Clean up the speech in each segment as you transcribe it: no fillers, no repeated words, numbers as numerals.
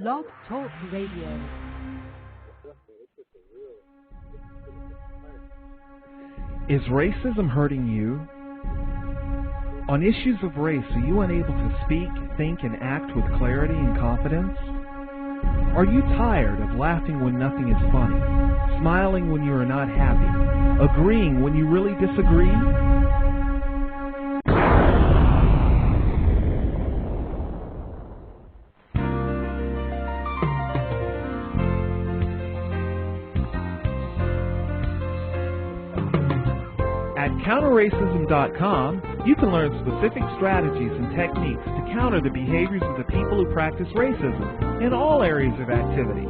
Blog Talk Radio. Is racism hurting you? On issues of race, are you unable to speak, think, and act with clarity and confidence? Are you tired of laughing when nothing is funny, smiling when you are not happy, agreeing when you really disagree? At CounterRacism.com, you can learn specific strategies and techniques to counter the behaviors of the people who practice racism in all areas of activity,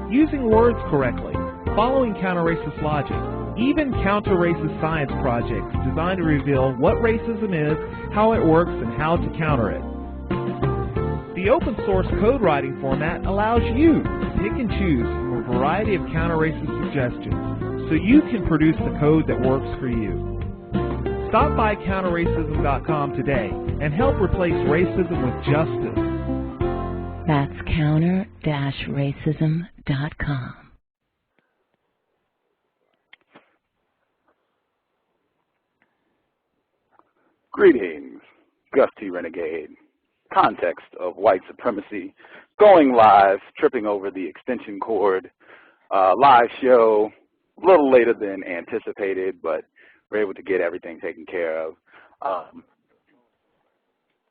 using words correctly, following counter-racist logic, even counter-racist science projects designed to reveal what racism is, how it works, and how to counter it. The open source code writing format allows you to pick and choose from a variety of counter-racist suggestions so you can produce the code that works for you. Stop by CounterRacism.com today and help replace racism with justice. That's counter-racism.com. Greetings, Gus T Renegade. Context of white supremacy. Going live, tripping over the extension cord. Live show, a little later than anticipated, but we're able to get everything taken care of.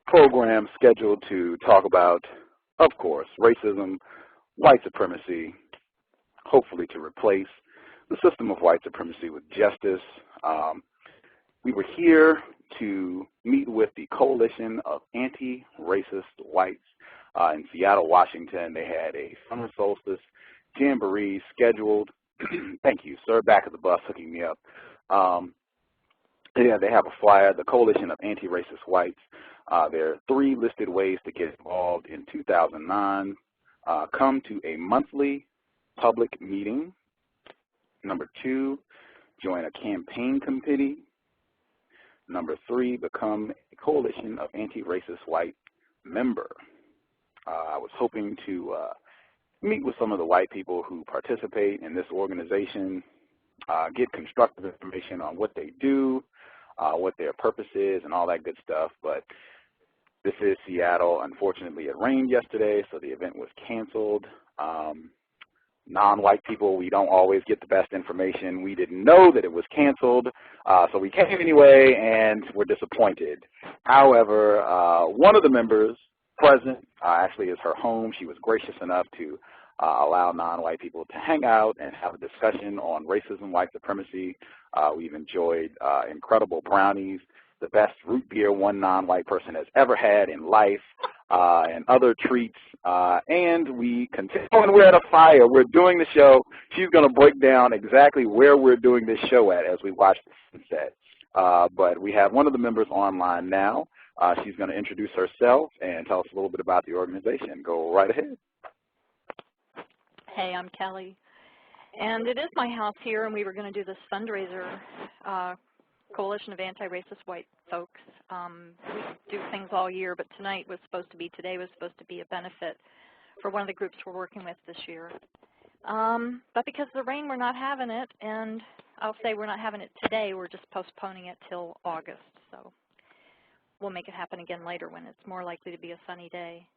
Program scheduled to talk about, of course, racism, white supremacy, hopefully to replace the system of white supremacy with justice. We were here to meet with the Coalition of Anti-Racist Whites in Seattle, Washington. They had a summer solstice jamboree scheduled. Thank you, sir, back at the bus hooking me up. Yeah, they have a flyer, the Coalition of Anti-Racist Whites. There are 3 listed ways to get involved in 2009. Come to a monthly public meeting. Number 2, join a campaign committee. Number 3, become a Coalition of Anti-Racist White member. I was hoping to meet with some of the white people who participate in this organization, get constructive information on what they do, what their purpose is, and all that good stuff. But this is Seattle. Unfortunately, it rained yesterday, so the event was canceled. Non-white people, we don't always get the best information. We didn't know that it was canceled, so we came anyway, and we're disappointed. However, one of the members present actually is her home. She was gracious enough to allow non-white people to hang out and have a discussion on racism, white supremacy. We've enjoyed incredible brownies, the best root beer one non-white person has ever had in life, and other treats. And we continue, and we're at a fire. We're doing the show. She's going to break down exactly where we're doing this show at as we watch the sunset. But we have one of the members online now. She's going to introduce herself and tell us a little bit about the organization. Go right ahead. Hey, I'm Kelly, and it is my house here, and we were going to do this fundraiser, Coalition of Anti-Racist White Folks. We do things all year, but today was supposed to be a benefit for one of the groups we're working with this year. But because of the rain, we're not having it, and I'll say we're not having it today. We're just postponing it till August, so we'll make it happen again later when it's more likely to be a sunny day.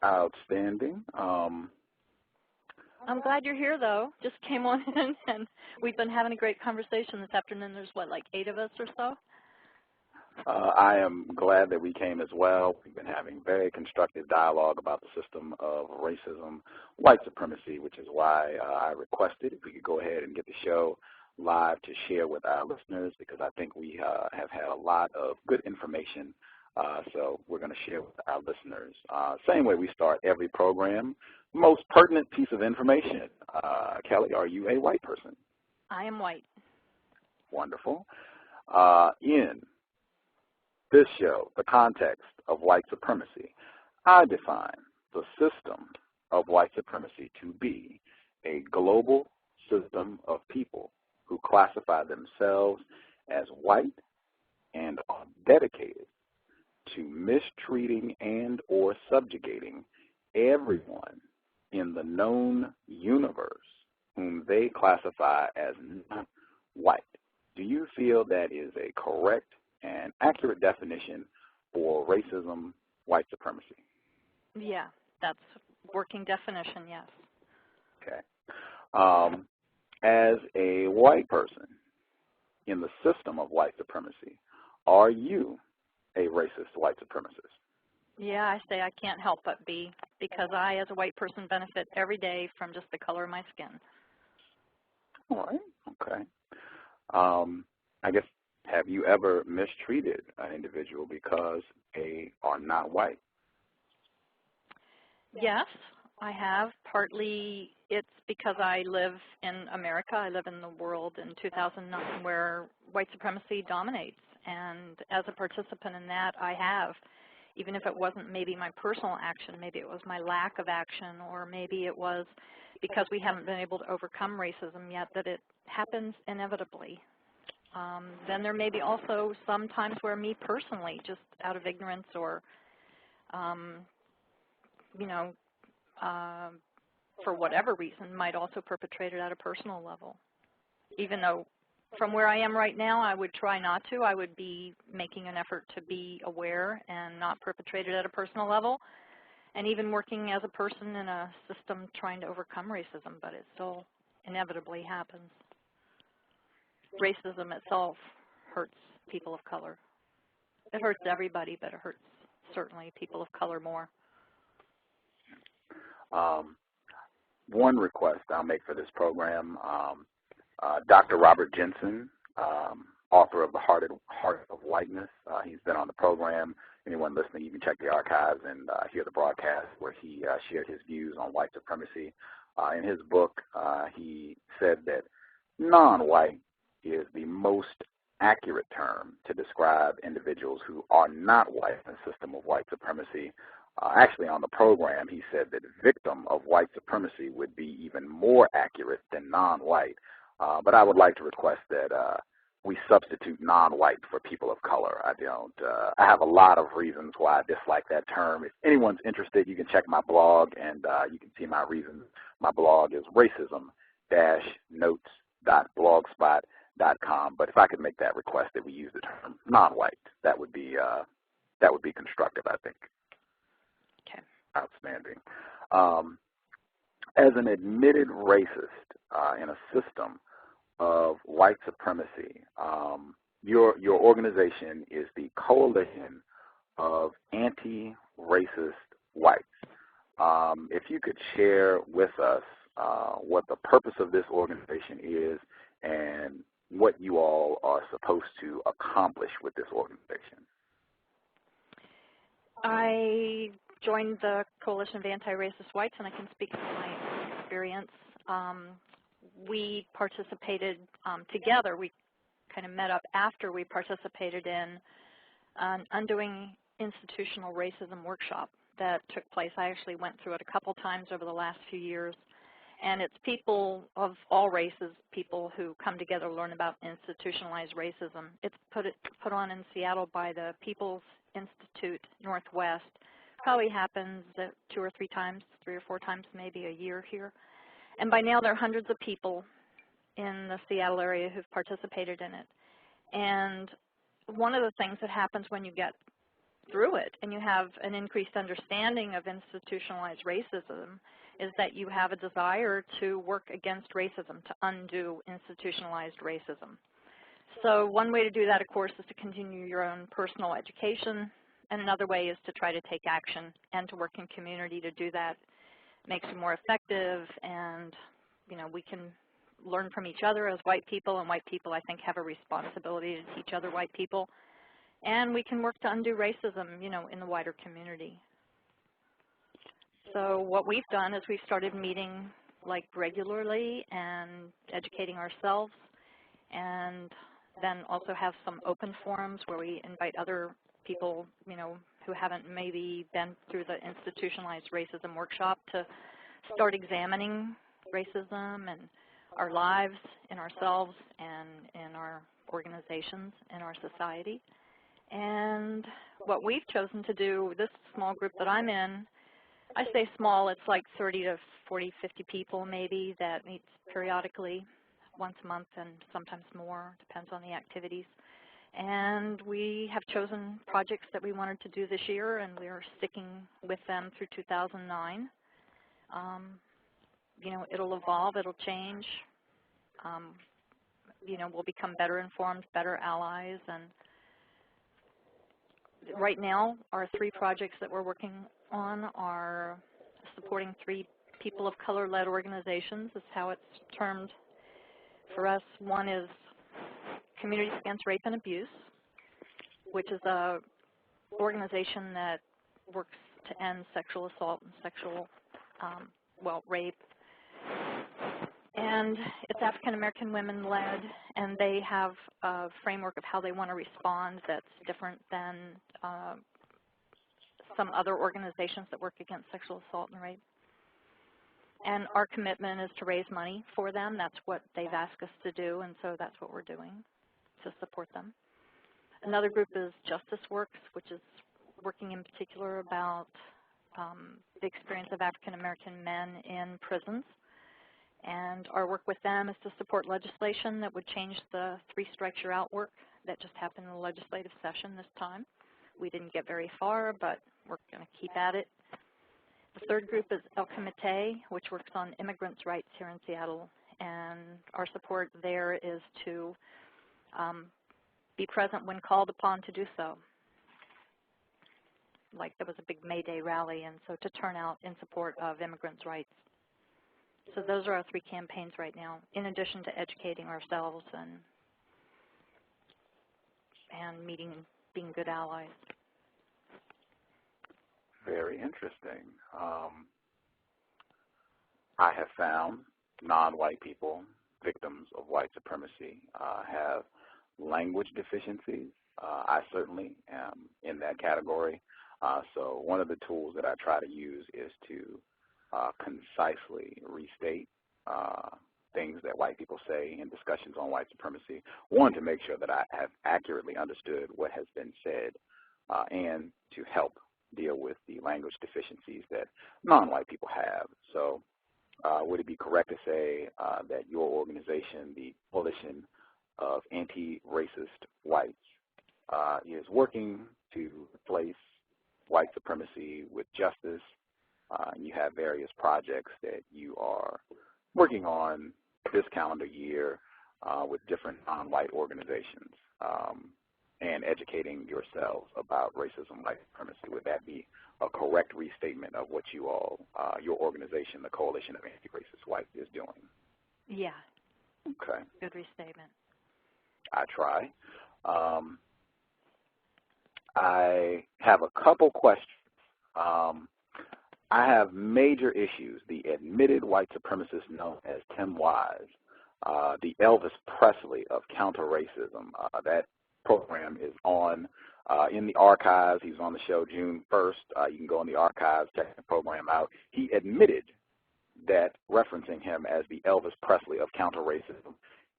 Outstanding. I'm glad you're here, though. Just came on in, and we've been having a great conversation this afternoon. There's, what, like 8 of us or so? I am glad that we came as well. We've been having very constructive dialogue about the system of racism, white supremacy, which is why I requested if we could go ahead and get the show live to share with our listeners, because I think we have had a lot of good information. So we're going to share with our listeners. Same way we start every program, most pertinent piece of information. Kelly, are you a white person? I am white. Wonderful. In this show, the context of white supremacy, I define the system of white supremacy to be a global system of people who classify themselves as white and are dedicated to mistreating and or subjugating everyone in the known universe whom they classify as not white. Do you feel that is a correct and accurate definition for racism, white supremacy? Yeah, that's working definition, yes. Okay. As a white person in the system of white supremacy, are you a racist white supremacist? Yeah, I say I can't help but be, because I, as a white person, benefit every day from just the color of my skin. All right, okay. I guess, have you ever mistreated an individual because they are not white? Yes, I have. Partly it's because I live in America. I live in the world in 2009 where white supremacy dominates. And as a participant in that, I have. Even if it wasn't maybe my personal action, maybe it was my lack of action, or maybe it was because we haven't been able to overcome racism yet, that it happens inevitably. Then there may be also some times where me personally, just out of ignorance or, you know, for whatever reason, might also perpetrate it at a personal level. Even though from where I am right now, I would try not to. I would be making an effort to be aware and not perpetrate it at a personal level, and even working as a person in a system trying to overcome racism, but it still inevitably happens. Racism itself hurts people of color. It hurts everybody, but it hurts certainly people of color more. One request I'll make for this program, Dr. Robert Jensen, author of The Heart of Whiteness, he's been on the program. Anyone listening, you can check the archives and hear the broadcast where he shared his views on white supremacy. In his book, he said that non-white is the most accurate term to describe individuals who are not white in the system of white supremacy. Actually, on the program, he said that victim of white supremacy would be even more accurate than non-white. But I would like to request that we substitute non-white for people of color. I have a lot of reasons why I dislike that term. If anyone's interested, you can check my blog, and you can see my reasons. My blog is racism-notes.blogspot.com. But if I could make that request that we use the term non-white, that would be constructive, I think. Okay. Outstanding. As an admitted racist in a system of white supremacy, your organization is the Coalition of Anti-Racist Whites. If you could share with us what the purpose of this organization is and what you all are supposed to accomplish with this organization. I joined the Coalition of Anti-Racist Whites, and I can speak to my experience. We participated together. We kind of met up after we participated in an Undoing Institutional Racism workshop that took place. I actually went through it a couple times over the last few years. And it's people of all races, people who come together to learn about institutionalized racism. It's put on in Seattle by the People's Institute Northwest. Probably happens 2 or 3 times, 3 or 4 times maybe a year here. And by now there are hundreds of people in the Seattle area who've participated in it. And one of the things that happens when you get through it and you have an increased understanding of institutionalized racism is that you have a desire to work against racism, to undo institutionalized racism. So one way to do that, of course, is to continue your own personal education, and another way is to try to take action and to work in community to do that. It makes you more effective, and we can learn from each other as white people, and white people, I think, have a responsibility to teach other white people. And we can work to undo racism, in the wider community. So what we've done is we've started meeting regularly and educating ourselves, and then also have some open forums where we invite other people, who haven't maybe been through the institutionalized racism workshop to start examining racism and our lives in ourselves and in our organizations and our society. And what we've chosen to do, this small group that I'm in, I say small, it's like 30 to 40, 50 people maybe that meets periodically once a month and sometimes more, depends on the activities. And we have chosen projects that we wanted to do this year, and we're sticking with them through 2009. You know, it'll evolve, it'll change. You know, we'll become better informed, better allies. And right now, our 3 projects that we're working on are supporting 3 people of color-led organizations, is how it's termed for us. One is Communities Against Rape and Abuse, which is a organization that works to end sexual assault and sexual, rape. And it's African American women led, and they have a framework of how they want to respond that's different than some other organizations that work against sexual assault and rape. And our commitment is to raise money for them. That's what they've asked us to do, and so that's what we're doing to support them. Another group is Justice.Works, which is working in particular about the experience of African American men in prisons. And our work with them is to support legislation that would change the 3 strikes you're out work that just happened in the legislative session this time. We didn't get very far, but we're going to keep at it. The third group is El Comité, which works on immigrants' rights here in Seattle. And our support there is to be present when called upon to do so. Like there was a big May Day rally, and so to turn out in support of immigrants' rights. So those are our 3 campaigns right now, in addition to educating ourselves and meeting, being good allies. Very interesting. I have found non-white people, victims of white supremacy, have language deficiencies. I certainly am in that category. So one of the tools that I try to use is to concisely restate things that white people say in discussions on white supremacy. One, to make sure that I have accurately understood what has been said, and to help deal with the language deficiencies that non-white people have. So would it be correct to say that your organization, the Coalition of Anti-Racist Whites, is working to replace white supremacy with justice? You have various projects that you are working on this calendar year with different non-white organizations and educating yourselves about racism, white supremacy. Would that be a correct restatement of what you all, your organization, the Coalition of Anti-Racist Whites, is doing? Yeah. Okay. Good restatement. I try. I have a couple questions. I have major issues. The admitted white supremacist known as Tim Wise, the Elvis Presley of counter-racism. That program is on in the archives. He was on the show June 1st. You can go in the archives, check the program out. He admitted that referencing him as the Elvis Presley of counter-racism,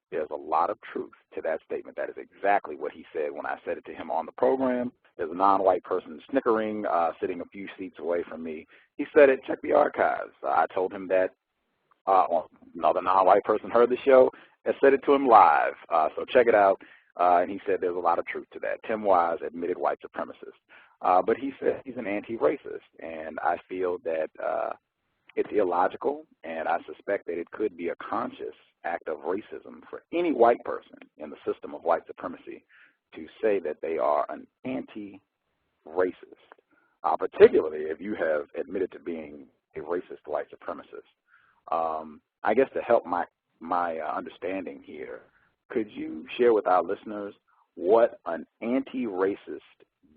there's a lot of truth to that statement. That is exactly what he said when I said it to him on the program. There's a non-white person snickering, sitting a few seats away from me. He said it, check the archives. I told him that another non-white person heard the show and said it to him live. So check it out. And he said there's a lot of truth to that. Tim Wise, admitted white supremacist. But he said he's an anti-racist, and I feel that it's illogical, and I suspect that it could be a conscious act of racism for any white person in the system of white supremacy to say that they are an anti-racist, particularly if you have admitted to being a racist white supremacist. I guess to help my understanding here, could you share with our listeners what an anti-racist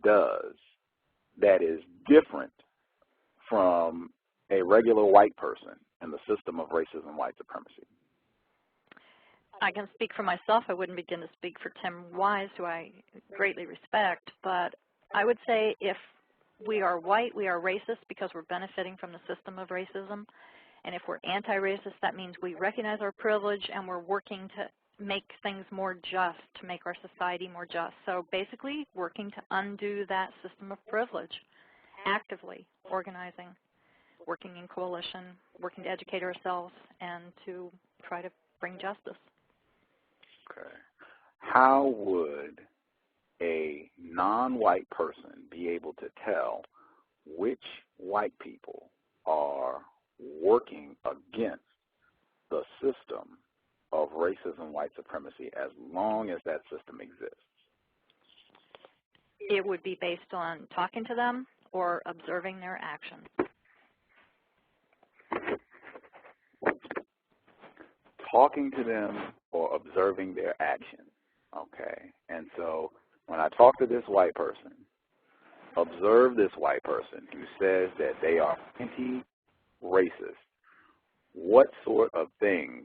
does that is different from a regular white person in the system of racism, white supremacy? I can speak for myself. I wouldn't begin to speak for Tim Wise, who I greatly respect, but I would say if we are white, we are racist because we're benefiting from the system of racism. And if we're anti-racist, that means we recognize our privilege and we're working to make things more just, to make our society more just. So basically working to undo that system of privilege, actively organizing working in coalition, working to educate ourselves and to try to bring justice. Okay. How would a non-white person be able to tell which white people are working against the system of racism, white supremacy, as long as that system exists? It would be based on talking to them or observing their actions. Talking to them or observing their actions. Okay. And so when I talk to this white person, observe this white person who says that they are anti-racist, what sort of things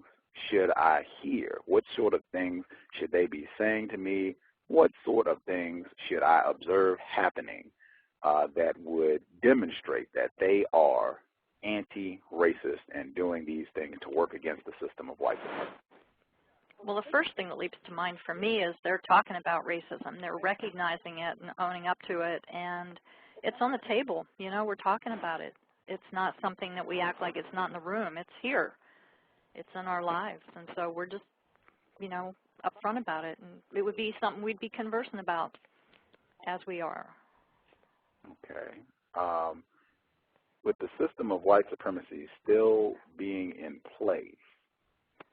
should I hear? What sort of things should they be saying to me? What sort of things should I observe happening that would demonstrate that they are anti-racist and doing these things to work against the system of white supremacy? Well, the first thing that leaps to mind for me is they're talking about racism. They're recognizing it and owning up to it, and it's on the table. You know, we're talking about it. It's not something that we act like it's not in the room. It's here. It's in our lives, and so we're just, you know, upfront about it, and it would be something we'd be conversing about as we are. Okay. With the system of white supremacy still being in place,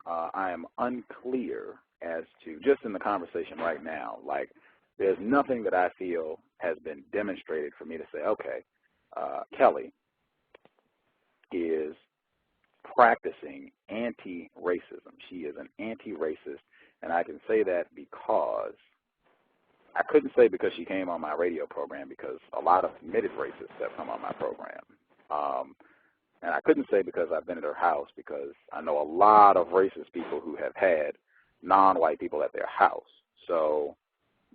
I am unclear as to, just in the conversation right now, like there's nothing that I feel has been demonstrated for me to say, okay, Kelly is practicing anti-racism. She is an anti-racist, and I can say that because I couldn't say because she came on my radio program, because a lot of admitted racists have come on my program. And I couldn't say because I've been at her house, because I know a lot of racist people who have had non-white people at their house. So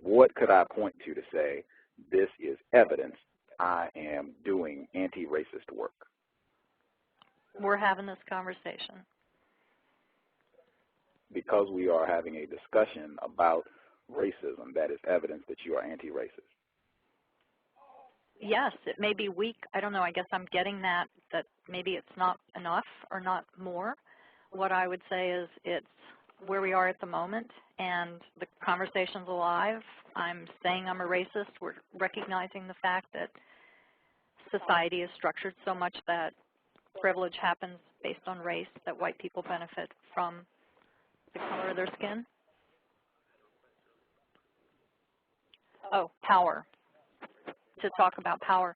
what could I point to say this is evidence I am doing anti-racist work? We're having this conversation. Because we are having a discussion about racism, that is evidence that you are anti-racist. Yes, it may be weak. I don't know. I guess I'm getting that maybe it's not enough or not more. What I would say is it's where we are at the moment, and the conversation's alive. I'm saying I'm a racist. We're recognizing the fact that society is structured so much that privilege happens based on race, that white people benefit from the color of their skin. Oh, power. To talk about power,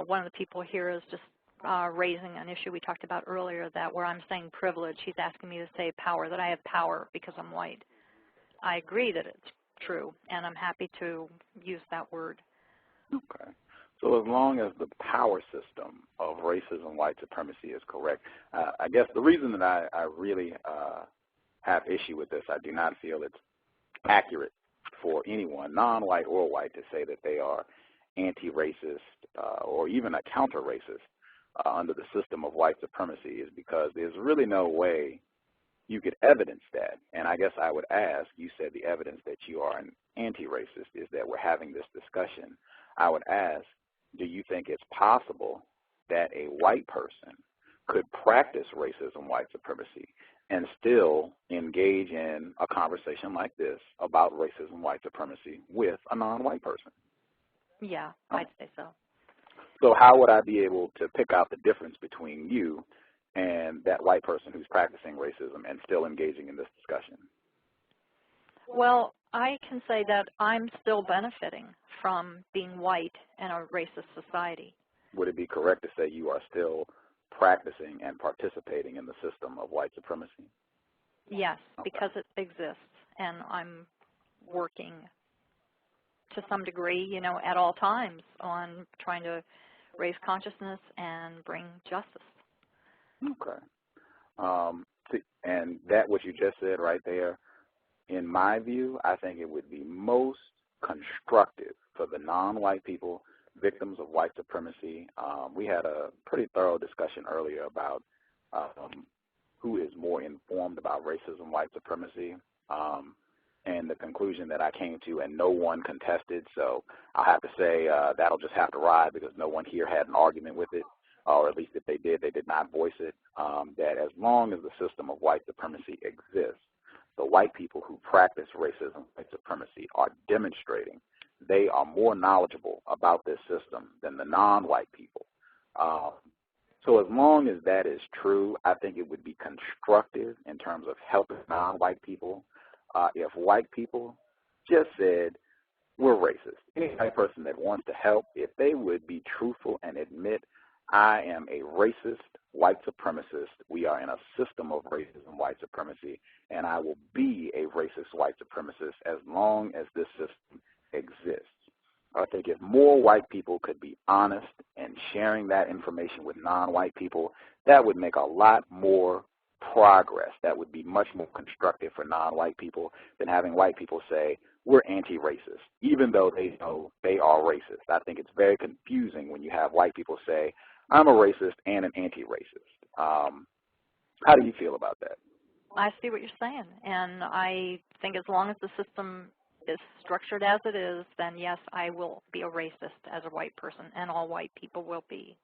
one of the people here is just raising an issue we talked about earlier, that where I'm saying privilege, he's asking me to say power, that I have power because I'm white. I agree that it's true, and I'm happy to use that word. Okay. So as long as the power system of racism, white supremacy is correct, I guess the reason that I really have issue with this, I do not feel it's accurate for anyone, non-white or white, to say that they are anti-racist or even a counter-racist under the system of white supremacy, is because there's really no way you could evidence that. And I guess I would ask, you said the evidence that you are an anti-racist is that we're having this discussion. I would ask, do you think it's possible that a white person could practice racism, white supremacy, and still engage in a conversation like this about racism, white supremacy with a non-white person? Yeah, I'd say so. So how would I be able to pick out the difference between you and that white person who's practicing racism and still engaging in this discussion? Well, I can say that I'm still benefiting from being white in a racist society. Would it be correct to say you are still practicing and participating in the system of white supremacy? Yes, Okay. because it exists, and I'm working to some degree, you know, at all times on trying to raise consciousness and bring justice. Okay. And that what you just said right there, in my view, I think it would be most constructive for the non-white people, victims of white supremacy. We had a pretty thorough discussion earlier about who is more informed about racism, white supremacy, and the conclusion that I came to, and no one contested. So I'll have to say that'll just have to ride because no one here had an argument with it. or at least if they did not voice it, that as long as the system of white supremacy exists, the white people who practice racism, white supremacy, are demonstrating they are more knowledgeable about this system than the non-white people. So as long as that is true, I think it would be constructive in terms of helping non-white people if white people just said, we're racist. Any white person that wants to help, if they would be truthful and admit, I am a racist white supremacist. We are in a system of racism, white supremacy, and I will be a racist white supremacist as long as this system exists. I think if more white people could be honest and sharing that information with non-white people, that would make a lot more progress. That would be much more constructive for non-white people than having white people say, we're anti-racist, even though they know they are racist. I think it's very confusing when you have white people say, I'm a racist and an anti-racist. How do you feel about that? I see what you're saying, and I think as long as the system is structured as it is, then yes, I will be a racist as a white person, and all white people will be.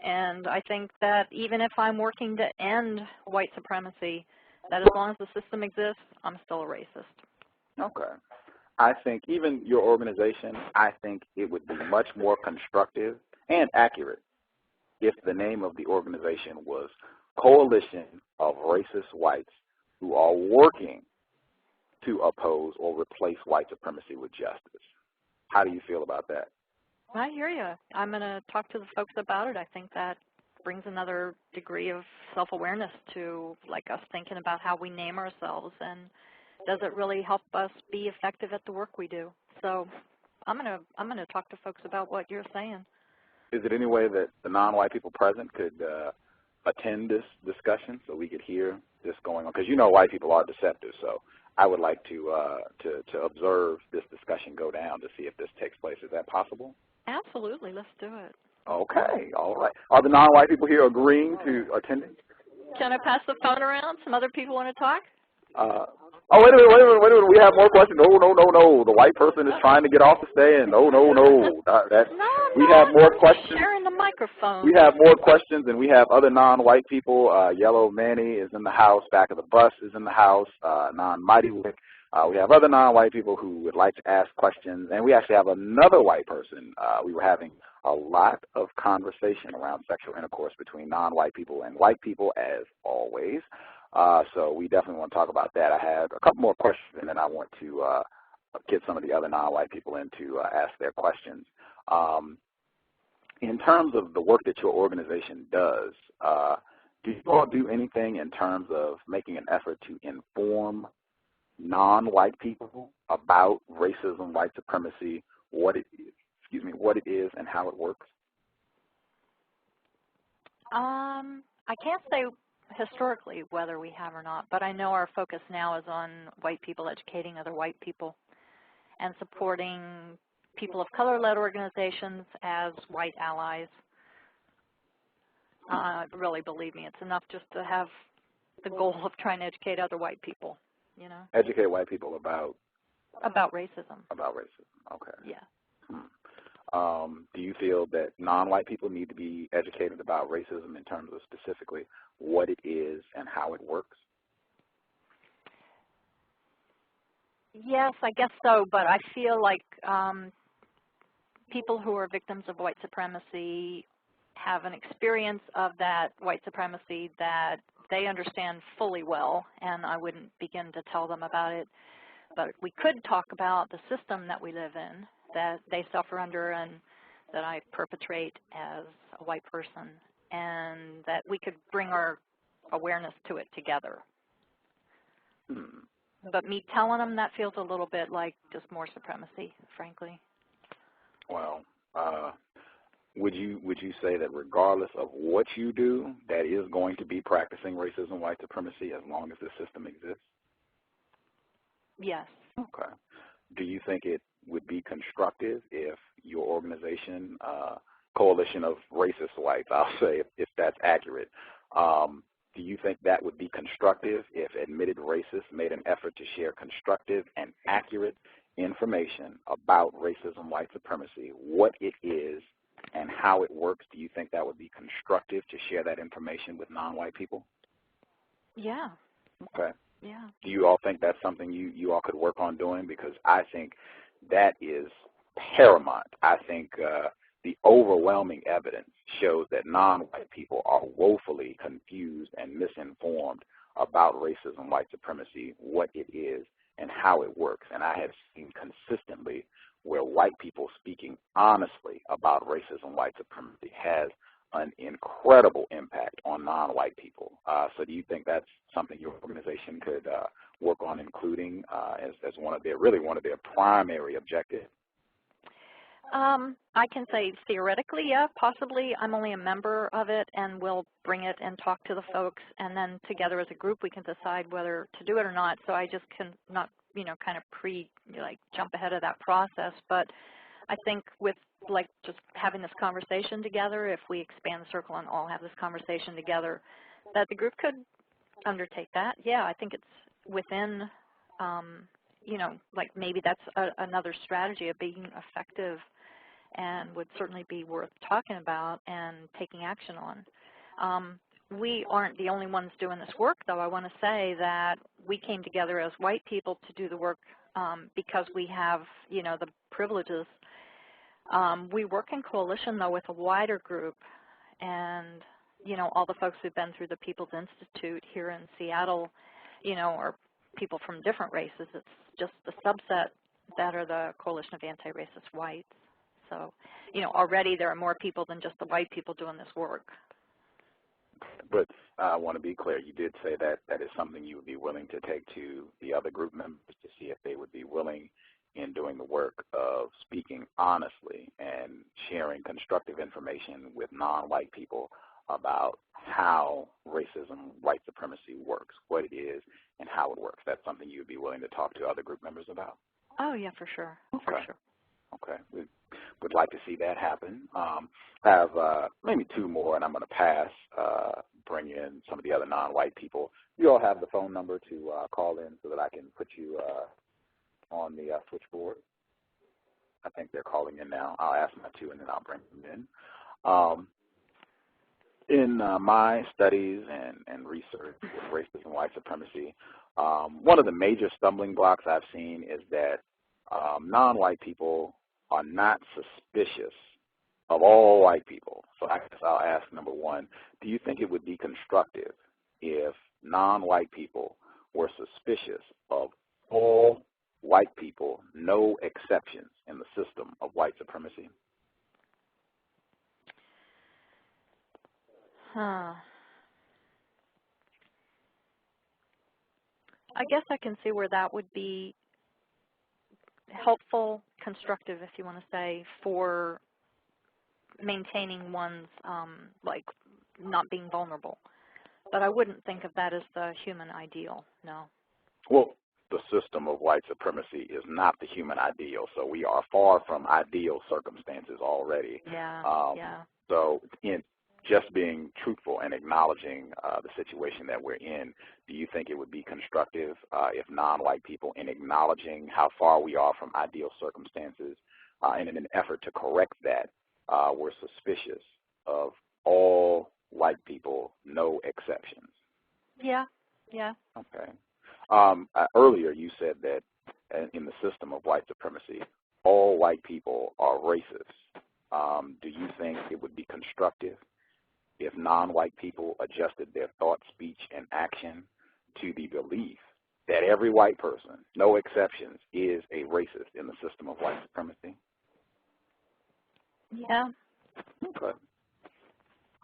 And I think that even if I'm working to end white supremacy, that as long as the system exists, I'm still a racist. Okay. I think even your organization, I think it would be much more constructive and accurate if the name of the organization was Coalition of Racist Whites who are working to oppose or replace white supremacy with justice. How do you feel about that? I hear you. I'm going to talk to the folks about it. I think that brings another degree of self-awareness to like us thinking about how we name ourselves, and does it really help us be effective at the work we do? So I'm going to talk to folks about what you're saying. Is it any way that the non-white people present could attend this discussion so we could hear this going on? Because you know white people are deceptive, so I would like to observe this discussion go down to see if this takes place. Is that possible? Absolutely. Let's do it. Okay. All right. Are the non-white people here agreeing to attending? Can I pass the phone around? Some other people want to talk? Oh, wait a minute. We have more questions. No. The white person is trying to get off the stand. No. We have more questions. Sharing the microphone. We have more questions, and we have other non-white people. Yellow Manny is in the house. Back of the bus is in the house. Non-Mighty Wick. We have other non-white people who would like to ask questions, and we actually have another white person. We were having a lot of conversation around sexual intercourse between non-white people and white people, as always. So we definitely want to talk about that. I have a couple more questions, and then I want to get some of the other non-white people in to ask their questions. In terms of the work that your organization does, do you all do anything in terms of making an effort to inform non-white people about racism, white supremacy, what it is, and how it works? I can't say historically whether we have or not, but I know our focus now is on white people educating other white people and supporting people of color-led organizations as white allies. Really, believe me, it's enough just to have the goal of trying to educate other white people, you know. Educate white people about racism. About racism, okay. Yeah. Do you feel that non-white people need to be educated about racism in terms of specifically what it is and how it works? Yes, I guess so, but I feel like people who are victims of white supremacy have an experience of that white supremacy that they understand fully well, and I wouldn't begin to tell them about it. But we could talk about the system that we live in, that they suffer under and that I perpetrate as a white person, and that we could bring our awareness to it together. But me telling them, that feels a little bit like just more supremacy, frankly. Well, would you say that regardless of what you do, that is going to be practicing racism, white supremacy, as long as the system exists? Yes. Okay. Do you think it would be constructive if your organization, Coalition of Racist Whites, I'll say, if that's accurate, do you think that would be constructive if admitted racists made an effort to share constructive and accurate information about racism, white supremacy, what it is, and how it works, do you think that would be constructive to share that information with non-white people? Yeah. Okay. Yeah. Do you all think that's something you all could work on doing? Because I think that is paramount. I think the overwhelming evidence shows that non-white people are woefully confused and misinformed about racism, white supremacy, what it is, and how it works. And I have seen consistently where white people speaking honestly about racism, white supremacy has an incredible impact on non-white people. So do you think that's something your organization could work on including as one of their primary objectives? I can say theoretically, yeah, possibly. I'm only a member of it, and we'll bring it and talk to the folks, and then together as a group we can decide whether to do it or not. So I just can not, kind of jump ahead of that process. But I think with just having this conversation together, if we expand the circle and all have this conversation together, that the group could undertake that. Yeah, I think it's within, maybe that's another strategy of being effective and would certainly be worth talking about and taking action on. We aren't the only ones doing this work, though. I want to say that we came together as white people to do the work because we have, the privileges. We work in coalition, though, with a wider group, and, all the folks who've been through the People's Institute here in Seattle, are people from different races. It's just the subset that are the Coalition of Anti-Racist Whites. So, already there are more people than just the white people doing this work. But I want to be clear, you did say that that is something you would be willing to take to the other group members to see if they would be willing in doing the work of speaking honestly and sharing constructive information with non-white people about how racism, white supremacy works, what it is, and how it works. That's something you would be willing to talk to other group members about? Oh, yeah, for sure. Okay. For sure. Okay. We would like to see that happen. I have maybe two more, and I'm going to pass, bring in some of the other non-white people. You all have the phone number to call in so that I can put you on the switchboard. I think they're calling in now. I'll ask my two, and then I'll bring them in. In my studies and research with racism, white supremacy, one of the major stumbling blocks I've seen is that non-white people are not suspicious of all white people. So I guess I'll ask number one, do you think it would be constructive if non-white people were suspicious of all white people, no exceptions in the system of white supremacy? I guess I can see where that would be helpful, constructive, if you want to say, for maintaining one's, not being vulnerable. But I wouldn't think of that as the human ideal, no. Well, the system of white supremacy is not the human ideal, so we are far from ideal circumstances already. Yeah, yeah. So in just being truthful and acknowledging the situation that we're in, do you think it would be constructive if non-white people, in acknowledging how far we are from ideal circumstances and in an effort to correct that, were suspicious of all white people, no exceptions? Yeah, yeah. Okay. Earlier you said that in the system of white supremacy, all white people are racist. Do you think it would be constructive if non-white people adjusted their thought, speech, and action to the belief that every white person, no exceptions, is a racist in the system of white supremacy? Yeah. Okay.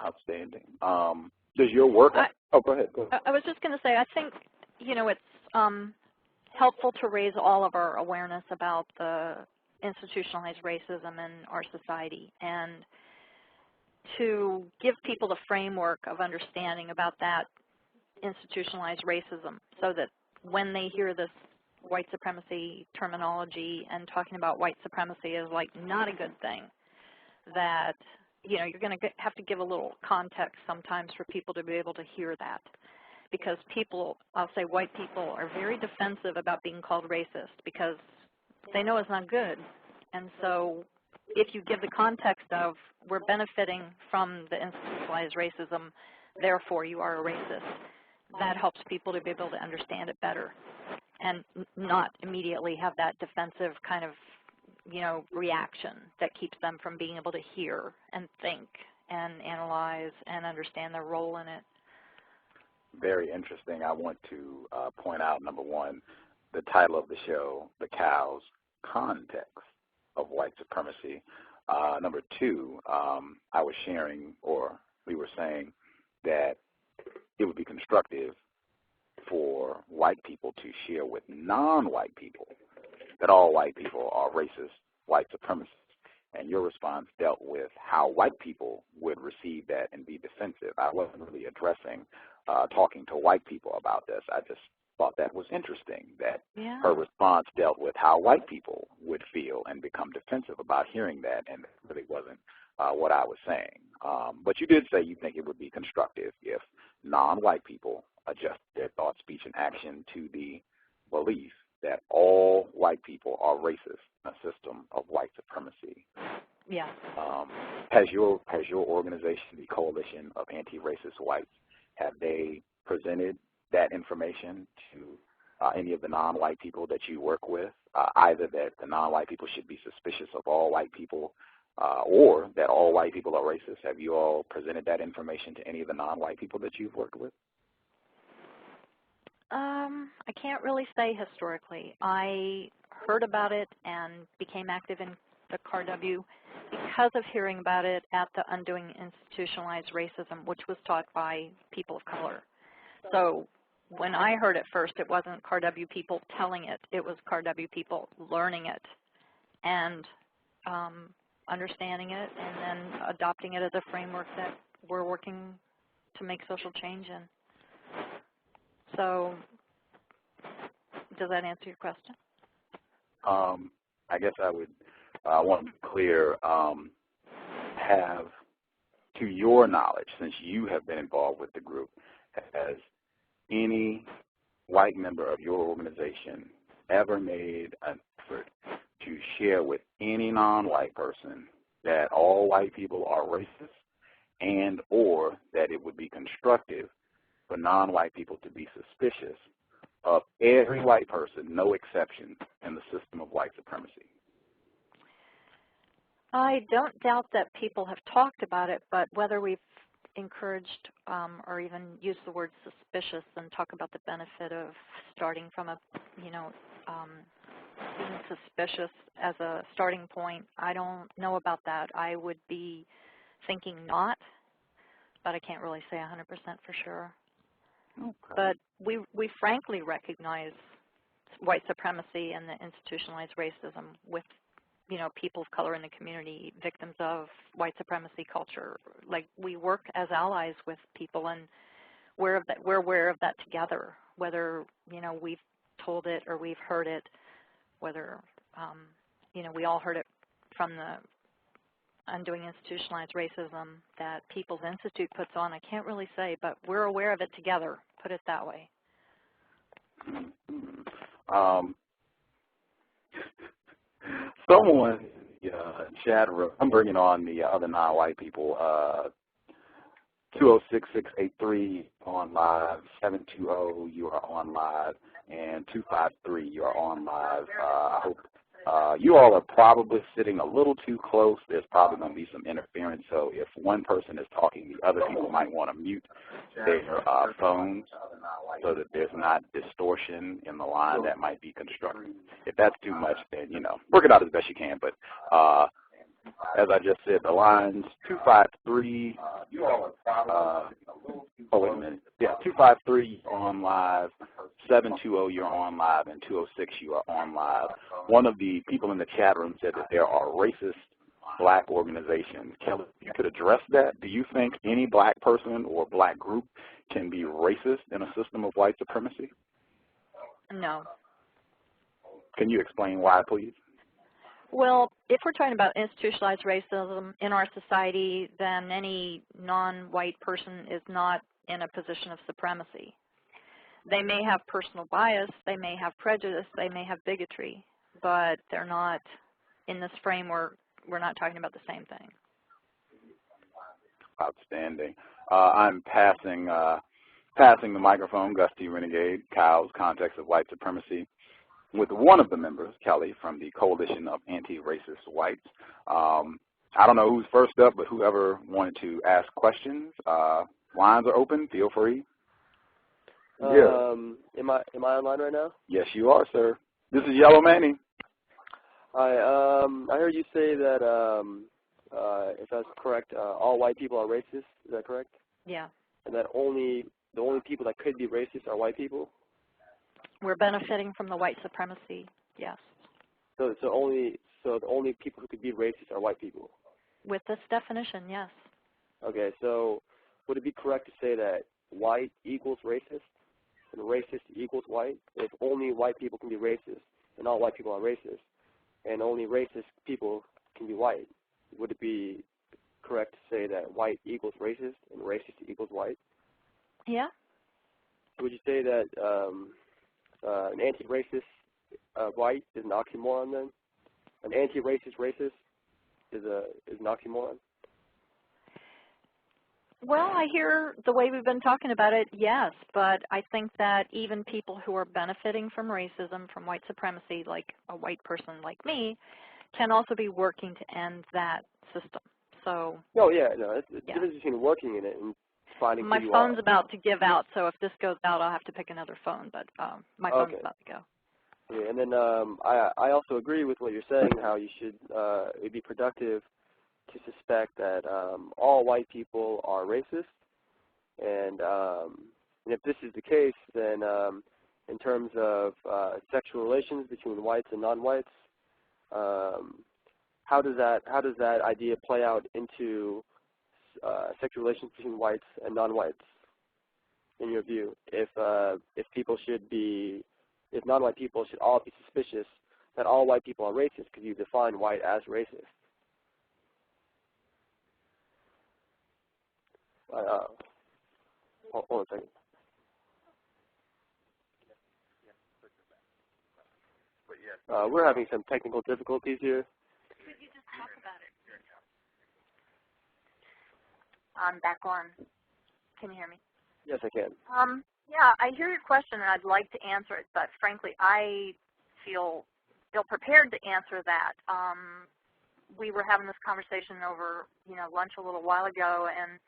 Outstanding. Does your work... go ahead. I was just going to say, I think, it's helpful to raise all of our awareness about the institutionalized racism in our society and to give people the framework of understanding about that institutionalized racism so that when they hear this white supremacy terminology and talking about white supremacy is not a good thing, that, you're going to have to give a little context sometimes for people to be able to hear that. Because people, I'll say white people, are very defensive about being called racist because they know it's not good. And so if you give the context of we're benefiting from the institutionalized racism, therefore you are a racist, that helps people to be able to understand it better and not immediately have that defensive kind of, reaction that keeps them from being able to hear and think and analyze and understand their role in it. Very interesting. I want to point out, number one, the title of the show, The Cows, Context of White Supremacy. Number two, I was sharing, or we were saying, that it would be constructive for white people to share with non-white people that all white people are racist, white supremacists. And your response dealt with how white people would receive that and be defensive. I wasn't really addressing talking to white people about this. I just thought that was interesting, that her response dealt with how white people would feel and become defensive about hearing that, and it really wasn't what I was saying. But you did say you think it would be constructive if non-white people adjust their thought, speech, and action to the belief that all white people are racist in a system of white supremacy. Yeah. Has your organization, the Coalition of Anti-Racist Whites, have they presented that information to any of the non-white people that you work with, either that the non-white people should be suspicious of all white people or that all white people are racist? Have you all presented that information to any of the non-white people that you've worked with? I can't really say historically. I heard about it and became active in the C.O.W. because of hearing about it at the Undoing Institutionalized Racism, which was taught by people of color. So when I heard it first, it wasn't C.O.W. people telling it. It was C.O.W. people learning it and understanding it and then adopting it as a framework that we're working to make social change in. So does that answer your question? I guess I would want to be clear, have, to your knowledge, since you have been involved with the group, has any white member of your organization ever made an effort to share with any non-white person that all white people are racist and or that it would be constructive for non-white people to be suspicious of every white person, no exception, in the system of white supremacy? I don't doubt that people have talked about it, but whether we've encouraged or even used the word suspicious and talk about the benefit of starting from a, being suspicious as a starting point, I don't know about that. I would be thinking not, but I can't really say 100% for sure. Okay. But we frankly recognize white supremacy and the institutionalized racism with, people of color in the community, victims of white supremacy culture. Like, we work as allies with people, and we're aware of that together, whether, we've told it or we've heard it, whether, we all heard it from the Undoing Institutionalized Racism that People's Institute puts on. I can't really say, but we're aware of it together, put it that way. Someone in the chat room, I'm bringing on the other non-white people, 206-683 on live, 720 you are on live, and 253 you are on live. I hope you all are probably sitting a little too close. There's probably going to be some interference, so if one person is talking, the other people might want to mute their phones so that there's not distortion in the line that might be constructive. If that's too much, then, work it out as best you can. But as I just said, the lines 253, wait a minute. Yeah, 253 you're on live, 720 you're on live, and 206 you are on live. One of the people in the chat room said that there are racist black organizations. Kelly, you could address that. Do you think any black person or black group can be racist in a system of white supremacy? No. Can you explain why, please? Well, if we're talking about institutionalized racism in our society, then any non-white person is not in a position of supremacy. They may have personal bias, they may have prejudice, they may have bigotry, but they're not in this framework we're not talking about the same thing. Outstanding. I'm passing the microphone, Gus T Renegade, C.O.W.S, Context of White Supremacy, with one of the members, Kelly, from the Coalition of Anti-Racist Whites. I don't know who's first up, but whoever wanted to ask questions, lines are open. Feel free. Yeah. Am I online right now? Yes, you are, sir. This is Yellow Manny. Hi. I heard you say that, if that's correct, all white people are racist. Is that correct? Yeah. And that the only people that could be racist are white people? We're benefiting from the white supremacy, yes. So the only people who could be racist are white people? With this definition, yes. Okay, so would it be correct to say that white equals racist and racist equals white? If only white people can be racist and all white people are racist and only racist people can be white, would it be correct to say that white equals racist and racist equals white? Yeah. Would you say that an anti-racist white is an oxymoron then? An anti-racist racist is an oxymoron? Well, I hear the way we've been talking about it, yes, but I think that even people who are benefiting from racism, from white supremacy, like a white person like me, can also be working to end that system. So. Oh yeah, no, it's the difference between working in it and finding my who you phone's are. about to give out, so if this goes out, I'll have to pick another phone, but my phone's about to go. Yeah, and then I also agree with what you're saying, how you should it'd be productive to suspect that all white people are racist, and if this is the case, then in terms of sexual relations between whites and non-whites, how does that idea play out into sexual relations between whites and non-whites, in your view? If non-white people should all be suspicious that all white people are racist, because you define white as racist. Hold on a second. We're having some technical difficulties here. Could you just talk about it? I'm back on. Can you hear me? Yes, I can. Yeah, I hear your question, and I'd like to answer it, but frankly, I feel ill-prepared to answer that. We were having this conversation over, lunch a little while ago, and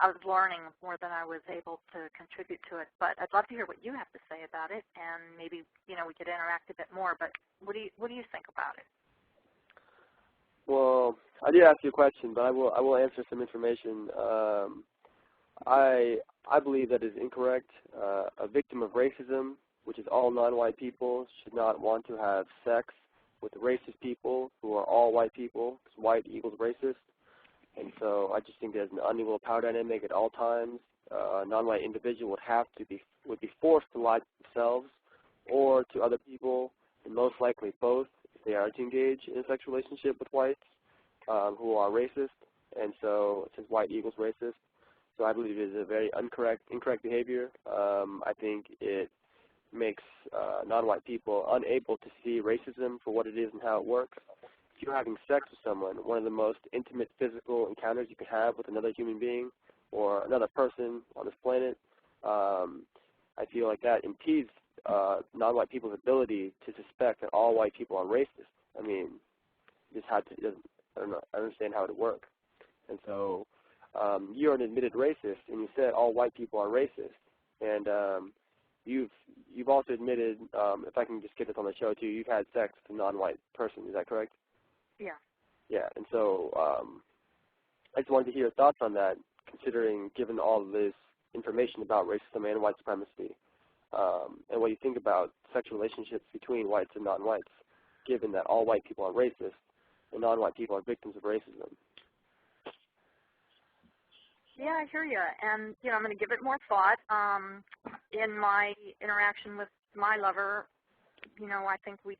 I was learning more than I was able to contribute to it. But I'd love to hear what you have to say about it, and maybe, we could interact a bit more. But what do you think about it? Well, I did ask you a question, but I will answer some information. I believe that is incorrect. A victim of racism, which is all non-white people, should not want to have sex with racist people who are all white people, because white equals racist. And so I just think there's an unequal power dynamic at all times. A non-white individual would be forced to lie to themselves or to other people, and most likely both, if they are to engage in a sexual relationship with whites who are racist. And so since white equals racist, so I believe it is a very incorrect behavior. I think it makes non-white people unable to see racism for what it is and how it works. If you're having sex with someone, one of the most intimate physical encounters you can have with another human being or another person on this planet, I feel like that impedes non-white people's ability to suspect that all white people are racist. I mean, I don't know, I don't understand how it would work. And so you're an admitted racist, and you said all white people are racist, and you've also admitted, if I can just get this on the show too, you've had sex with a non-white person. Is that correct? Yeah. Yeah, and so I just wanted to hear your thoughts on that, considering given all of this information about racism and white supremacy, and what you think about sexual relationships between whites and non-whites, given that all white people are racist and non-white people are victims of racism. Yeah, I hear you, and I'm going to give it more thought. In my interaction with my lover, I think we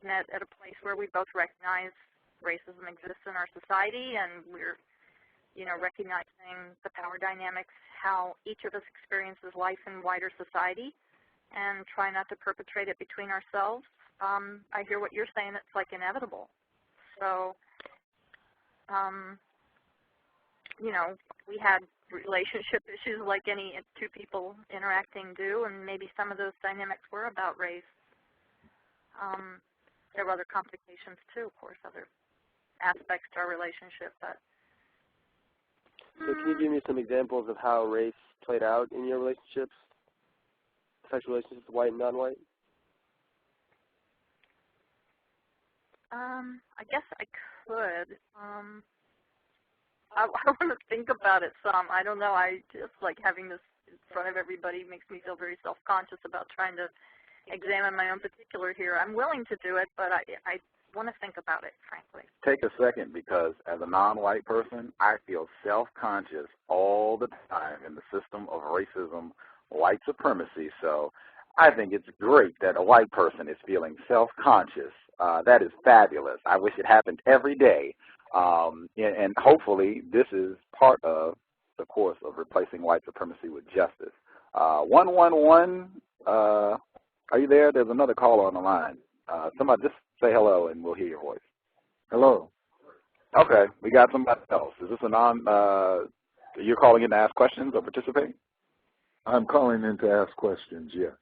met at a place where we both recognize racism exists in our society, and we're, recognizing the power dynamics, how each of us experiences life in wider society, and try not to perpetrate it between ourselves. I hear what you're saying; it's like inevitable. So you know, we had relationship issues like any two people interacting do, and maybe some of those dynamics were about race. There were other complications too, of course, other aspects to our relationship. But so can you give me some examples of how race played out in your relationships, sexual relationships, white and non-white? I guess I could. I want to think about it some. I don't know. I just like having this in front of everybody makes me feel very self-conscious about trying to examine my own particular here. I'm willing to do it, but I want to think about it, frankly. Take a second, because as a non-white person, I feel self-conscious all the time in the system of racism, white supremacy. So I think it's great that a white person is feeling self-conscious. That is fabulous. I wish it happened every day. And hopefully this is part of the course of replacing white supremacy with justice. 111, are you there? There's another caller on the line. Somebody just say hello and we'll hear your voice. Hello. Okay, we got somebody else. Is this you're calling in to ask questions or participate? I'm calling in to ask questions, yes.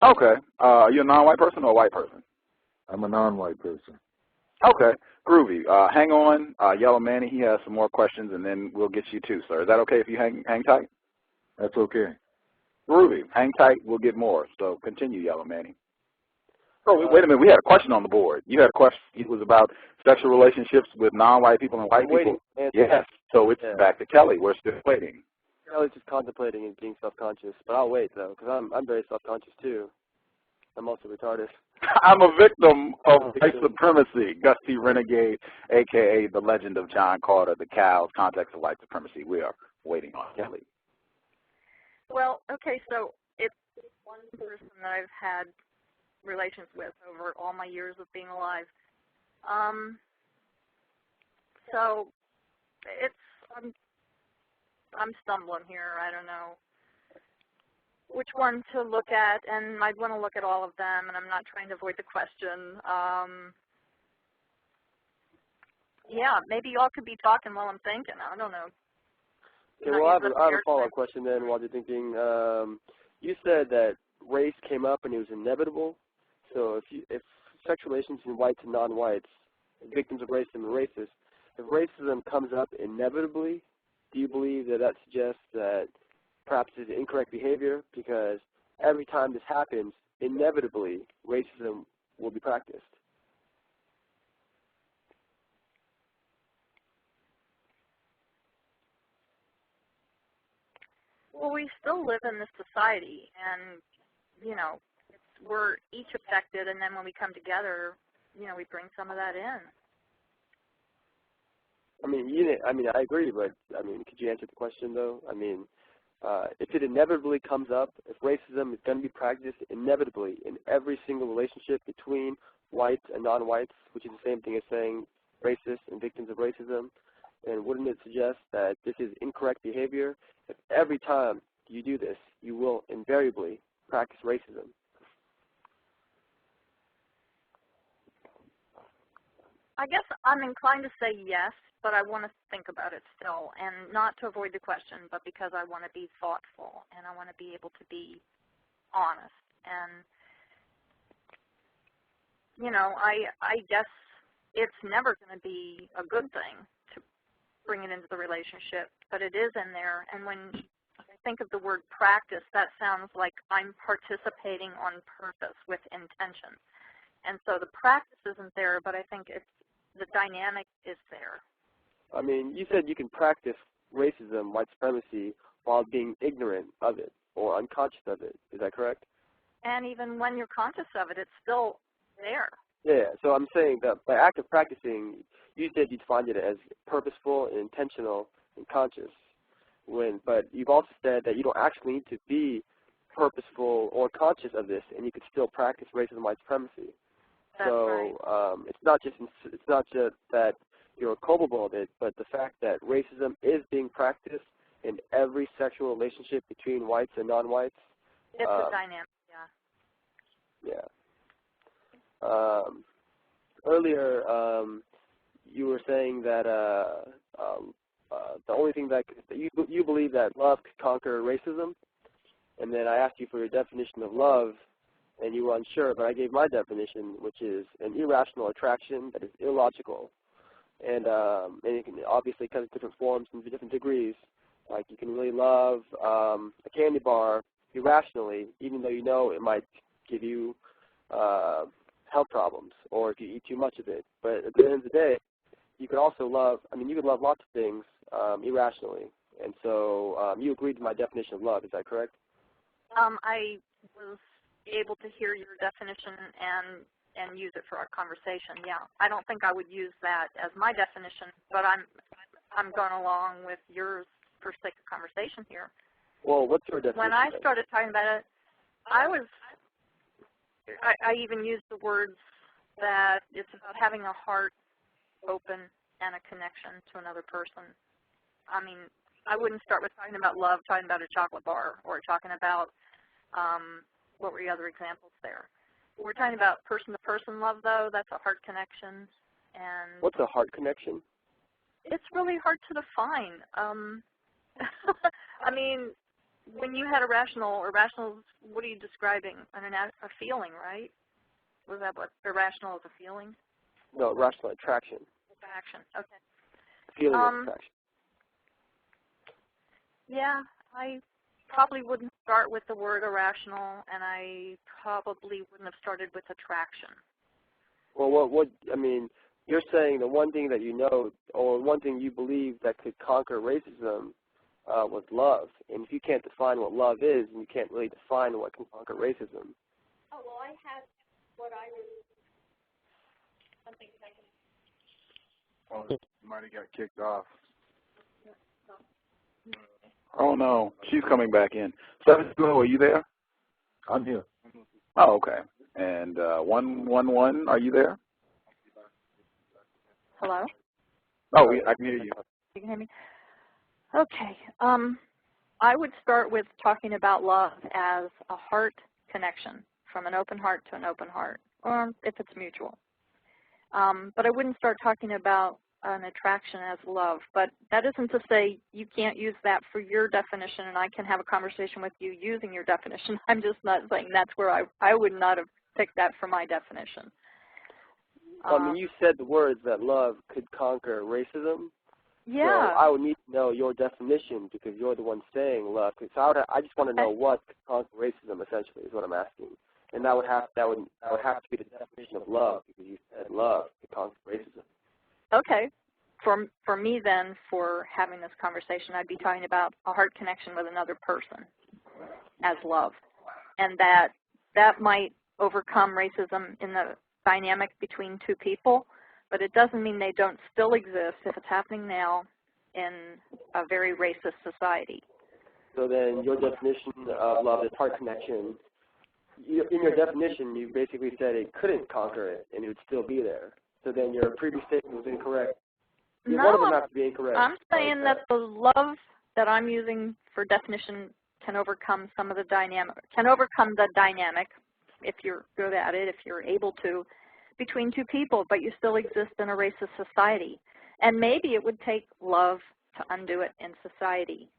Okay. Are you a non-white person or a white person? I'm a non-white person. Okay, groovy. Hang on, Yellow Manny, he has some more questions, and then we'll get you too, sir. Is that okay if you hang tight? That's okay. Groovy. Hang tight, we'll get more. So continue, Yellow Manny. Oh, wait a minute, we had a question on the board. You had a question. It was about sexual relationships with non-white people and white people. Yes, so it's back to Kelly. We're still waiting. Kelly's just contemplating and being self-conscious, but I'll wait, though, because I'm very self-conscious, too. I'm also retarded. I'm a victim of white supremacy. Gus T Renegade, a.k.a. the legend of John Carter, the C.O.W.S, context of white supremacy. We are waiting on Kelly. Well, okay, so it's one person that I've had relations with over all my years of being alive. So I'm stumbling here. I don't know which one to look at, and I'd want to look at all of them, and I'm not trying to avoid the question. Yeah, maybe y'all could be talking while I'm thinking. I don't know. Okay, well, I have a follow-up question then while you're thinking. You said that race came up and it was inevitable. So if sexual relations in whites and non-whites, victims of racism and racists, if racism comes up inevitably, do you believe that that suggests that perhaps it's incorrect behavior? Because every time this happens, inevitably, racism will be practiced. Well, we still live in this society, and, you know, we're each affected, and then when we come together, you know, we bring some of that in. I agree, but, could you answer the question, though? If it inevitably comes up, if racism is going to be practiced inevitably in every single relationship between whites and non-whites, which is the same thing as saying racists and victims of racism, then wouldn't it suggest that this is incorrect behavior? If every time you do this, you will invariably practice racism. I guess I'm inclined to say yes, but I want to think about it still, and not to avoid the question, but because I want to be thoughtful, and I want to be able to be honest. And, you know, I guess it's never going to be a good thing to bring it into the relationship, but it is in there. And when I think of the word practice, that sounds like I'm participating on purpose with intention. And so the practice isn't there, but I think the dynamic is there. You said you can practice racism, white supremacy, while being ignorant of it or unconscious of it. Is that correct? And even when you're conscious of it, it's still there. Yeah, so I'm saying that by act of practicing, you said you'd find it as purposeful and intentional and conscious. But you've also said that you don't actually need to be purposeful or conscious of this, and you could still practice racism, white supremacy. That's right. It's not just that you're culpable of it, but the fact that racism is being practiced in every sexual relationship between whites and non-whites. It's a dynamic, yeah. Yeah. Earlier, you were saying that the only thing that you believe that love could conquer racism, and then I asked you for your definition of love, and you were unsure, but I gave my definition, which is an irrational attraction that is illogical, and it can obviously come in different forms and different degrees. Like you can really love a candy bar irrationally, even though you know it might give you health problems, or if you eat too much of it. But at the end of the day, you could also love, you could love lots of things irrationally. And so you agreed to my definition of love, is that correct? I was able to hear your definition and use it for our conversation, yeah. I don't think I would use that as my definition, but I'm going along with yours for sake of conversation here. Well, what's your definition? When I started talking about it, I even used the words that it's about having a heart open and a connection to another person. I wouldn't start with talking about love, talking about a chocolate bar, or talking about, what were the other examples there? We're talking about person-to-person love, though. That's a heart connection. And what's a heart connection? It's really hard to define. When you had irrational, what are you describing? A feeling, right? Was that what irrational is, a feeling? No, irrational attraction. Attraction, okay. Feeling of attraction. Yeah, I probably wouldn't start with the word irrational, and I probably wouldn't have started with attraction. Well, you're saying the one thing that you know, or one thing you believe that could conquer racism was love. And if you can't define what love is, then you can't really define what can conquer racism. Oh, well, I had what I was, something I can... Oh, you might have got kicked off. Oh, no. She's coming back in. 720, are you there? I'm here. Oh, okay. And 111, are you there? Hello? Oh, I can hear you. You can hear me? Okay. I would start with talking about love as a heart connection, from an open heart to an open heart, or if it's mutual. But I wouldn't start talking about an attraction as love. But that isn't to say you can't use that for your definition, and I can have a conversation with you using your definition. I'm just not saying that's where I would not have picked that for my definition. You said the words that love could conquer racism. Yeah. So I would need to know your definition because you're the one saying love. So I just want to know what could conquer racism. Essentially, is what I'm asking, and that would have to be the definition of love because you said love could conquer racism. Okay. For me then, for having this conversation, I'd be talking about a heart connection with another person as love, and that might overcome racism in the dynamic between two people. But it doesn't mean they don't still exist if it's happening now in a very racist society. So then your definition of love is heart connection. In your definition, you basically said it couldn't conquer it and it would still be there. So then your previous statement was incorrect. No, one of them has to be incorrect. I'm saying that the love that I'm using for definition can overcome some of the dynamic, if you're good at it, if you're able to, between two people, but you still exist in a racist society. And maybe it would take love to undo it in society.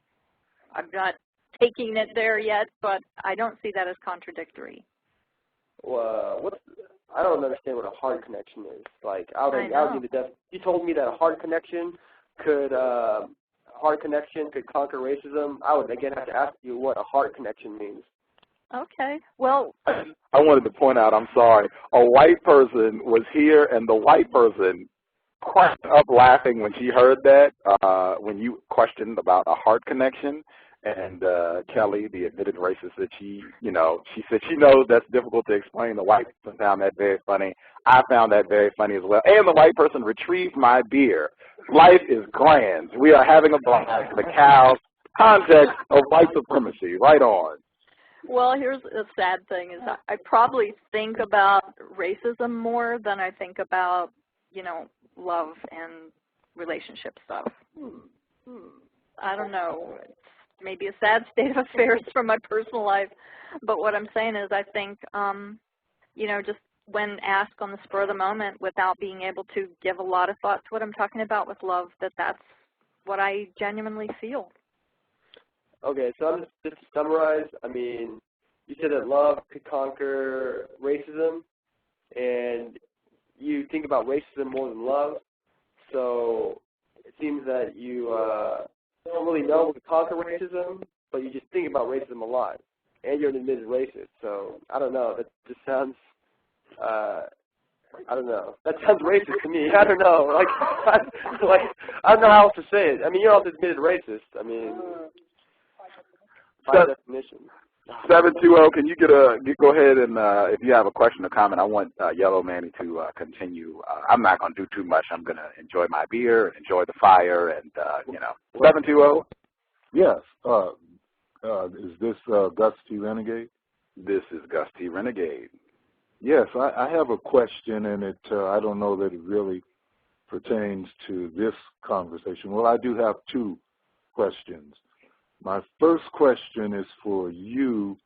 I'm not taking it there yet, but I don't see that as contradictory. Well, I don't understand what a heart connection is. Like, you told me that a heart connection could conquer racism. I would again have to ask you what a heart connection means. Okay. Well, I wanted to point out, I'm sorry, a white person was here, and the white person cracked up laughing when she heard that, when you questioned about a heart connection. And Kelly, the admitted racist, that she said she knows that's difficult to explain. The white person found that very funny. I found that very funny as well. And the white person retrieved my beer. Life is grand. We are having a blast. The cow context of white supremacy. Right on. Well, here's a sad thing is I probably think about racism more than I think about, love and relationship stuff. I don't know. It's maybe a sad state of affairs from my personal life. But what I'm saying is I think, just when asked on the spur of the moment without being able to give a lot of thought to what I'm talking about with love, that's what I genuinely feel. Okay, so just to summarize, I mean, you said that love could conquer racism, and you think about racism more than love, so it seems that you don't really know what to conquer racism, but you just think about racism a lot, and you're an admitted racist, so I don't know, that just sounds, I don't know, that sounds racist to me, I don't know, I don't know how else to say it. I mean, you're also admitted racist, I mean, by definition. 720, can you go ahead and if you have a question or comment, I want Yellow Manny to continue. I'm not going to do too much. I'm going to enjoy my beer and enjoy the fire and, 720? Yes. Is this Gus T Renegade? This is Gus T Renegade. Yes, I have a question, and I don't know that it really pertains to this conversation. Well, I do have two questions. My first question is for you,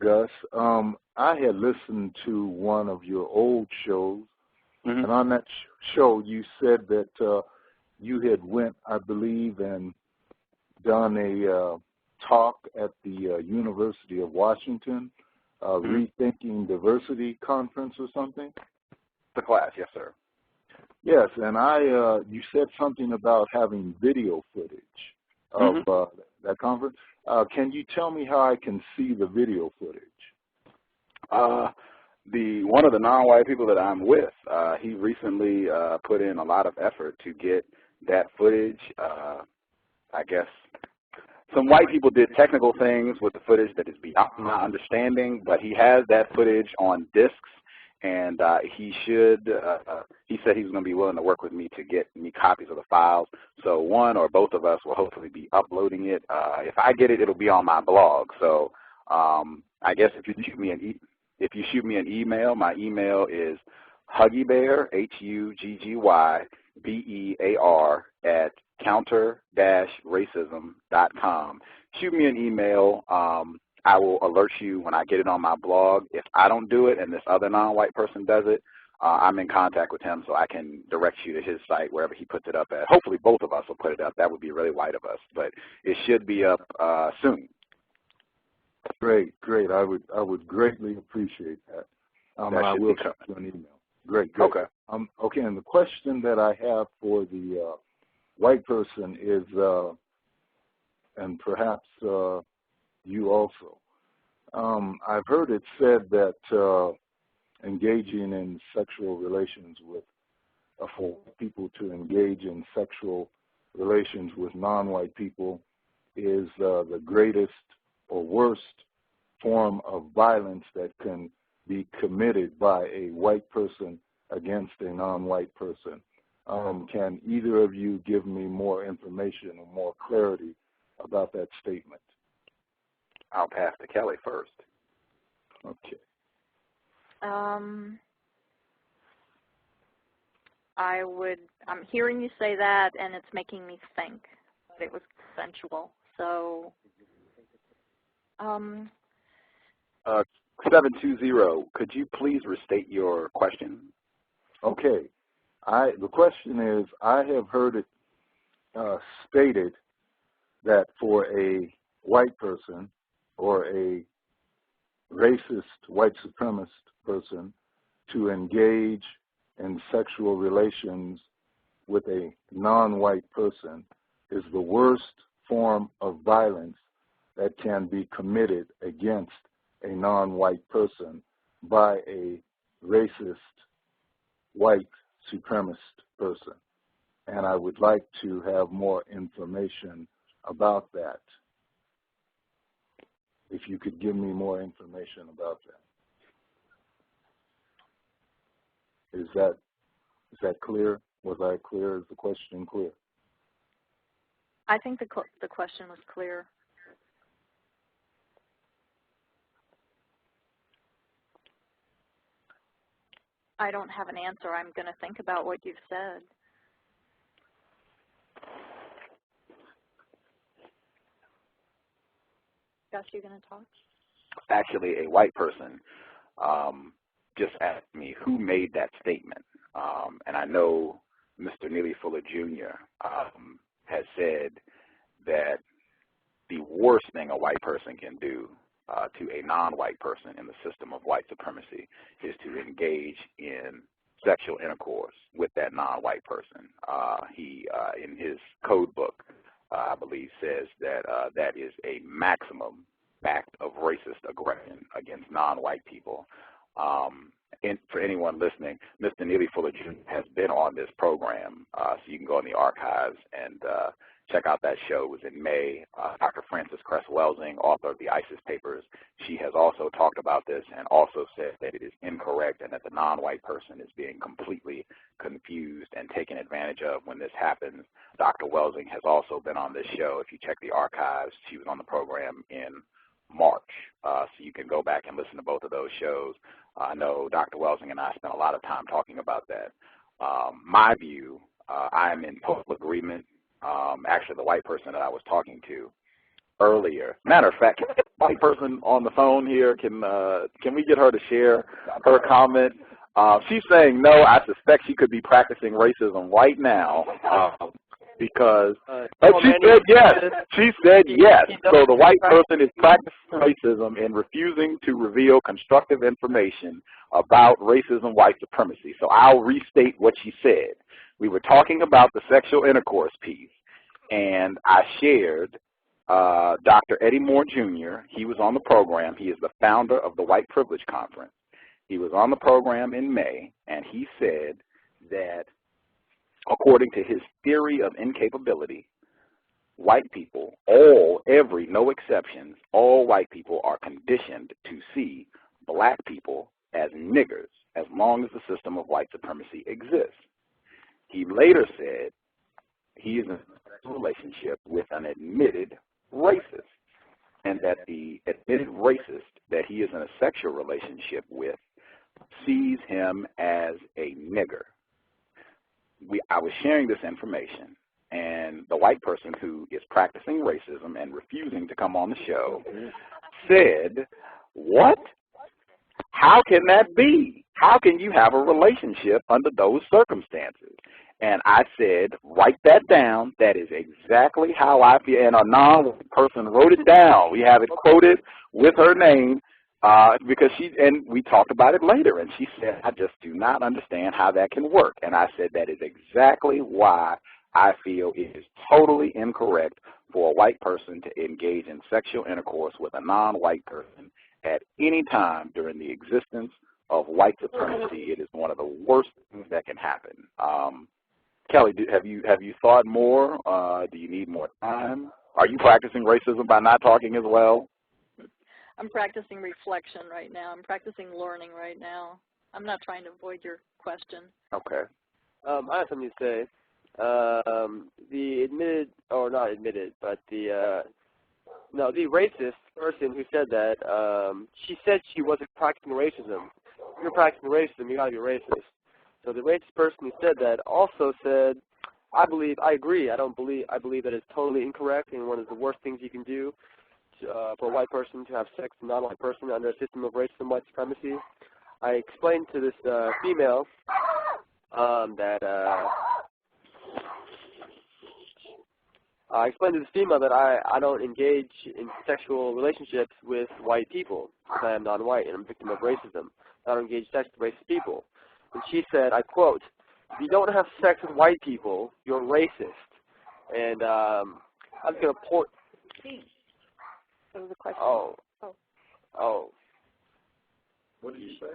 Gus. I had listened to one of your old shows, and on that show you said that you had went, I believe, and done a talk at the University of Washington, Rethinking Diversity Conference or something? The class, yes, sir. Yes, and you said something about having video footage of that conference. Can you tell me how I can see the video footage? One of the non-white people that I'm with, he recently put in a lot of effort to get that footage. I guess some white people did technical things with the footage that is beyond my understanding, but he has that footage on discs, and he said he was going to be willing to work with me to get me copies of the files. So one or both of us will hopefully be uploading it. If I get it, it'll be on my blog. So I guess if you shoot me an email, my email is huggiebear, HUGGYBEAR @counter-racism.com. Shoot me an email. I will alert you when I get it on my blog. If I don't do it and this other non-white person does it, I'm in contact with him so I can direct you to his site wherever he puts it up at. Hopefully both of us will put it up. That would be really white of us, but it should be up soon. Great. I would greatly appreciate that. And I will shoot you an email. Great. Okay. Okay, and the question that I have for the white person is, and perhaps you also, I've heard it said that engaging in sexual relations with, for people to engage in sexual relations with non-white people is the greatest or worst form of violence that can be committed by a white person against a non-white person. Can either of you give me more information or more clarity about that statement? I'll pass to Kelly first. Okay. I'm hearing you say that, and it's making me think that it was consensual. So, 720, could you please restate your question? Okay. The question is, I have heard it stated that for a white person or a racist white supremacist person to engage in sexual relations with a non-white person is the worst form of violence that can be committed against a non-white person by a racist white supremacist person. And I would like to have more information about that. If you could give me more information about that. Is that clear? Was I clear? Is the question clear? I think the question was clear. I don't have an answer. I'm going to think about what you've said. Gus, you going to talk? Actually, a white person just asked me who made that statement. And I know Mr. Neely Fuller Jr. Has said that the worst thing a white person can do to a non-white person in the system of white supremacy is to engage in sexual intercourse with that non-white person. He, in his code book, I believe, says that that is a maximum act of racist aggression against non-white people. And for anyone listening, Mr. Neely Fuller Jr. has been on this program, so you can go in the archives and check out that show. It was in May. Dr. Frances Cress Welsing, author of the ISIS Papers, she has also talked about this and also said that it is incorrect and that the non-white person is being completely confused and taken advantage of when this happens. Dr. Welsing has also been on this show. If you check the archives, she was on the program in March, so you can go back and listen to both of those shows. I know Dr. Welsing and I spent a lot of time talking about that. My view, I am in total agreement. Actually, the white person that I was talking to earlier, matter of fact, can we get the white person on the phone here? Can we get her to share her comment? She's saying no. I suspect she could be practicing racism right now. Because she said yes. She said yes. So the white person is practicing racism and refusing to reveal constructive information about racism, white supremacy. So I'll restate what she said. We were talking about the sexual intercourse piece, and I shared Dr. Eddie Moore Jr. He was on the program. He is the founder of the White Privilege Conference. He was on the program in May, and he said that according to his theory of incapability, white people, no exceptions, all white people are conditioned to see black people as niggers as long as the system of white supremacy exists. He later said he is in a relationship with an admitted racist, and that the admitted racist that he is in a sexual relationship with sees him as a nigger. I was sharing this information, and the white person who is practicing racism and refusing to come on the show said, "What? How can that be? How can you have a relationship under those circumstances?" And I said, write that down. That is exactly how I feel. And a non-white person wrote it down. We have it quoted with her name because we talked about it later. And she said, I just do not understand how that can work. And I said, that is exactly why I feel it is totally incorrect for a white person to engage in sexual intercourse with a non-white person at any time during the existence of white supremacy. It is one of the worst things that can happen. Kelly, have you thought more? Do you need more time? Are you practicing racism by not talking as well? I'm practicing reflection right now. I'm practicing learning right now. I'm not trying to avoid your question. Okay. I have something to say. The admitted, or not admitted, but the racist person who said that, she said she wasn't practicing racism. If you're practicing racism, you got to be racist. So the racist person who said that also said, I agree. I believe that it's totally incorrect and one of the worst things you can do for a white person to have sex with a non-white person under a system of racism, white supremacy. I explained to this female that I don't engage in sexual relationships with white people because I am non-white and I'm a victim of racism. I don't engage sex with racist people. And she said, I quote, if you don't have sex with white people, you're racist. And I'm going to point. That was a question. Oh. What did you say?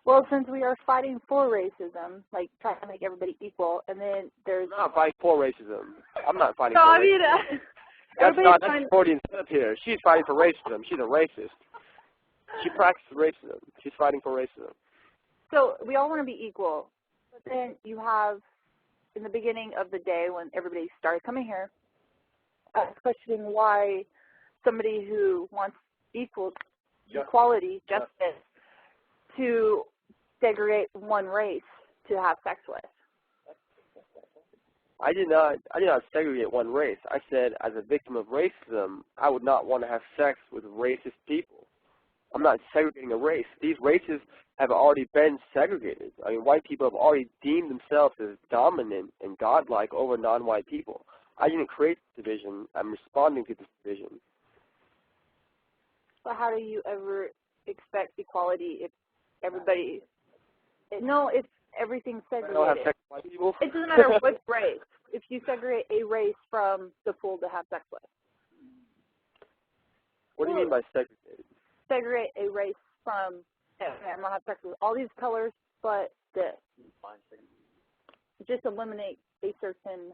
Well, since we are fighting for racism, like trying to make everybody equal, and then there's... I'm not fighting for racism. I'm not fighting for racism. That's Freudian stuff here. She's fighting for racism. She's a racist. She practices racism. She's fighting for racism. So we all want to be equal, but then you have, in the beginning of the day when everybody started coming here, questioning why somebody who wants equality, justice, to segregate one race to have sex with. I did not segregate one race. I said, as a victim of racism, I would not want to have sex with racist people. I'm not segregating a race. These races have already been segregated. I mean, white people have already deemed themselves as dominant and godlike over non-white people. I didn't create this division. I'm responding to this division. But how do you ever expect equality if everybody? No, if everything's segregated. I don't have sex with white people. It doesn't matter what race. If you segregate a race from the pool to have sex with. What do you mean by segregated? Segregate a race from, okay, I'm going to have sex with all these colors, but this. Just eliminate a certain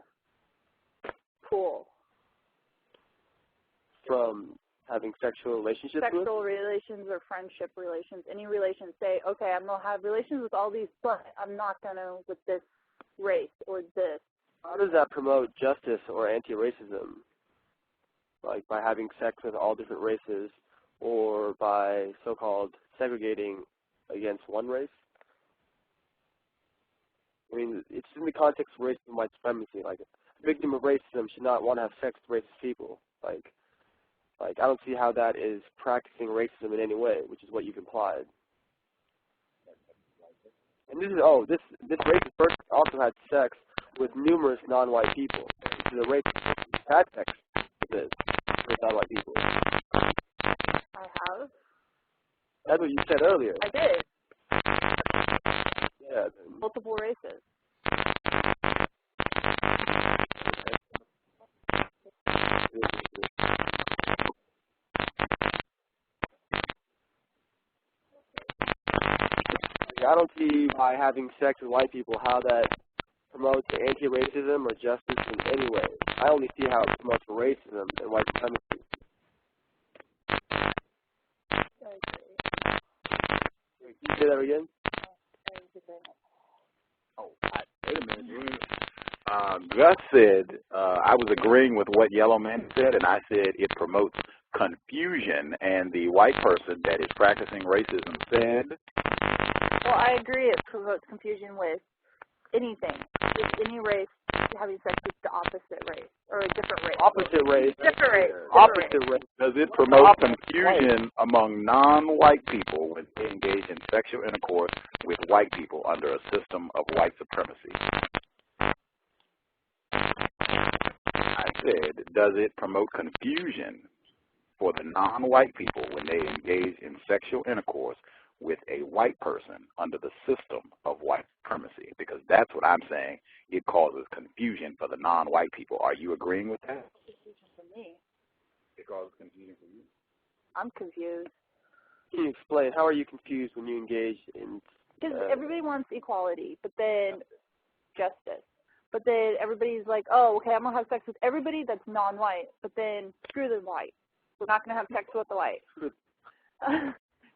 pool. From having sexual relationships Sexual relations or friendship relations. Any relations. Say, okay, I'm going to have relations with all these, but I'm not going to with this race or this. How does that promote justice or anti-racism? Like by having sex with all different races or by so-called segregating against one race? I mean, it's in the context of racism and white supremacy. Like, a victim of racism should not want to have sex with racist people. Like I don't see how that is practicing racism in any way, which is what you've implied. And this is, this racist person also had sex with numerous non-white people. This is a racist who had sex with non-white people. I have. That's what you said earlier. I did. Yeah. Multiple races. I don't see by having sex with white people how that promotes anti-racism or justice in any way. I only see how it promotes racism and white supremacy. Can you say that again? Wait a minute. Gus said, I was agreeing with what Yellow Man said, and I said it promotes confusion, and the white person that is practicing racism said... Well, I agree it promotes confusion with anything. With any race having sex with the opposite race, or a different race. Opposite race. Different race. Opposite race. Does it promote confusion among non-white people when they engage in sexual intercourse with white people under a system of white supremacy? I said, does it promote confusion for the non-white people when they engage in sexual intercourse with a white person under the system of white supremacy? Because that's what I'm saying. It causes confusion for the non-white people. Are you agreeing with that? Confusion for me. It causes confusion for you? I'm confused. Can you explain? How are you confused when you engage in... Because everybody wants equality, but then justice. But then everybody's like, oh, okay, I'm going to have sex with everybody that's non-white, but then screw the white. We're not going to have sex with the white. It's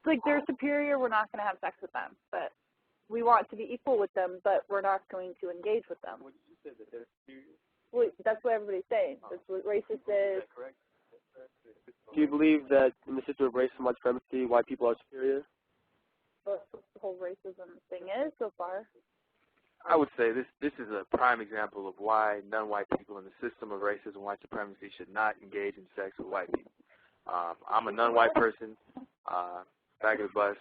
like they're superior, we're not going to have sex with them. But we want to be equal with them, but we're not going to engage with them. What did you say, that they're superior? Well, that's what everybody's saying. That's what racist is. Is that correct? Do you believe that in the system of race and white supremacy, white people are superior? That's what the whole racism thing is so far. I would say this is a prime example of why non-white people in the system of racism and white supremacy should not engage in sex with white people. I'm a non-white person. Back of the bus,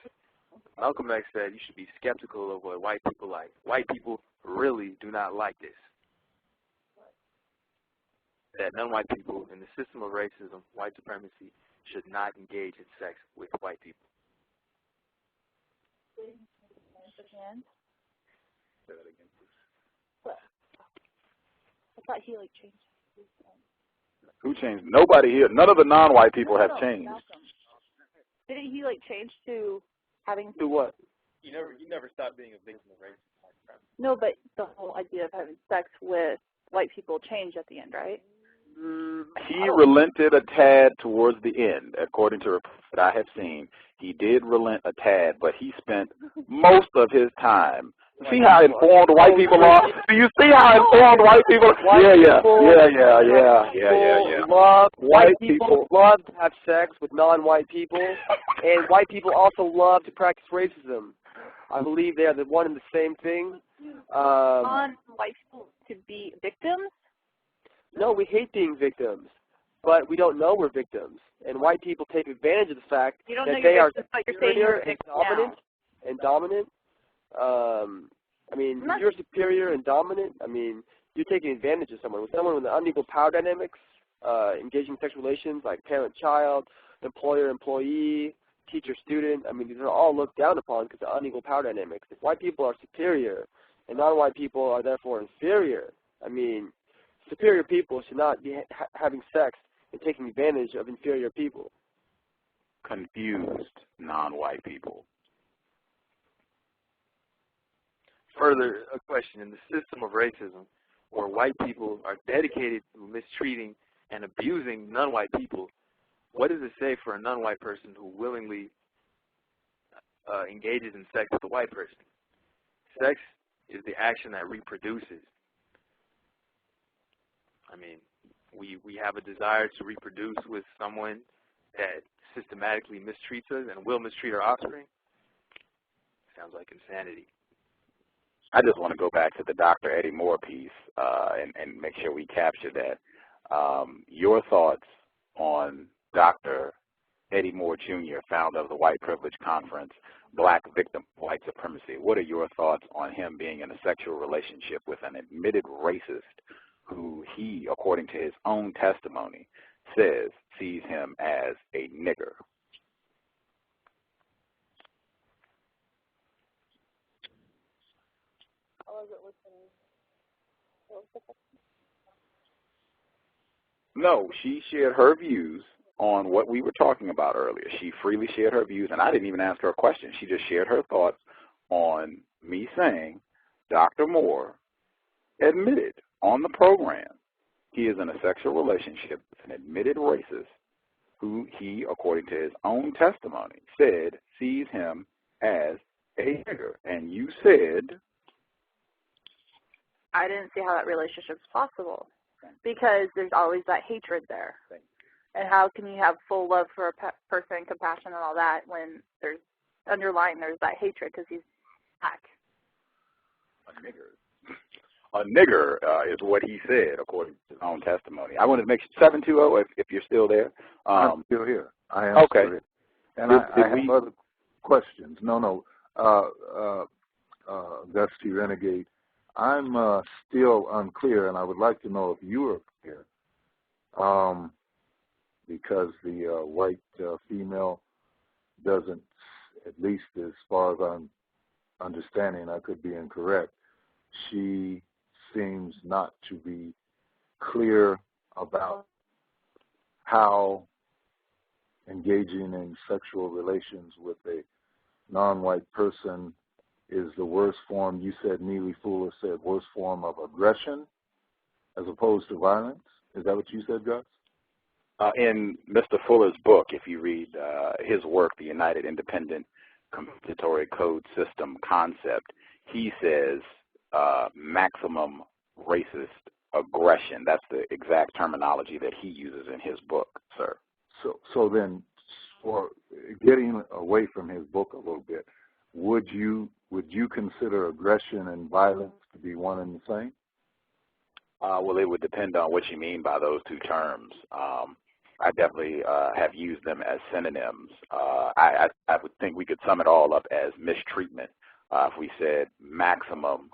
Malcolm X said you should be skeptical of what white people like. White people really do not like this. That non-white people in the system of racism, white supremacy, should not engage in sex with white people. Say that again, please. I thought he changed. Who changed? Nobody here. None of the non-white people have changed. Malcolm. Didn't he change to having? Do what? You never stop being a victim of racism. No, but the whole idea of having sex with white people changed at the end, right? He relented a tad towards the end, according to reports that I have seen. He did relent a tad, but he spent most of his time. See how informed white people are? Do you see how informed white people are? Yeah. White people love to have sex with non-white people, and white people also love to practice racism. I believe they are the one and the same thing. Want white people to be victims? No, we hate being victims. but we don't know we're victims. And white people take advantage of the fact You don't that know they you're are victim, but you're saying superior you're and victim dominant. now. And dominant. I mean, you're superior and dominant. I mean, you're taking advantage of someone. With someone with unequal power dynamics, engaging in sexual relations like parent-child, employer-employee, teacher-student, I mean, these are all looked down upon because of unequal power dynamics. If white people are superior and non-white people are therefore inferior, I mean, superior people should not be having sex and taking advantage of inferior people. Confused non-white people. Further, a question. In the system of racism, where white people are dedicated to mistreating and abusing non-white people, what does it say for a non-white person who willingly engages in sex with a white person? Sex is the action that reproduces. I mean, we have a desire to reproduce with someone that systematically mistreats us and will mistreat our offspring. Sounds like insanity. I just want to go back to the Dr. Eddie Moore piece and make sure we capture that. Your thoughts on Dr. Eddie Moore Jr., founder of the White Privilege Conference, Black Victim of White Supremacy. What are your thoughts on him being in a sexual relationship with an admitted racist who he, according to his own testimony, sees him as a nigger? No, she shared her views on what we were talking about earlier. She freely shared her views, and I didn't even ask her a question. She just shared her thoughts on me saying Dr. Moore admitted on the program he is in a sexual relationship with an admitted racist who he, according to his own testimony, sees him as a nigger. And you said... I didn't see how that relationship's possible because there's always that hatred there. And how can you have full love for a person, compassion, and all that when there's there's that hatred because he's black? A nigger. A nigger is what he said, according to his own testimony. I want to make 720 if you're still there. I'm still here. I am okay. Still here. And I have other questions. No. Gus T Renegade. I'm still unclear, and I would like to know if you are clear, because the white female doesn't, at least as far as I'm understanding, I could be incorrect, she seems not to be clear about how engaging in sexual relations with a non-white person is the worst form. You said, Neely Fuller said, worst form of aggression as opposed to violence. Is that what you said, Gus? In Mr. Fuller's book, if you read his work, The United Independent Compensatory Code System Concept, he says maximum racist aggression. That's the exact terminology that he uses in his book, sir. So then, for getting away from his book a little bit, would you consider aggression and violence to be one and the same? Well, it would depend on what you mean by those two terms. I definitely have used them as synonyms. I would think we could sum it all up as mistreatment. If we said maximum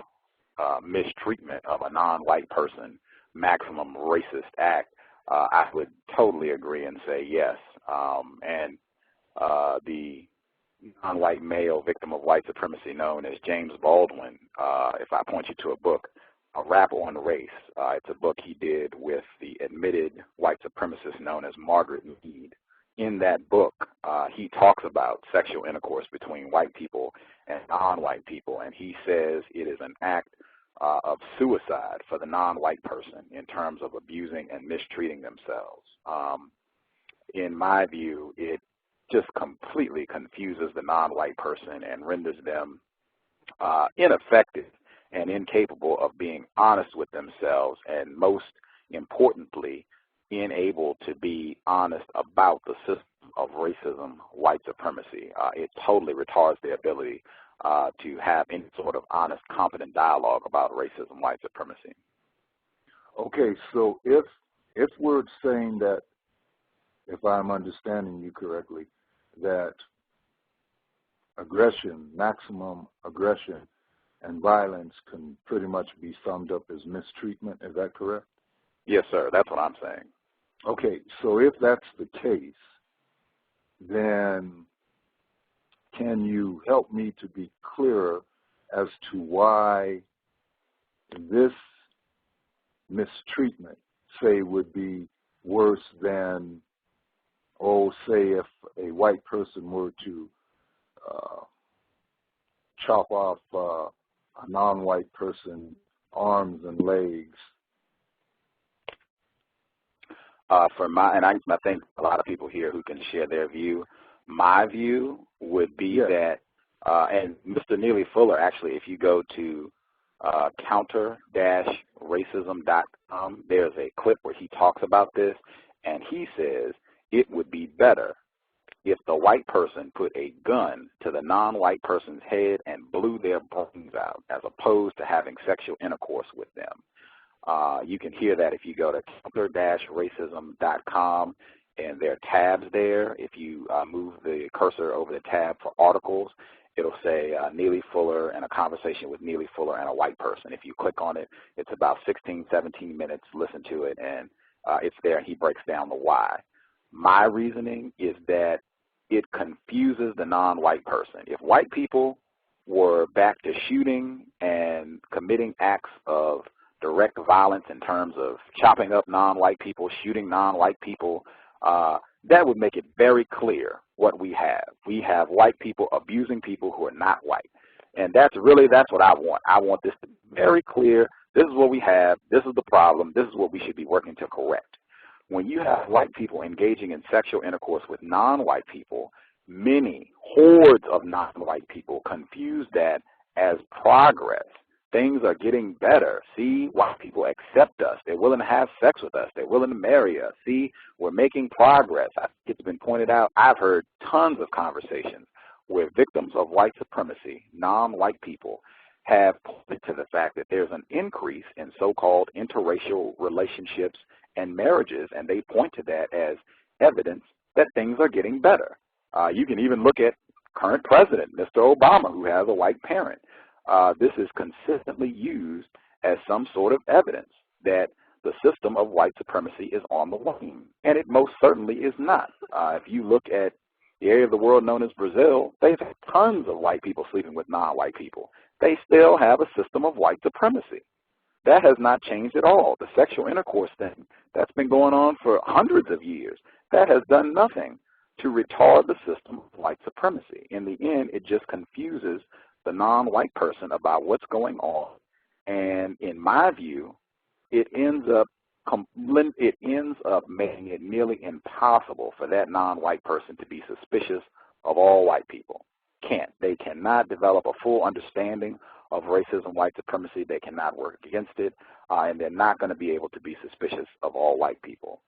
mistreatment of a non-white person, maximum racist act, I would totally agree and say yes. And the non-white male victim of white supremacy known as James Baldwin, if I point you to a book, A Rap on Race, it's a book he did with the admitted white supremacist known as Margaret Mead. In that book, he talks about sexual intercourse between white people and non-white people, and he says it is an act of suicide for the non-white person in terms of abusing and mistreating themselves. In my view, it just completely confuses the non-white person and renders them ineffective and incapable of being honest with themselves, and most importantly, unable to be honest about the system of racism, white supremacy. It totally retards their ability to have any sort of honest, competent dialogue about racism, white supremacy. Okay, so if we're saying that if I'm understanding you correctly, that aggression, maximum aggression, and violence can pretty much be summed up as mistreatment. Is that correct? Yes, sir. That's what I'm saying. Okay, so if that's the case, then can you help me to be clearer as to why this mistreatment, say, would be worse than, say if a white person were to chop off a non-white person's arms and legs? I think a lot of people here who can share their view. My view would be that, and Mr. Neely Fuller, actually, if you go to counter-racism.com, there's a clip where he talks about this, and he says it would be better if the white person put a gun to the non-white person's head and blew their brains out, as opposed to having sexual intercourse with them. You can hear that if you go to counter-racism.com, and there are tabs there. If you move the cursor over the tab for articles, it'll say Neely Fuller and a conversation with Neely Fuller and a white person. If you click on it, it's about 16, 17 minutes. Listen to it, and it's there, and he breaks down the why. My reasoning is that it confuses the non-white person. If white people were back to shooting and committing acts of direct violence in terms of chopping up non-white people, shooting non-white people, that would make it very clear what we have. We have white people abusing people who are not white. And that's what I want. I want this to be very clear. This is what we have. This is the problem. This is what we should be working to correct. When you have white people engaging in sexual intercourse with non-white people, many hordes of non-white people confuse that as progress. Things are getting better. See, white people accept us. They're willing to have sex with us. They're willing to marry us. See, we're making progress. I think it's been pointed out. I've heard tons of conversations where victims of white supremacy, non-white people, have pointed to the fact that there's an increase in so-called interracial relationships and marriages, and they point to that as evidence that things are getting better. You can even look at current president, Mr. Obama, who has a white parent. This is consistently used as some sort of evidence that the system of white supremacy is on the wane, and it most certainly is not. If you look at the area of the world known as Brazil, they've had tons of white people sleeping with non-white people. They still have a system of white supremacy. That has not changed at all. The sexual intercourse thing, that's been going on for hundreds of years. That has done nothing to retard the system of white supremacy. In the end, it just confuses the non-white person about what's going on. And in my view, it ends up making it nearly impossible for that non-white person to be suspicious of all white people. They cannot develop a full understanding of racism, white supremacy. They cannot work against it, and they're not going to be able to be suspicious of all white people.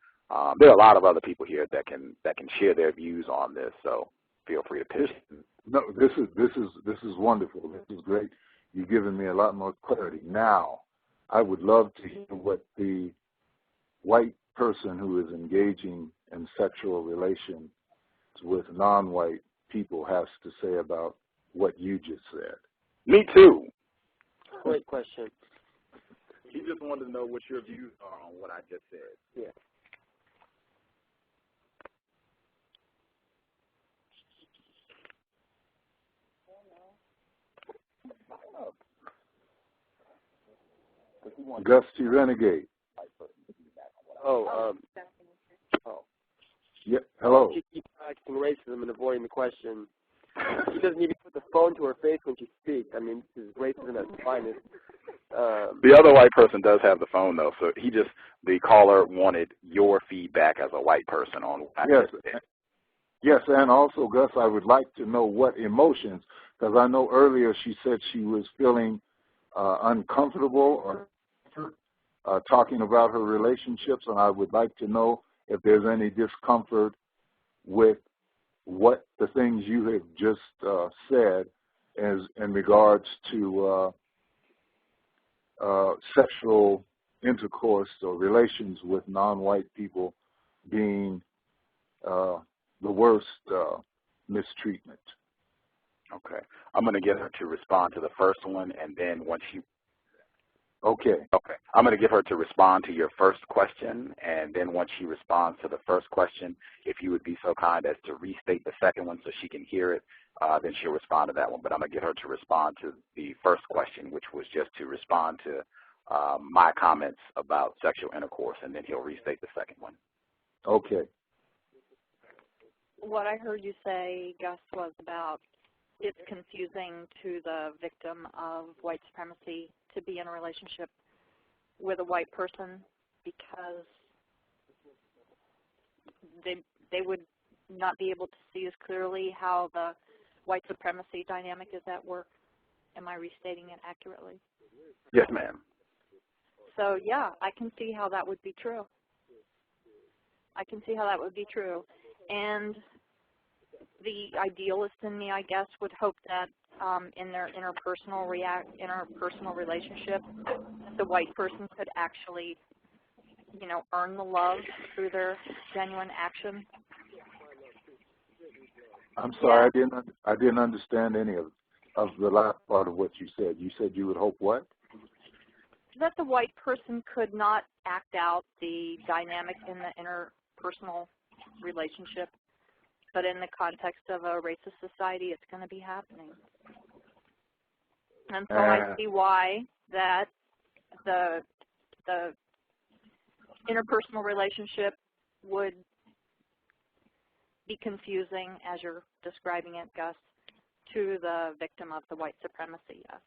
There are a lot of other people here that can share their views on this, so feel free to pitch. No, this is wonderful. This is great. You've given me a lot more clarity. Now, I would love to hear what the white person who is engaging in sexual relations with non-white people has to say about what you just said. Me too. Great question. He just wanted to know what your views are on what I just said. Yeah. Gus T Renegade. Yeah. Hello. She keeps practicing racism and avoiding the question. She doesn't even put the phone to her face when she speaks. I mean, this is racism at its finest. The other white person does have the phone, though, so the caller wanted your feedback as a white person on what I just said. Yes, and also, Gus, I would like to know what emotions, because I know earlier she said she was feeling uncomfortable or talking about her relationships, and I would like to know if there's any discomfort with what the things you have just said as in regards to sexual intercourse or relations with non-white people being the worst mistreatment. Okay. I'm going to get her to respond to the first one, and then once she... Okay. Okay. I'm going to get her to respond to your first question, and then once she responds to the first question, if you would be so kind as to restate the second one so she can hear it, then she'll respond to that one. But I'm going to get her to respond to the first question, which was just to respond to my comments about sexual intercourse, and then he'll restate the second one. Okay. What I heard you say, Gus, was about it's confusing to the victim of white supremacy to be in a relationship with a white person because they would not be able to see as clearly how the white supremacy dynamic is at work. Am I restating it accurately? Yes, ma'am. So, yeah, I can see how that would be true. I can see how that would be true. And the idealist in me, I guess, would hope that in their interpersonal relationship, the white person could actually, you know, earn the love through their genuine action. I'm sorry, yeah. I didn't understand any of the last part of what you said. You said you would hope what? That the white person could not act out the dynamic in the interpersonal relationship, but in the context of a racist society, it's going to be happening. And so I see why that the interpersonal relationship would be confusing, as you're describing it, Gus, to the victim of the white supremacy, yes.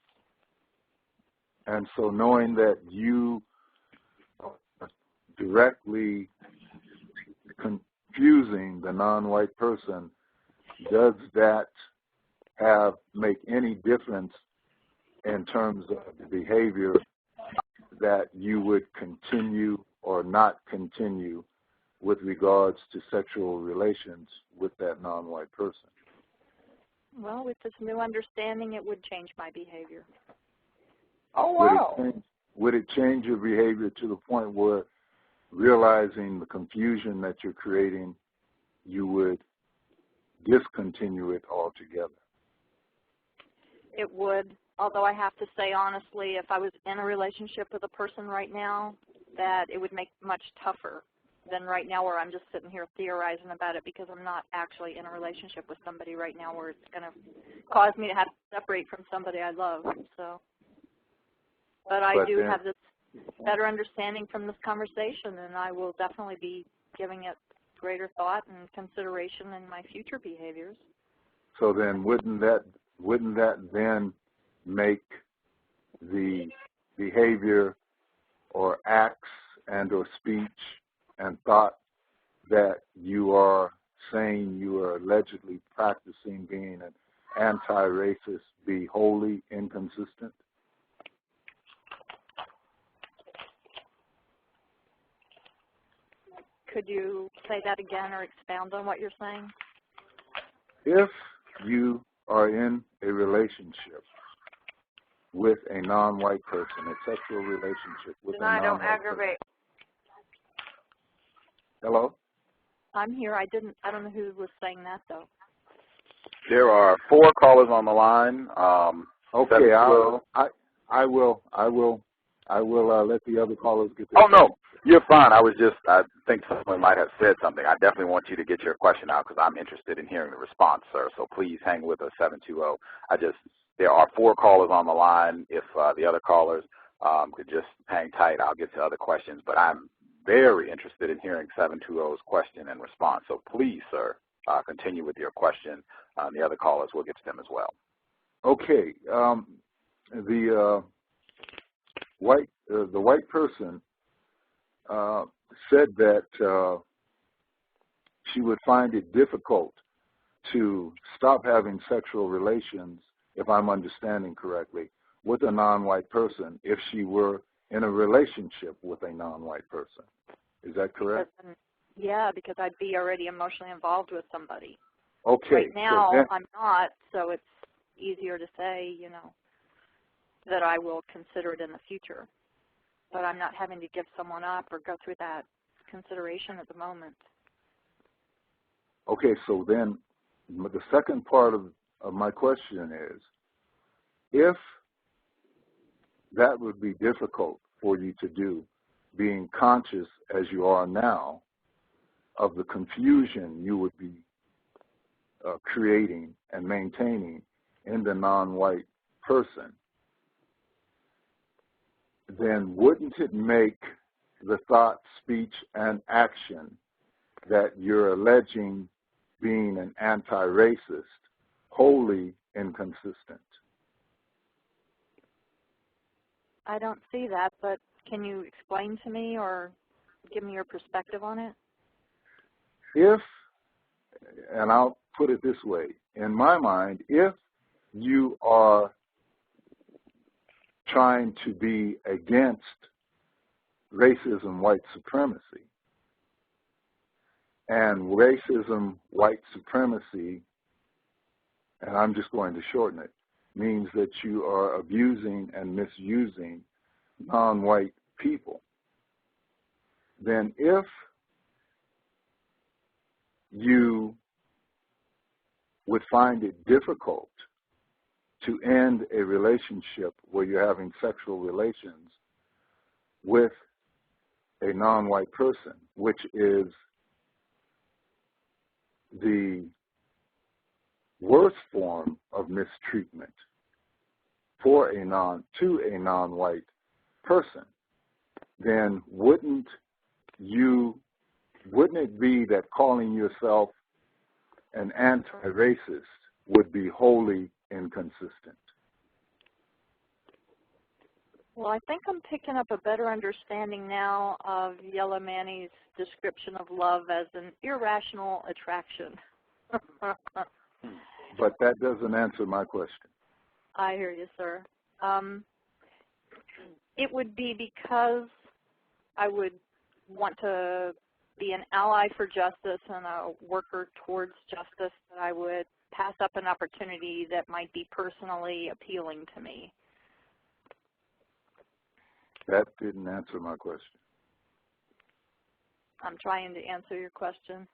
And so knowing that you are directly confusing the non-white person, does that make any difference in terms of the behavior that you would continue or not continue with regards to sexual relations with that non-white person? Well, with this new understanding, it would change my behavior. Oh, wow. Would it change your behavior to the point where, realizing the confusion that you're creating, you would discontinue it altogether? It would, although I have to say honestly, if I was in a relationship with a person right now, that it would make it much tougher than right now where I'm just sitting here theorizing about it because I'm not actually in a relationship with somebody right now where it's going to cause me to have to separate from somebody I love. So, but I do have this better understanding from this conversation, and I will definitely be giving it greater thought and consideration in my future behaviors. So then wouldn't that then make the behavior or acts and or speech and thought that you are saying you are allegedly practicing being an anti-racist be wholly inconsistent? Could you say that again or expound on what you're saying? If you are in a relationship with a non-white person, a sexual relationship with a non-white person. Don't aggravate. Hello? I'm here. I don't know who was saying that, though. There are 4 callers on the line. Okay, I will let the other callers get their Oh, no. You're fine. I think someone might have said something. I definitely want you to get your question out because I'm interested in hearing the response, sir. So please hang with us, 720. There are 4 callers on the line. If the other callers could just hang tight, I'll get to other questions. But I'm very interested in hearing 720's question and response. So please, sir, continue with your question. The other callers, we'll get to them as well. Okay. The white person said that she would find it difficult to stop having sexual relations, if I'm understanding correctly, with a non-white person if she were in a relationship with a non-white person. Is that correct? Yeah, because I'd be already emotionally involved with somebody. Okay. Right now, I'm not, so it's easier to say, you know, that I will consider it in the future. But I'm not having to give someone up or go through that consideration at the moment. Okay, so then the second part of my question is, if that would be difficult for you to do, being conscious as you are now of the confusion you would be creating and maintaining in the non-white person, then wouldn't it make the thought, speech, and action that you're alleging being an anti-racist wholly inconsistent? I don't see that, but can you explain to me or give me your perspective on it? If, and I'll put it this way, in my mind, if you are trying to be against racism, white supremacy, and racism, white supremacy, and I'm just going to shorten it, means that you are abusing and misusing non-white people, then if you would find it difficult to end a relationship where you're having sexual relations with a non-white person, which is the worst form of mistreatment for a non-white person, then wouldn't it be that calling yourself an anti-racist would be wholly inconsistent? Well, I think I'm picking up a better understanding now of Yellow Manny's description of love as an irrational attraction. But that doesn't answer my question. I hear you, sir. It would be because I would want to be an ally for justice and a worker towards justice that I would pass up an opportunity that might be personally appealing to me. That didn't answer my question. I'm trying to answer your question.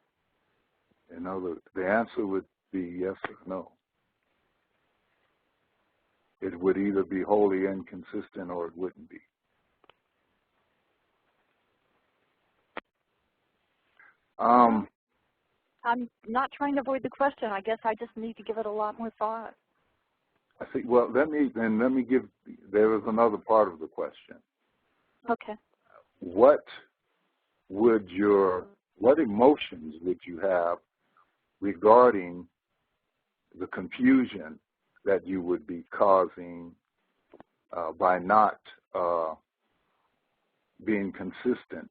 You know, the answer would be yes or no. It would either be wholly inconsistent or it wouldn't be. I'm not trying to avoid the question. I guess I just need to give it a lot more thought. I think. Well, let me give. There is another part of the question. Okay. What emotions would you have regarding the confusion that you would be causing by not being consistent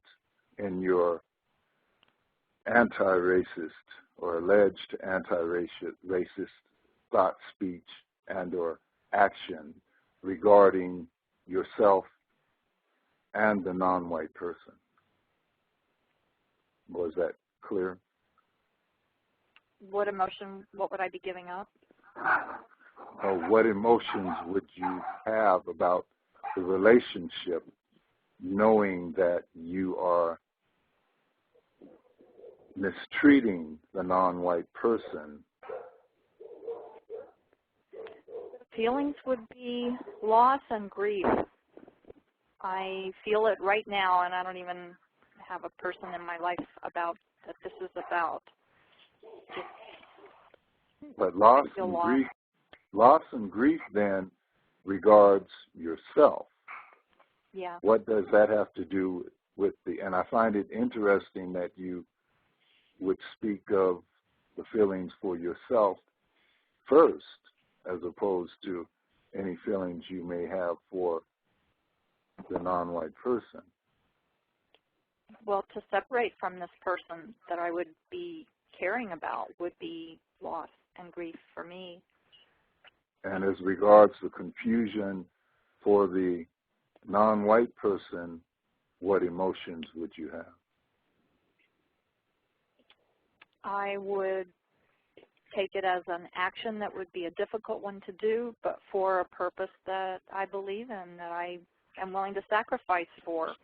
in your anti-racist or alleged anti-racist thought, speech, and or action regarding yourself and the non-white person? Was that clear? What emotion, what would I be giving up? What emotions would you have about the relationship knowing that you are mistreating the non-white person? Feelings would be loss and grief. I feel it right now, and I don't even have a person in my life that this is about. But loss and grief then regards yourself. Yeah. What does that have to do with and I find it interesting that you would speak of the feelings for yourself first, as opposed to any feelings you may have for the non-white person. Well, to separate from this person that I would be caring about would be loss and grief for me. And as regards the confusion for the non-white person, what emotions would you have? I would take it as an action that would be a difficult one to do, but for a purpose that I believe in, that I am willing to sacrifice for.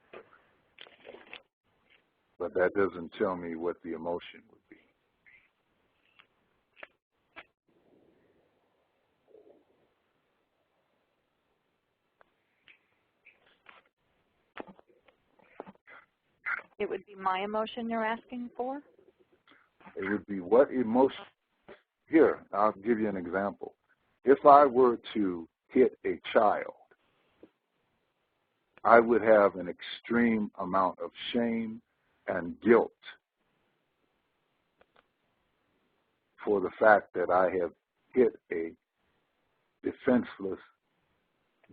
But that doesn't tell me what the emotion would be. It would be my emotion you're asking for? It would be what emotion. Here, I'll give you an example. If I were to hit a child, I would have an extreme amount of shame and guilt for the fact that I have hit a defenseless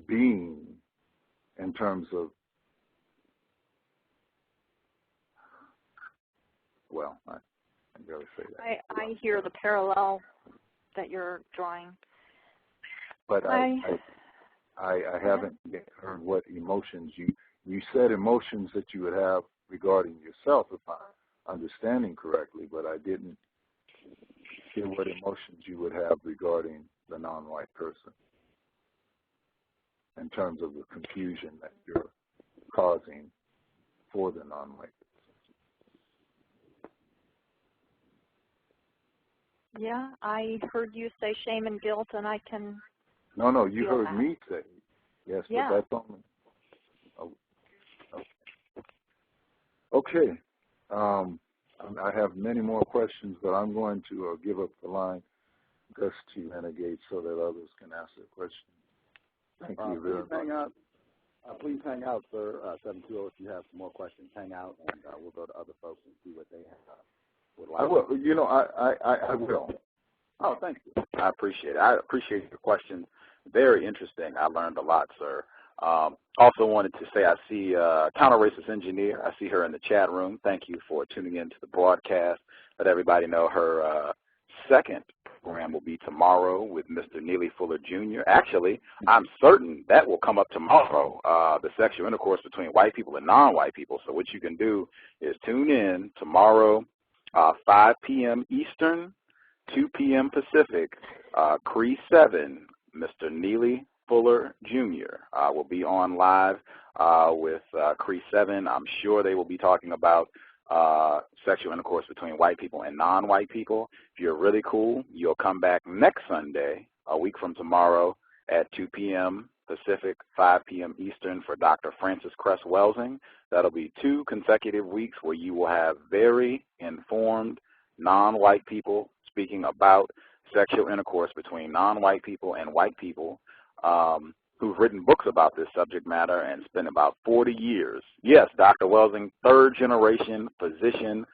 being in terms of, well, I can't really say that. I hear the parallel that you're drawing. But I haven't yet heard what emotions you said emotions that you would have regarding yourself, if I'm understanding correctly, but I didn't hear what emotions you would have regarding the non-white person in terms of the confusion that you're causing for the non-white person. Yeah, I heard you say shame and guilt, and I can. No, you heard that. me say yes, yeah. But that's only. Okay. I have many more questions, but I'm going to give up the line, Gus T Renegade, so that others can ask their questions. Thank you very much. Please hang out, sir. 720, if you have some more questions, hang out, and we'll go to other folks and see what they would like. I will. I will. Oh, thank you. I appreciate it. I appreciate your question. Very interesting. I learned a lot, sir. Also wanted to say I see counter-racist engineer. I see her in the chat room. Thank you for tuning in to the broadcast. Let everybody know her second program will be tomorrow with Mr. Neely Fuller Jr. Actually, I'm certain that will come up tomorrow, the sexual intercourse between white people and non-white people. So what you can do is tune in tomorrow, 5 p.m. Eastern, 2 p.m. Pacific, Cree 7, Mr. Neely Fuller Jr. Will be on live with Cree 7. I'm sure they will be talking about sexual intercourse between white people and non-white people. If you're really cool, you'll come back next Sunday, a week from tomorrow, at 2 p.m. Pacific, 5 p.m. Eastern for Dr. Francis Cress Welsing. That'll be 2 consecutive weeks where you will have very informed non-white people speaking about sexual intercourse between non-white people and white people who've written books about this subject matter and spent about 40 years. Yes, Dr. Welsing, third-generation physician,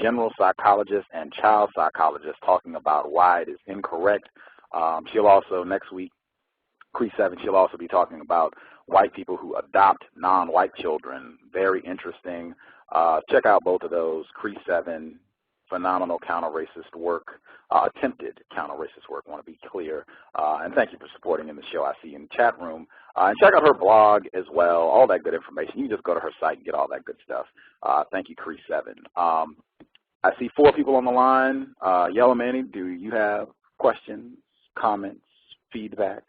general psychologist, and child psychologist, talking about why it is incorrect. She'll also, next week, Cree 7, she'll also be talking about white people who adopt non-white children. Very interesting. Check out both of those, Cree 7, phenomenal counter-racist work, attempted counter-racist work, I want to be clear. And thank you for supporting in the show. I see you in the chat room. And check out her blog as well, all that good information. You can just go to her site and get all that good stuff. Thank you, Cree 7. I see 4 people on the line. Yellow Manny, do you have questions, comments, feedback?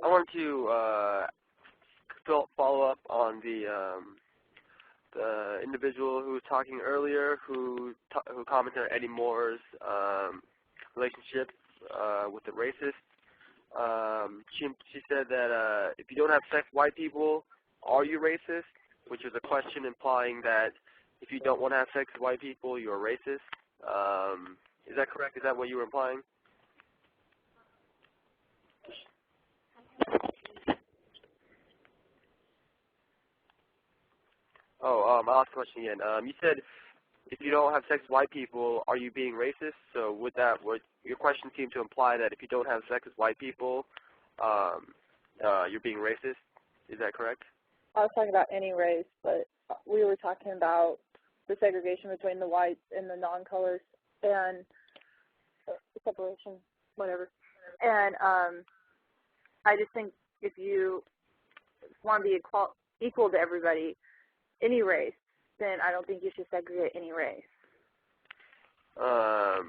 I want to follow up on the individual who was talking earlier, who commented on Eddie Moore's relationship with the racist. She said that if you don't have sex with white people, are you racist? Which is a question implying that if you don't want to have sex with white people, you're racist. Is that correct? Is that what you were implying? I'll ask the question again. You said if you don't have sex with white people, are you being racist? So would your question seem to imply that if you don't have sex with white people, you're being racist? Is that correct? I was talking about any race, but we were talking about the segregation between the whites and the non-colors and separation, whatever. And I just think if you want to be equal to everybody, any race, then I don't think you should segregate any race. No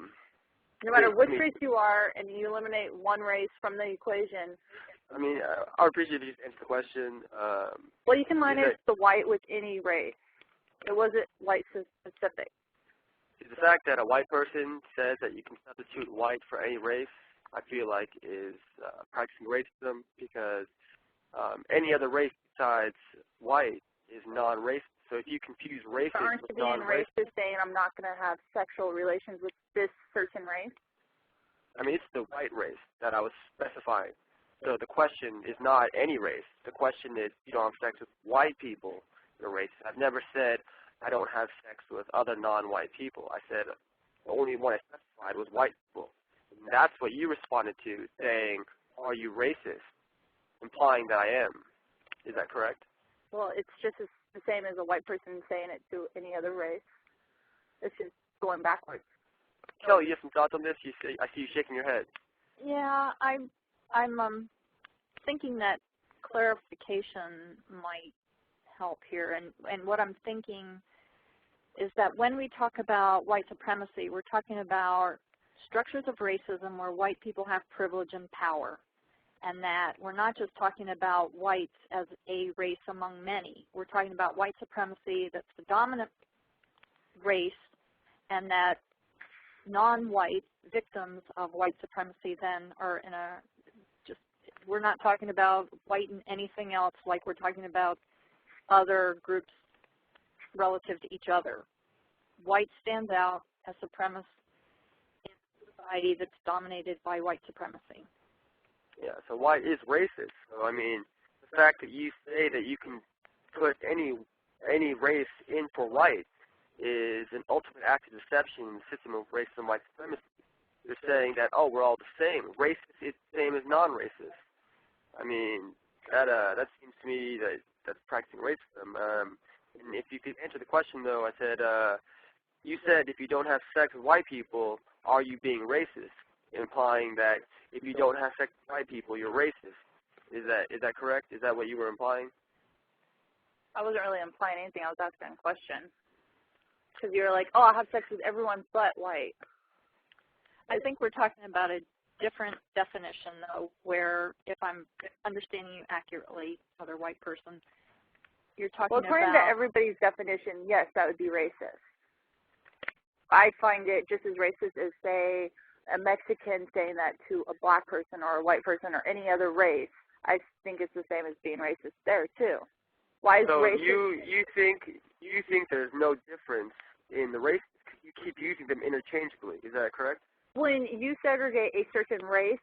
matter which race you are, and you eliminate one race from the equation. I mean, I would appreciate if you just answer the question. Well, you can lineage the white with any race. It wasn't white specific. Is the fact that a white person says that you can substitute white for any race, I feel like is practicing racism, because any other race besides white is non-racist. So if you confuse racist So aren't with you being non-racist, racist saying I'm not going to have sexual relations with this certain race? I mean, it's the white race that I was specifying. So the question is not any race. The question is you don't have sex with white people, you're racist. I've never said I don't have sex with other non-white people. I said the only one I specified was white people. And that's what you responded to, saying, are you racist, implying that I am. Is that correct? Well, it's just the same as a white person saying it to any other race. It's just going backwards. Kelly, you have some thoughts on this? I see you shaking your head. Yeah, I'm thinking that clarification might help here. And what I'm thinking is that when we talk about white supremacy, we're talking about structures of racism where white people have privilege and power. And that we're not just talking about whites as a race among many. We're talking about white supremacy that's the dominant race, and that non-white victims of white supremacy then are in a we're not talking about white and anything else like we're talking about other groups relative to each other. White stands out as supremacist in a society that's dominated by white supremacy. Yeah, so white is racist. So, I mean, the fact that you say that you can put any race in for white is an ultimate act of deception in the system of racism and white supremacy. You're saying that, oh, we're all the same. Racist is the same as non-racist. I mean, that seems to me that that's practicing racism. And if you could answer the question, though, I said, you said if you don't have sex with white people, are you being racist? Implying that if you don't have sex with white people, you're racist. Is that correct? Is that what you were implying? I wasn't really implying anything. I was asking a question. Because you were like, oh, I'll have sex with everyone but white. I think we're talking about a different definition, though, where if I'm understanding you accurately, other white person, you're talking about... Well, according to everybody's definition, yes, that would be racist. I find it just as racist as, say, a Mexican saying that to a black person or a white person or any other race. I think it's the same as being racist there, too. Why is so racist... you think there's no difference in the races? You keep using them interchangeably. Is that correct? When you segregate a certain race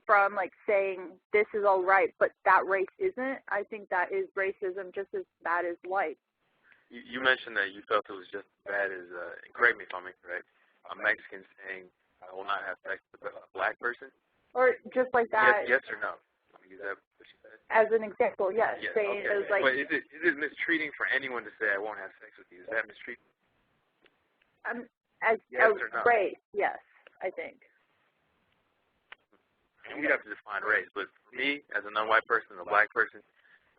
from, like, saying this is all right, but that race isn't, I think that is racism just as bad as white. You mentioned that you felt it was just as bad as, correct me if I'm incorrect, a Mexican saying, I will not have sex with a black person? Or just like that. Yes or no? Is that what she said? As an example, yes. Yes, Saying okay. it was like, but is it mistreating for anyone to say I won't have sex with you? Is that mistreating? As yes a or no? race, yes, I think. And we'd have to define race, but for me, as a non-white person, a black person,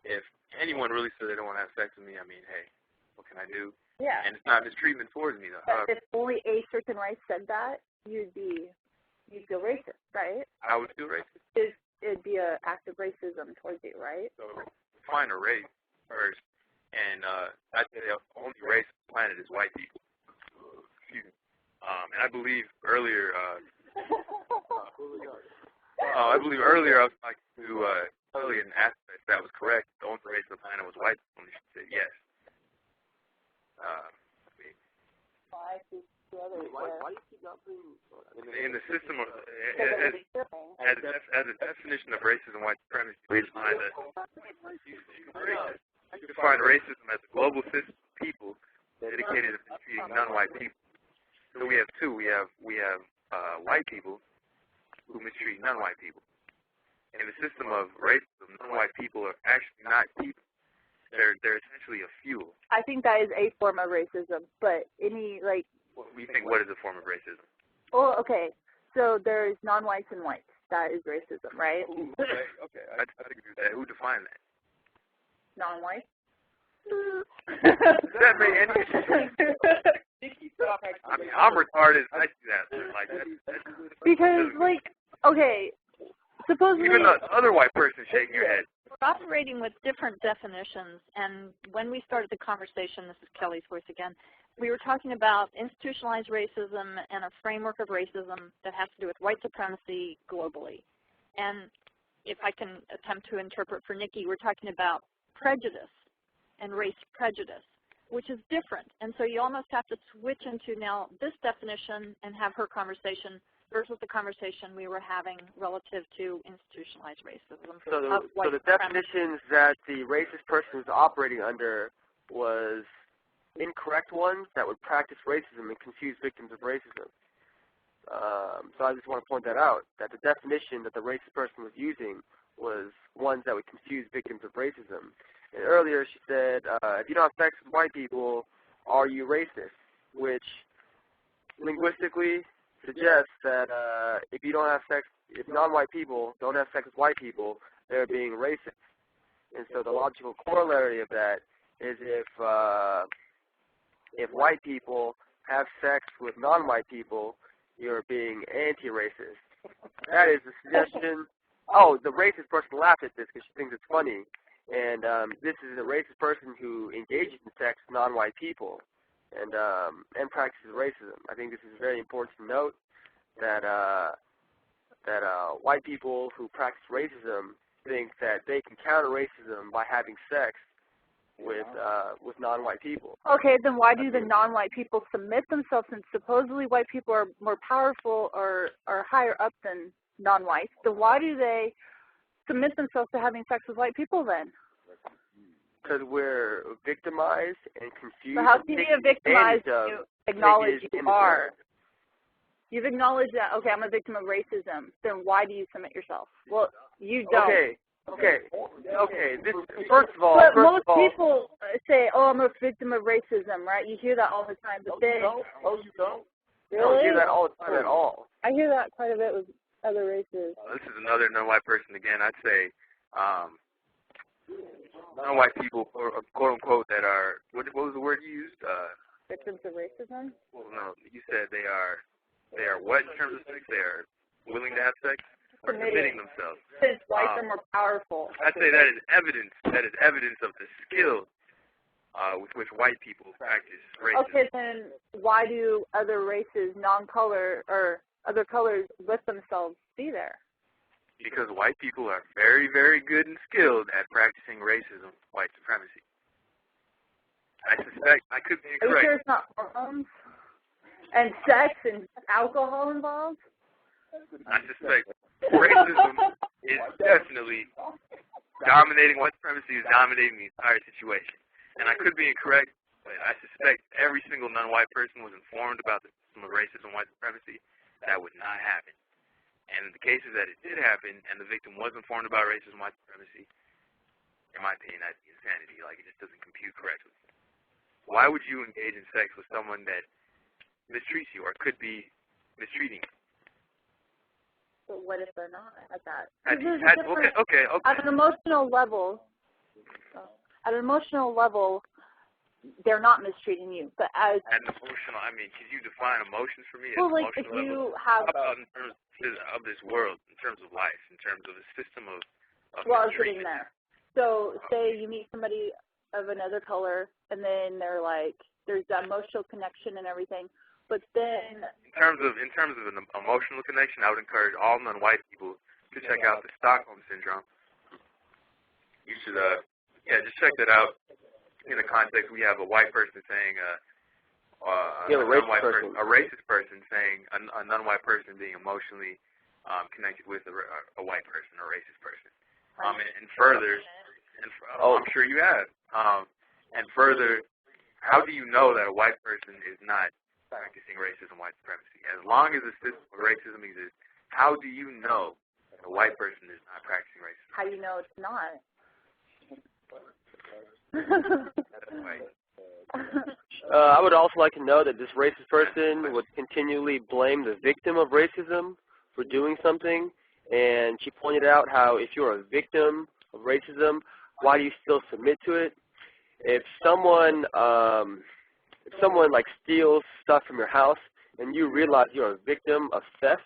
if anyone really said they don't want to have sex with me, I mean, hey, what can I do? Yeah. And it's not mistreatment towards me, though. But if only a certain race said that, you'd feel racist, right? I would feel racist. It'd be an act of racism towards you, right? So define a race first, and I'd say the only race on the planet is white people. Excuse me. And I believe earlier, I was talking to Kelly and asked if that was correct. The only race on the planet was white people, and she said yes. Why do you keep not putting in the system of as a definition of racism and white supremacy, we define racism as a global system of people dedicated to mistreating non-white people. So we have two. We have white people who mistreat non-white people. In the system of racism, non-white people are actually not people. They're essentially a fuel. I think that is a form of racism, but any, like... What is a form of racism? Well, okay, so there's non-whites and whites. That is racism, right? Okay. I'd agree with that. Who defined that? Non-white? Does that make any sense? I mean, I'm retarded. I see that. Like, that's because, like, okay, supposedly... Even the other white person shaking your head. We're operating with different definitions, and when we started the conversation, this is Kelly's voice again, we were talking about institutionalized racism and a framework of racism that has to do with white supremacy globally. And if I can attempt to interpret for Nikki, we're talking about prejudice and race prejudice, which is different. And so you almost have to switch into now this definition and have her conversation versus the conversation we were having relative to institutionalized racism. So the definitions that the racist person was operating under was incorrect ones that would practice racism and confuse victims of racism. So I just want to point that out, that the definition that the racist person was using was ones that would confuse victims of racism. And earlier she said, if you don't have sex with white people, are you racist? Which linguistically suggests that if you don't have sex, if non-white people don't have sex with white people, they're being racist. And so the logical corollary of that is if white people have sex with non-white people, you're being anti-racist. That is a suggestion. Oh, the racist person laughed at this because she thinks it's funny. And this is a racist person who engages in sex with non-white people and practices racism. I think this is very important to note that white people who practice racism think that they can counter racism by having sex with non-white people. Okay, then why do the non-white people submit themselves, since supposedly white people are more powerful or higher up than non-whites? Then why do they submit themselves to having sex with white people then? Because we're victimized and confused. So how can you be victimized if you acknowledge you are? You've acknowledged that, okay, I'm a victim of racism. Then why do you submit yourself? Well, you don't. Okay. First of all, most people say, "Oh, I'm a victim of racism," right? You hear that all the time. But you don't. Really? I don't hear that all the time at all. I hear that quite a bit with other races. This is another non-white person again. I'd say non-white people, quote unquote, that are what was the word you used? Victims of racism? Well, no, you said they are what in terms of sex? They are willing to have sex or submitting themselves. Since whites are more powerful. I'd say that is evidence. That is evidence of the skill with which white people practice racism. Okay, then why do other races, non-color or other colors, let themselves be there? Because white people are very, very good and skilled at practicing racism, white supremacy. I suspect, I could be incorrect. Are you sure it's not hormones and sex and alcohol involved? I suspect racism is definitely dominating, white supremacy is dominating the entire situation. And I could be incorrect, but I suspect every single non-white person was informed about the system of racism, white supremacy. That would not happen. And in the cases that it did happen and the victim was informed about racism, white supremacy, in my opinion, that's insanity. Like, it just doesn't compute correctly. Why would you engage in sex with someone that mistreats you or could be mistreating you? But what if they're not at that? Okay. At an emotional level, they're not mistreating you. But as at an emotional, I mean, could you define emotions for me? Well, like if you have. How about in terms of this world, in terms of life, in terms of the system of well, I was sitting there. So say you meet somebody of another color, and then they're like, there's that emotional connection and everything. But then, in terms of an emotional connection, I would encourage all non-white people to check out the Stockholm Syndrome. You should, just check that out. In the context, we have a white person saying, a racist person saying a non-white person being emotionally connected with a white person, a racist person. And further, I'm sure you have. And further, how do you know that a white person is not practicing racism, white supremacy? As long as the system of racism exists, how do you know that a white person is not practicing racism? How do you know it's not? I would also like to know that this racist person would continually blame the victim of racism for doing something, and she pointed out how if you're a victim of racism, why do you still submit to it? If someone like steals stuff from your house and you realize you're a victim of theft,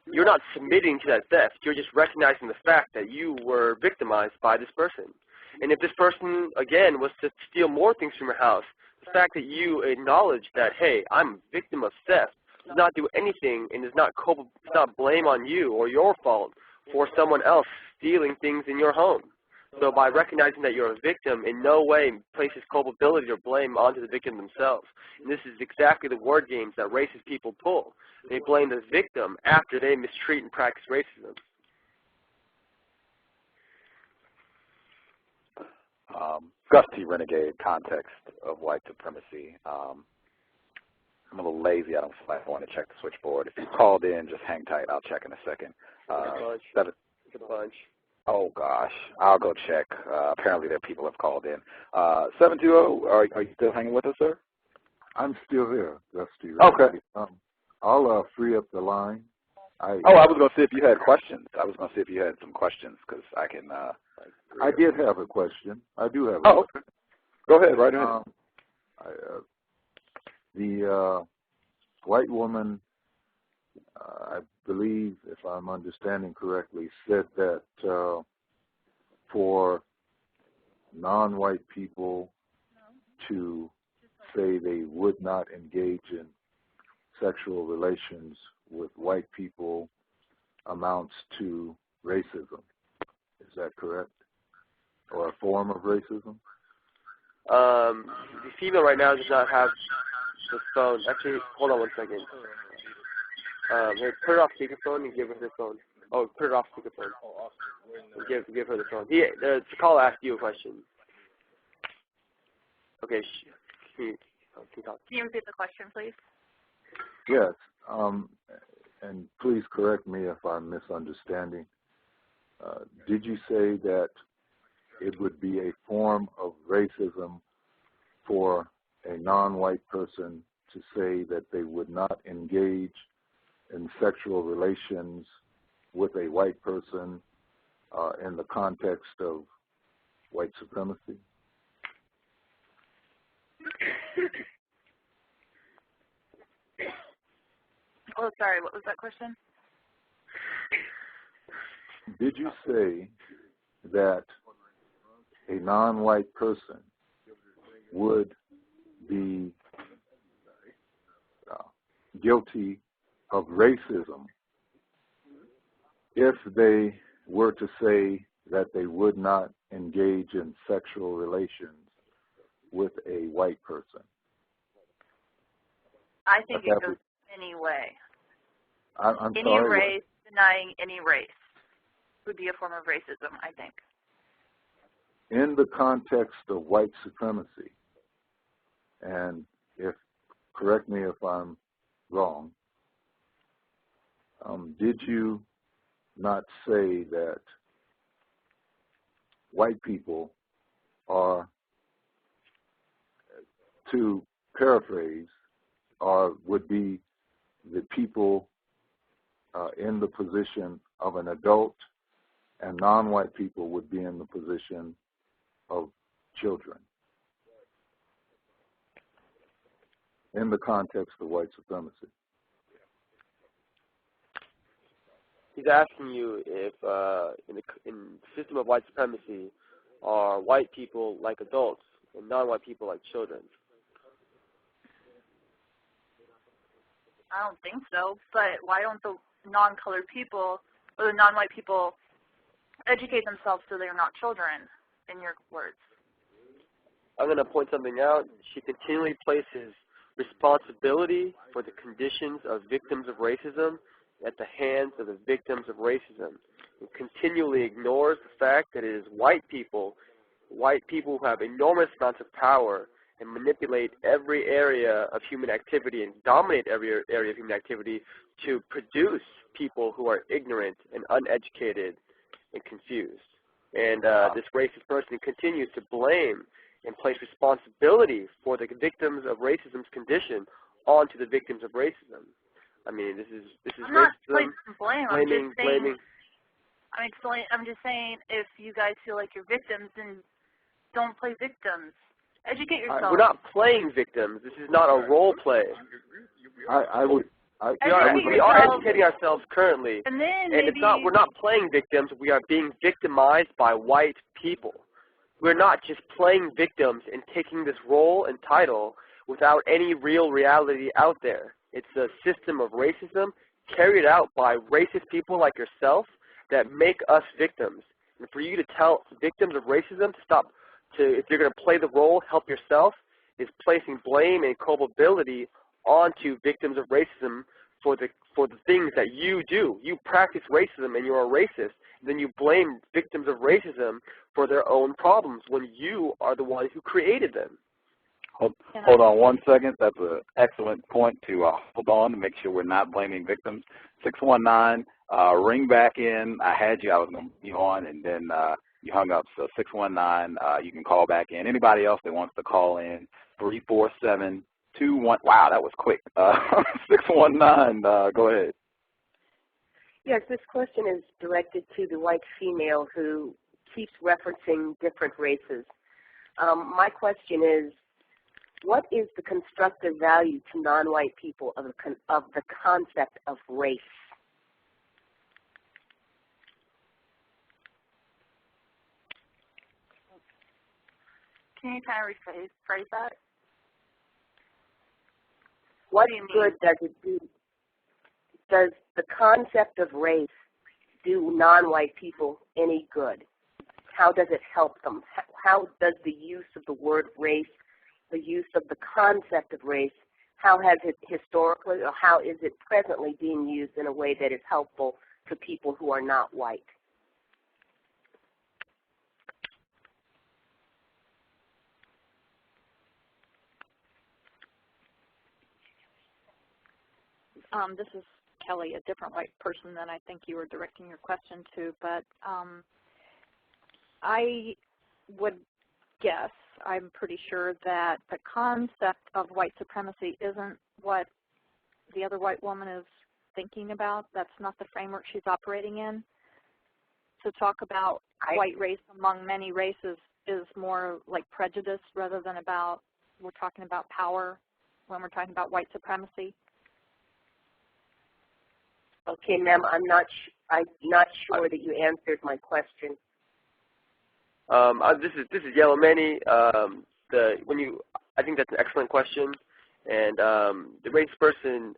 you're not submitting to that theft. You're just recognizing the fact that you were victimized by this person. And if this person, again, was to steal more things from your house, the fact that you acknowledge that, hey, I'm a victim of theft, does not do anything and is not blame on you or your fault for someone else stealing things in your home. So by recognizing that you're a victim, in no way places culpability or blame onto the victim themselves. And this is exactly the word games that racist people pull. They blame the victim after they mistreat and practice racism. Gus T Renegade, context of white supremacy. I'm a little lazy. I don't feel like I want to check the switchboard. If you called in, just hang tight. I'll check in a second. It's a bunch. Oh, gosh. I'll go check. Apparently there are people have called in. 720, are you still hanging with us, sir? I'm still here, Gus T. Okay. I'll free up the line. I was going to see if you had questions. I was going to see if you had some questions because I can. I did have a question. I do have a question. Okay. Go ahead, right ahead. The white woman, I believe, if I'm understanding correctly, said that for non-white people to say they would not engage in sexual relations with white people amounts to racism. Is that correct? Or a form of racism? The female right now does not have the phone. Actually, hold on one second. Here, put it off speakerphone and give her the phone. Oh, put it off speakerphone. Give her the phone. The caller asked you a question. Okay, can you talk? Can you repeat the question, please? Yes, and please correct me if I'm misunderstanding. Did you say that it would be a form of racism for a non-white person to say that they would not engage in sexual relations with a white person in the context of white supremacy? Oh, sorry, what was that question? Did you say that a non-white person would be guilty of racism if they were to say that they would not engage in sexual relations with a white person? I think it goes any way. I'm any sorry, race, denying any race would be a form of racism, I think. in the context of white supremacy, and correct me if I'm wrong, did you not say that white people are, to paraphrase, would be the people in the position of an adult, and non-white people would be in the position of children, in the context of white supremacy? He's asking you if in the system of white supremacy, are white people like adults and non-white people like children? I don't think so, but why don't the non-colored people or the non-white people educate themselves so they're not children, in your words? I'm going to point something out. She continually places responsibility for the conditions of victims of racism at the hands of the victims of racism, and continually ignores the fact that it is white people who have enormous amounts of power and manipulate every area of human activity and dominate every area of human activity to produce people who are ignorant and uneducated and confused. And this racist person continues to blame and place responsibility for the victims of racism's condition onto the victims of racism. I mean, this is I'm not racism. placing blame. Blaming. I'm just saying, if you guys feel like you're victims, then don't play victims. Educate yourself. We're not playing victims. This is not a role play. We are educating ourselves currently, and then we're not playing victims. We are being victimized by white people. We're not just playing victims and taking this role and title without any real reality out there. It's a system of racism carried out by racist people like yourself that make us victims. And for you to tell victims of racism to stop, if you're going to play the role, help yourself, is placing blame and culpability onto victims of racism for the things that you do. You practice racism and you're a racist. Then you blame victims of racism for their own problems when you are the ones who created them. Hold on 1 second. That's an excellent point to hold on to make sure we're not blaming victims. 619, ring back in. I had you. I was going to be on, and then you hung up. So 619, you can call back in. Anybody else that wants to call in, 347-21. Wow, that was quick. 619, go ahead. Yes, this question is directed to the white female who keeps referencing different races. My question is, what is the constructive value to non-white people of the concept of race? Can you kind of rephrase that? What good does it do? Does the concept of race do non-white people any good? How does it help them? How does the use of the word race, the use of the concept of race, how has it historically or how is it presently being used in a way that is helpful to people who are not white? This is Kelly, a different white person than I think you were directing your question to, but I would guess, I'm pretty sure that the concept of white supremacy isn't what the other white woman is thinking about. That's not the framework she's operating in. To talk about white race among many races is more like prejudice rather than about, we're talking about power when we're talking about white supremacy. Okay, ma'am, I'm not sure that you answered my question. This is Yellow Manny. I think that's an excellent question, and the race person,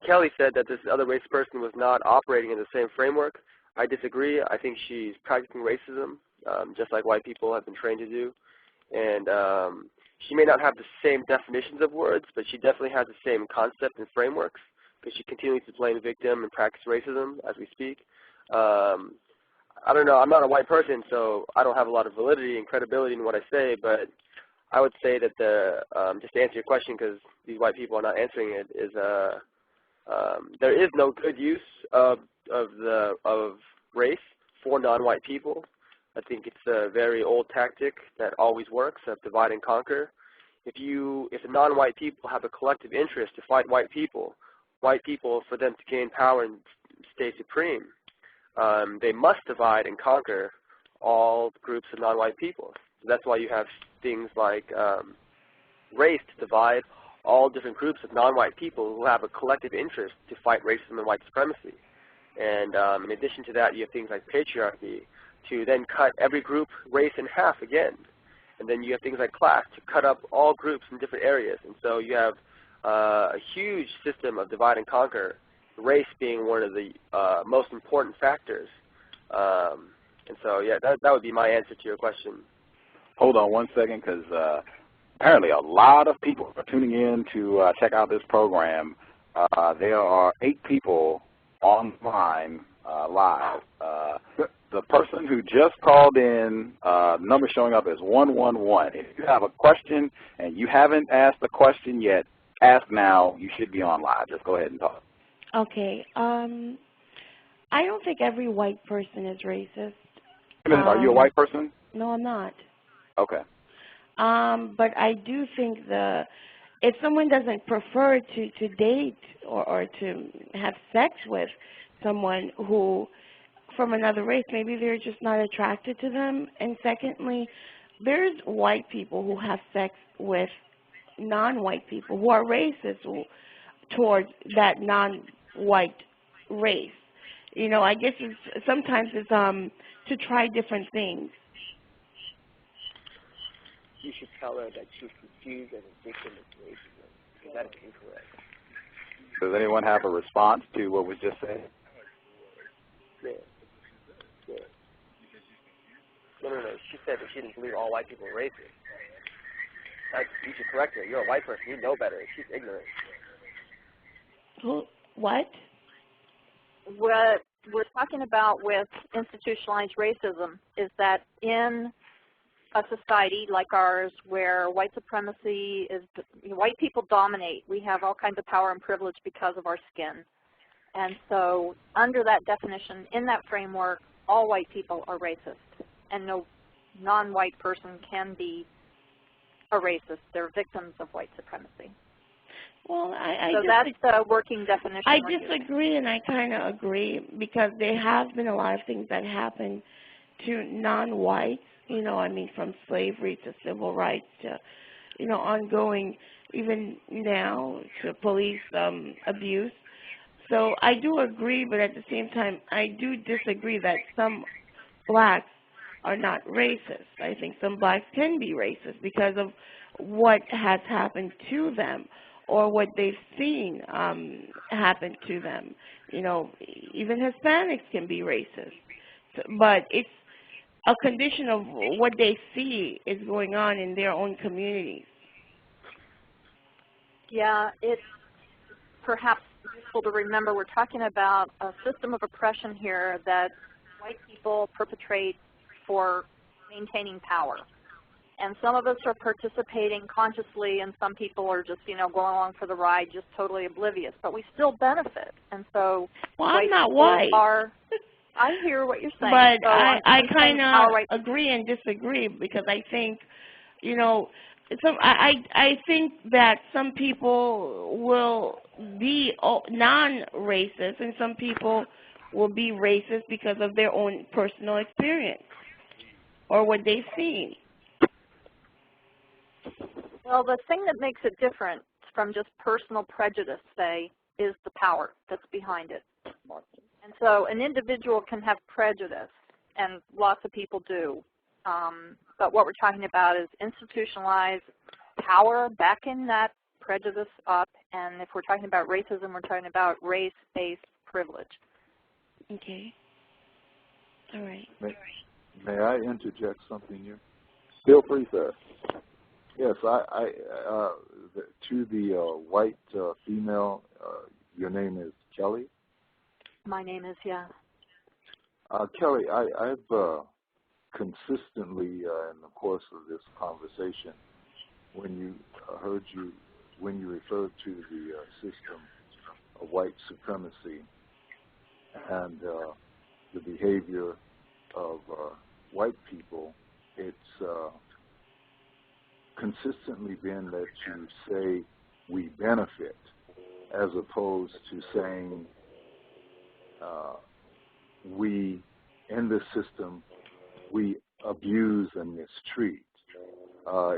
Kelly said that this other race person was not operating in the same framework. I disagree. I think she's practicing racism, just like white people have been trained to do, and she may not have the same definitions of words, but she definitely has the same concept and frameworks, because she continues to blame the victim and practice racism as we speak. I don't know. I'm not a white person, so I don't have a lot of validity and credibility in what I say, but I would say that just to answer your question, because these white people are not answering it, is there is no good use of race for non-white people. I think it's a very old tactic that always works, of divide and conquer. If the non-white people have a collective interest to fight white people, for them to gain power and stay supreme, they must divide and conquer all groups of non-white people. So that's why you have things like race to divide all different groups of non-white people who have a collective interest to fight racism and white supremacy. And in addition to that, you have things like patriarchy to then cut every group, race, in half again. And then you have things like class to cut up all groups in different areas. And so you have a huge system of divide and conquer, race being one of the most important factors. And so, yeah, that would be my answer to your question. Hold on 1 second, because apparently a lot of people are tuning in to check out this program. There are 8 people online live. The person who just called in, number showing up is 111. If you have a question and you haven't asked the question yet, ask now. You should be on live. Just go ahead and talk. Okay. I don't think every white person is racist. Are you a white person? No, I'm not. Okay. But I do think if someone doesn't prefer to date or to have sex with someone who from another race, maybe they're just not attracted to them. And secondly, there's white people who have sex with non-white people who are racist towards that non-white race. You know, I guess sometimes it's to try different things. You should tell her that she's confused and a victim of racism, because that is incorrect. Does anyone have a response to what was just said? Yeah. she said that she didn't believe all white people were racist. You should correct her. You're a white person. You know better. She's ignorant. What? What we're talking about with institutionalized racism is that in a society like ours where white supremacy is, white people dominate. We have all kinds of power and privilege because of our skin. And so under that definition, in that framework, all white people are racist. And no non-white person can be a racist. They're victims of white supremacy. Well, so that's the working definition. I disagree, and I kind of agree, because there have been a lot of things that happen to non-whites, you know, I mean, from slavery to civil rights to, you know, ongoing, even now, to police abuse. So I do agree, but at the same time, I do disagree that some blacks are not racist. I think some blacks can be racist because of what has happened to them or what they've seen happen to them. You know, even Hispanics can be racist. But it's a condition of what they see is going on in their own communities. Yeah, it's perhaps useful to remember we're talking about a system of oppression here that white people perpetrate for maintaining power. And some of us are participating consciously, and some people are just, you know, going along for the ride, just totally oblivious. But we still benefit. And so I'm not white. I hear what you're saying. But so I kind of agree and disagree, because I think, you know, I think that some people will be non-racist and some people will be racist because of their own personal experience or what they've seen. Well, the thing that makes it different from just personal prejudice, say, is the power that's behind it. And so an individual can have prejudice, and lots of people do. But what we're talking about is institutionalized power backing that prejudice up. And if we're talking about racism, we're talking about race-based privilege. Okay. All right. May I interject something here? Feel free, sir. Yes, to the white female, your name is Kelly? My name is, yeah. Kelly, I've consistently, in the course of this conversation, when you referred to the system of white supremacy and the behavior of white people, it's consistently been that you say we benefit, as opposed to saying we, in this system, we abuse and mistreat.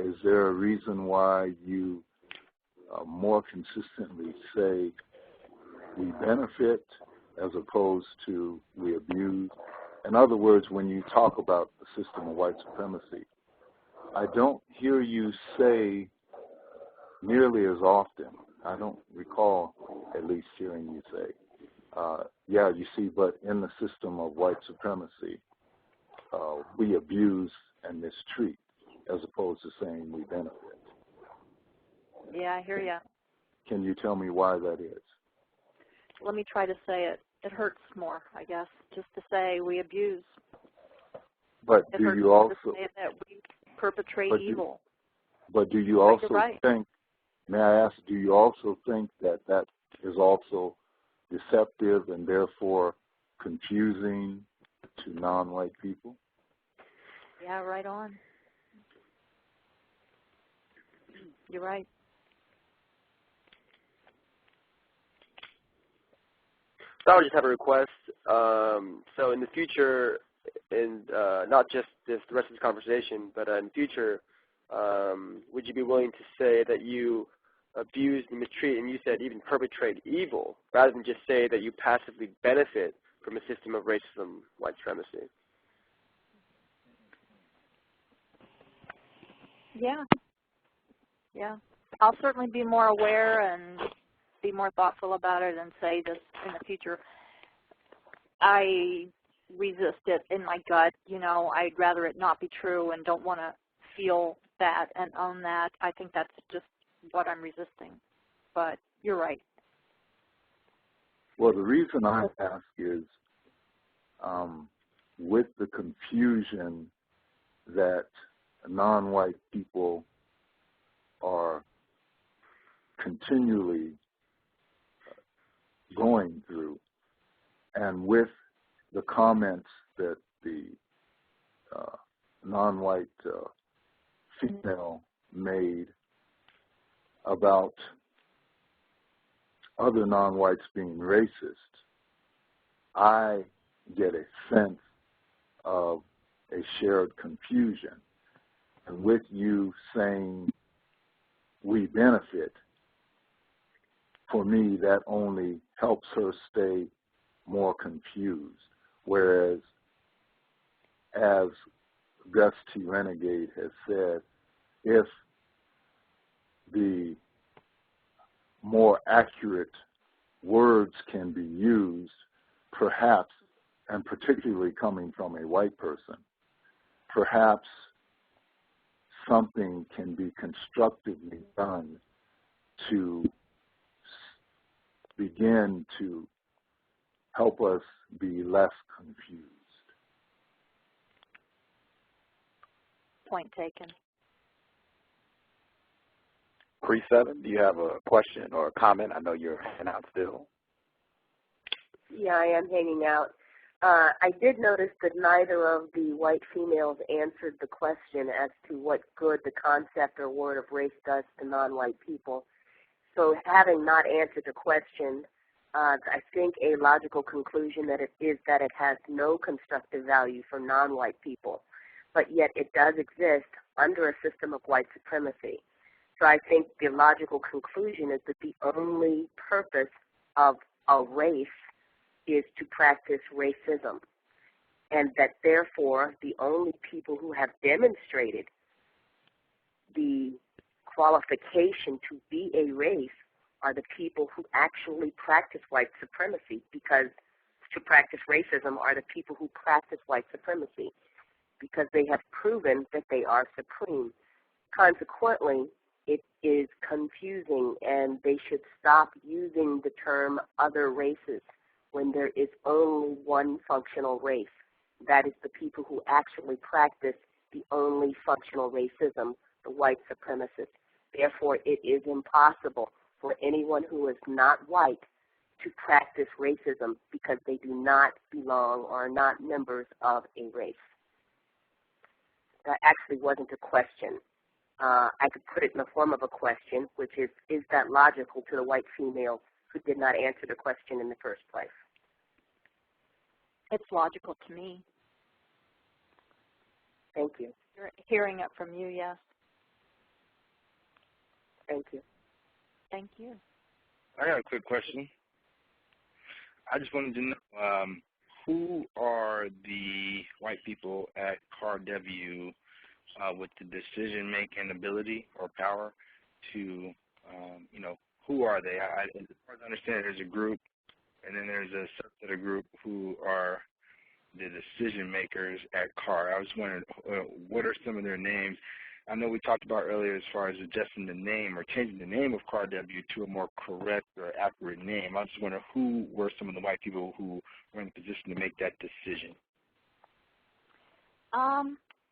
Is there a reason why you more consistently say we benefit as opposed to we abuse? In other words, when you talk about the system of white supremacy, I don't hear you say nearly as often. I don't recall at least hearing you say, yeah, you see, but in the system of white supremacy, we abuse and mistreat, as opposed to saying we benefit. Yeah, I hear you. Can you tell me why that is? Let me try to say it. It hurts more, I guess, just to say we abuse. But it do hurts you also to say that we perpetrate evil? But do you also right. think? May I ask? Do you also think that that is also deceptive and therefore confusing to non-white people? Yeah, right on. You're right. So I would just have a request. So in the future, and not just the rest of this conversation, but in the future, would you be willing to say that you abuse and mistreat, and you said even perpetrate evil, rather than just say that you passively benefit from a system of racism, white supremacy? Yeah. Yeah. I'll certainly be more aware and be more thoughtful about it and say this in the future. I resist it in my gut. You know, I'd rather it not be true and don't want to feel that and own that. I think that's just what I'm resisting. But you're right. Well, the reason I ask is with the confusion that non-white people are continually going through, and with the comments that the non-white female made about other non-whites being racist, I get a sense of a shared confusion. And with you saying we benefit, for me, that only helps her stay more confused. Whereas, as Gus T Renegade has said, if the more accurate words can be used, perhaps, and particularly coming from a white person, perhaps something can be constructively done to begin to help us be less confused. Point taken. Pre-7, do you have a question or a comment? I know you're hanging out still. Yeah, I am hanging out. I did notice that neither of the white females answered the question as to what good the concept or word of race does to non-white people. So having not answered the question, I think a logical conclusion that it is that it has no constructive value for non-white people, but yet it does exist under a system of white supremacy. So I think the logical conclusion is that the only purpose of a race is to practice racism, and that therefore the only people who have demonstrated the qualification to be a race are the people who actually practice white supremacy, because to practice racism are the people who practice white supremacy, because they have proven that they are supreme. Consequently, it is confusing, and they should stop using the term other races when there is only one functional race. That is the people who actually practice the only functional racism, the white supremacists. Therefore, it is impossible for anyone who is not white to practice racism because they do not belong or are not members of a race. That actually wasn't a question. I could put it in the form of a question, which is that logical to the white females who did not answer the question in the first place? It's logical to me. Thank you. Hearing it from you, yes. Thank you. Thank you. I got a quick question. I just wanted to know who are the white people at C.O.W.S with the decision-making ability or power to, who are they? As far as I understand, there's a group, and then there's a subset of group who are the decision makers at CAR. I was wondering, what are some of their names? I know we talked about earlier as far as adjusting the name or changing the name of C.O.W.S to a more correct or accurate name. I just wonder who were some of the white people who were in the position to make that decision.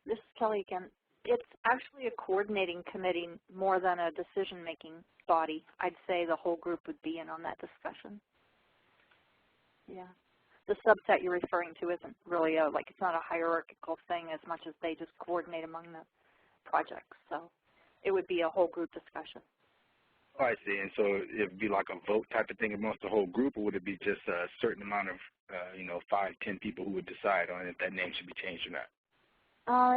This is Kelly again. It's actually a coordinating committee more than a decision-making body. I'd say the whole group would be in on that discussion. Yeah. The subset you're referring to isn't really it's not a hierarchical thing as much as they just coordinate among the projects. So it would be a whole group discussion. Oh, I see. And so it would be like a vote type of thing amongst the whole group, or would it be just a certain amount of, 5, 10 people who would decide on if that name should be changed or not?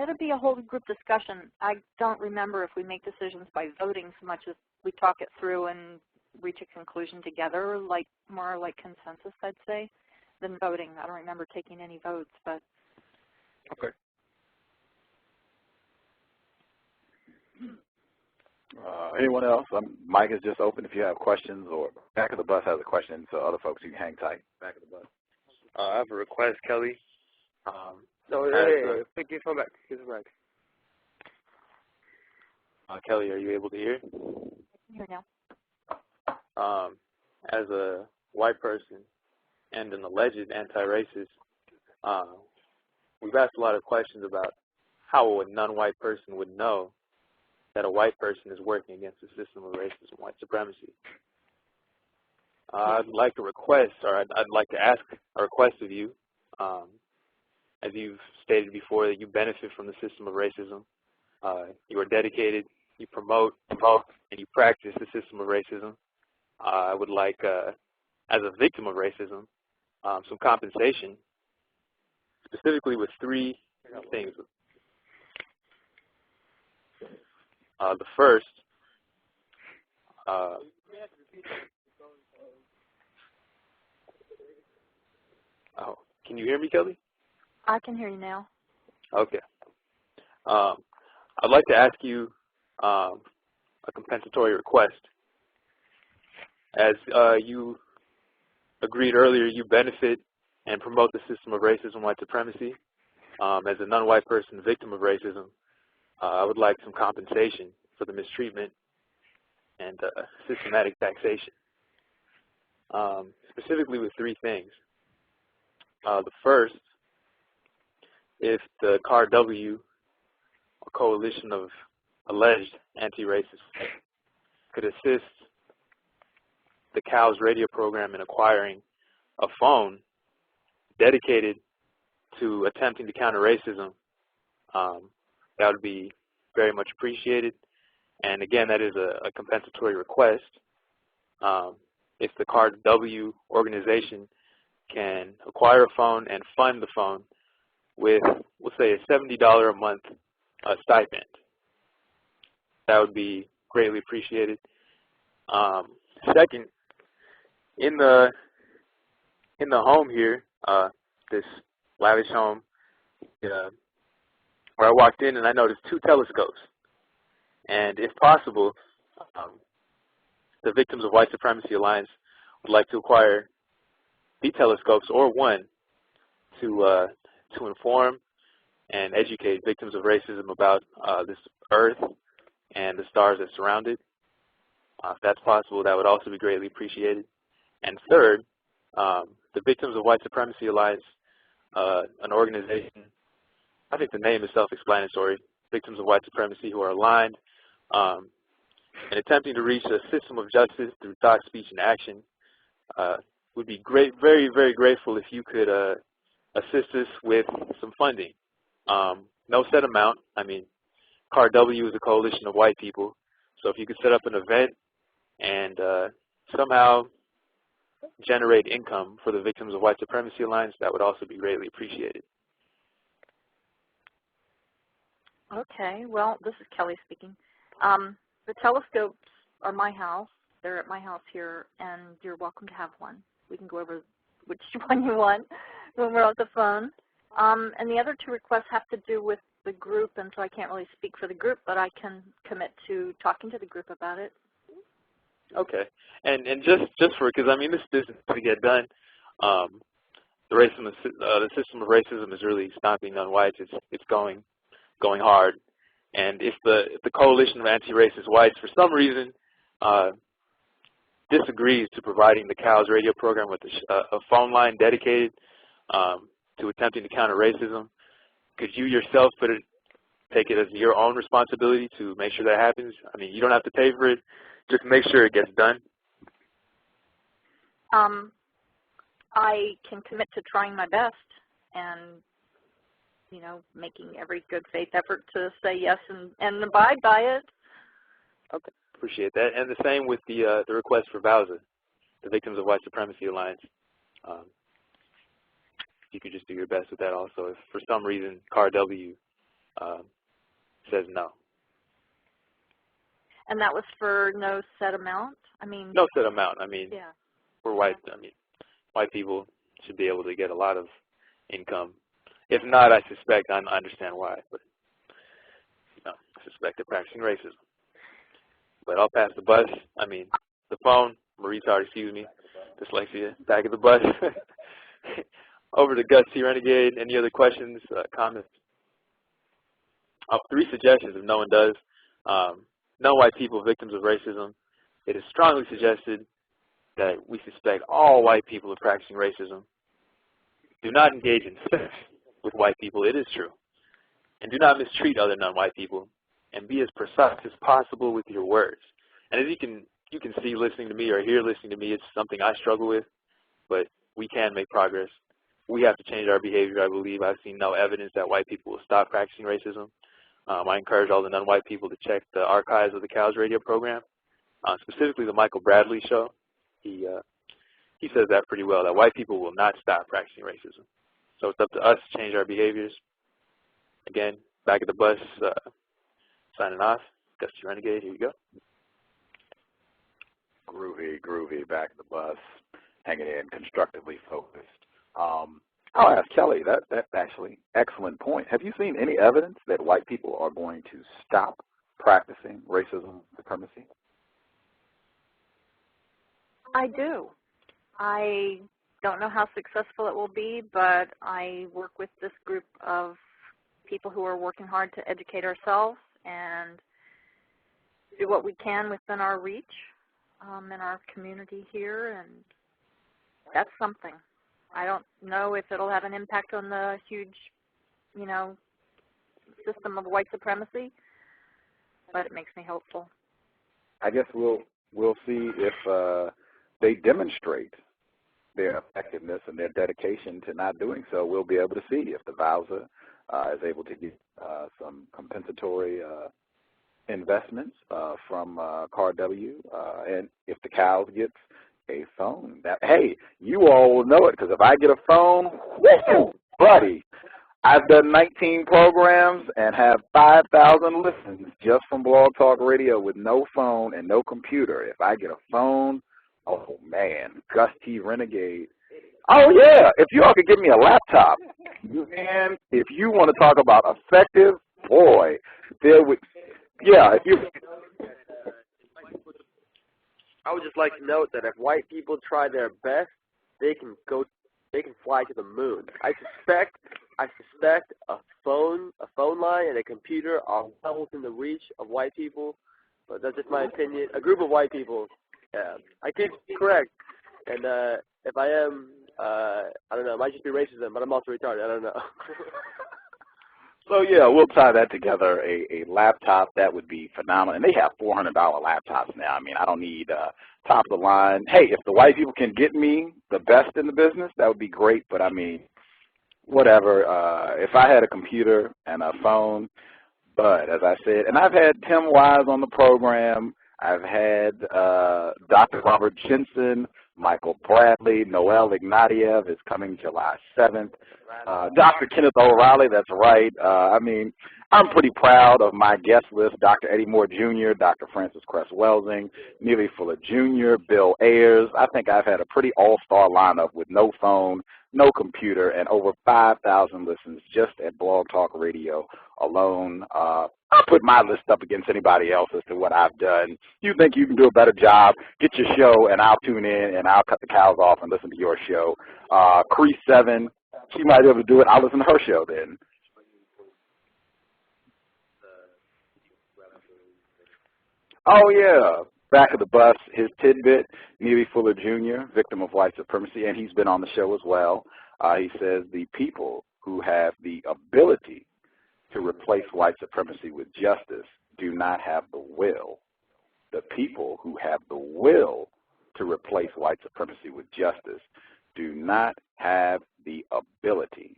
It'll be a whole group discussion. I don't remember if we make decisions by voting so much as we talk it through and reach a conclusion together, more like consensus, I'd say, than voting. I don't remember taking any votes, but. Okay. Anyone else? Mic is just open if you have questions, or Back of the Bus has a question, so other folks, you can hang tight. Back of the Bus. I have a request, Kelly. Get your phone back. Get it back. Kelly, are you able to hear? I can hear now. As a white person and an alleged anti-racist, we've asked a lot of questions about how a non-white person would know that a white person is working against the system of racism and white supremacy. I'd like to request, or I'd like to ask a request of you, as you've stated before, that you benefit from the system of racism. You are dedicated, you promote, and you practice the system of racism. I would like, as a victim of racism, some compensation, specifically with three things. The first, can you hear me, Kelly? I can hear you now. Okay. I'd like to ask you a compensatory request. As you agreed earlier, you benefit and promote the system of racism and white supremacy. As a non-white person victim of racism, I would like some compensation for the mistreatment and systematic taxation, specifically with three things. The first, if the C.O.W.S, a coalition of alleged anti-racists, could assist the C.O.W.S radio program in acquiring a phone dedicated to attempting to counter racism, that would be very much appreciated. And again, that is a compensatory request. If the C.O.W organization can acquire a phone and fund the phone with, we'll say, a $70 a month stipend, that would be greatly appreciated. Second, in the home here, this lavish home, where I walked in and I noticed 2 telescopes. And if possible, the Victims of White Supremacy Alliance would like to acquire the telescopes, or one, to inform and educate victims of racism about this earth and the stars that surround it. If that's possible, that would also be greatly appreciated. And third, the Victims of White Supremacy Alliance, an organization, I think the name is self-explanatory, Victims of White Supremacy who are aligned in attempting to reach a system of justice through thought, speech, and action. Would be very, very grateful if you could assist us with some funding. No set amount. I mean, C.O.W is a coalition of white people, so if you could set up an event and somehow generate income for the Victims of White Supremacy Alliance, that would also be greatly appreciated. Okay, well, this is Kelly speaking. The telescopes are my house. They're at my house here, and you're welcome to have one. We can go over which one you want when we're on the phone. And the other 2 requests have to do with the group, and so I can't really speak for the group, but I can commit to talking to the group about it. Okay, and just for, because I mean this business to get done, the system of racism is really stomping on whites. It's going hard, and if the coalition of anti-racist whites for some reason disagrees to providing the C.O.W.S radio program with a phone line dedicated to attempting to counter racism, could you yourself take it as your own responsibility to make sure that happens? I mean, you don't have to pay for it. Just make sure it gets done. I can commit to trying my best and, you know, making every good faith effort to say yes and abide by it. Okay, appreciate that. And the same with the request for VAWSA, the Victims of White Supremacy Alliance. You could just do your best with that also. If for some reason C.O.W says no. And that was for no set amount? I mean, no set amount. I mean, yeah. For white, I mean, white people should be able to get a lot of income. If not, I suspect, I understand why, but no, I suspect they're practicing racism. But I'll pass the bus. I mean, the phone, retard, excuse me, dyslexia, back of the bus. over to Gus T Renegade. Any other questions, comments? 3 suggestions if no one does. Non-white people victims of racism. It is strongly suggested that we suspect all white people of practicing racism. Do not engage in sex with white people. It is true. And do not mistreat other non-white people. And be as precise as possible with your words. And as you can see listening to me or hear listening to me, it's something I struggle with, but we can make progress. We have to change our behavior, I believe. I've seen no evidence that white people will stop practicing racism. I encourage all the non-white people to check the archives of the C.O.W.S radio program, specifically the Michael Bradley show. He says that pretty well, that white people will not stop practicing racism. So it's up to us to change our behaviors. Again, back at the bus, signing off. Gus T Renegade, here you go. Groovy, groovy, back at the bus, hanging in, constructively focused. I'll ask Kelly, that's actually excellent point. Have you seen any evidence that white people are going to stop practicing racism supremacy? I do. I don't know how successful it will be, but I work with this group of people who are working hard to educate ourselves and do what we can within our reach in our community here, and that's something. I don't know if it'll have an impact on the huge, system of white supremacy, but it makes me hopeful. I guess we'll see if they demonstrate their effectiveness and their dedication to not doing so. We'll be able to see if the VALSA is able to get some compensatory investments from C.O.W., and if the C.O.W.S gets a phone. Hey, you all will know it, because if I get a phone, woo, buddy, I've done 19 programs and have 5,000 listens just from Blog Talk Radio with no phone and no computer. If I get a phone, oh, man, Gus T Renegade. Oh, yeah, if you all could give me a laptop, man, if you want to talk about effective, boy, there would, yeah, if you... I would just like to note that if white people try their best, they can fly to the moon. I suspect a phone line and a computer are well within the reach of white people, but that's just my opinion. A group of white people. I could be correct, and if I am, I don't know. It might just be racism, but I'm also retarded. I don't know. So, yeah, we'll tie that together, a laptop. That would be phenomenal. And they have $400 laptops now. I mean, I don't need top of the line. Hey, if the white people can get me the best in the business, that would be great. But, I mean, whatever. If I had a computer and a phone, but as I said, and I've had Tim Wise on the program. I've had Dr. Robert Jensen, Michael Bradley, Noel Ignatieff is coming July 7th. Dr. Kenneth O'Reilly, that's right. I mean, I'm pretty proud of my guest list. Dr. Eddie Moore Jr., Dr. Francis Cress-Welsing, Neely Fuller Jr., Bill Ayers. I think I've had a pretty all-star lineup with no phone, no computer, and over 5,000 listens just at Blog Talk Radio alone. I'll put my list up against anybody else as to what I've done. You think you can do a better job, get your show, and I'll tune in, and I'll cut the cows off and listen to your show. Crease 7, she might be able to do it. I'll listen to her show then. Oh, yeah. Back of the bus, his tidbit, Neely Fuller Jr., victim of white supremacy, and he's been on the show as well. He says the people who have the ability to replace white supremacy with justice do not have the will. The people who have the will to replace white supremacy with justice do not have the ability.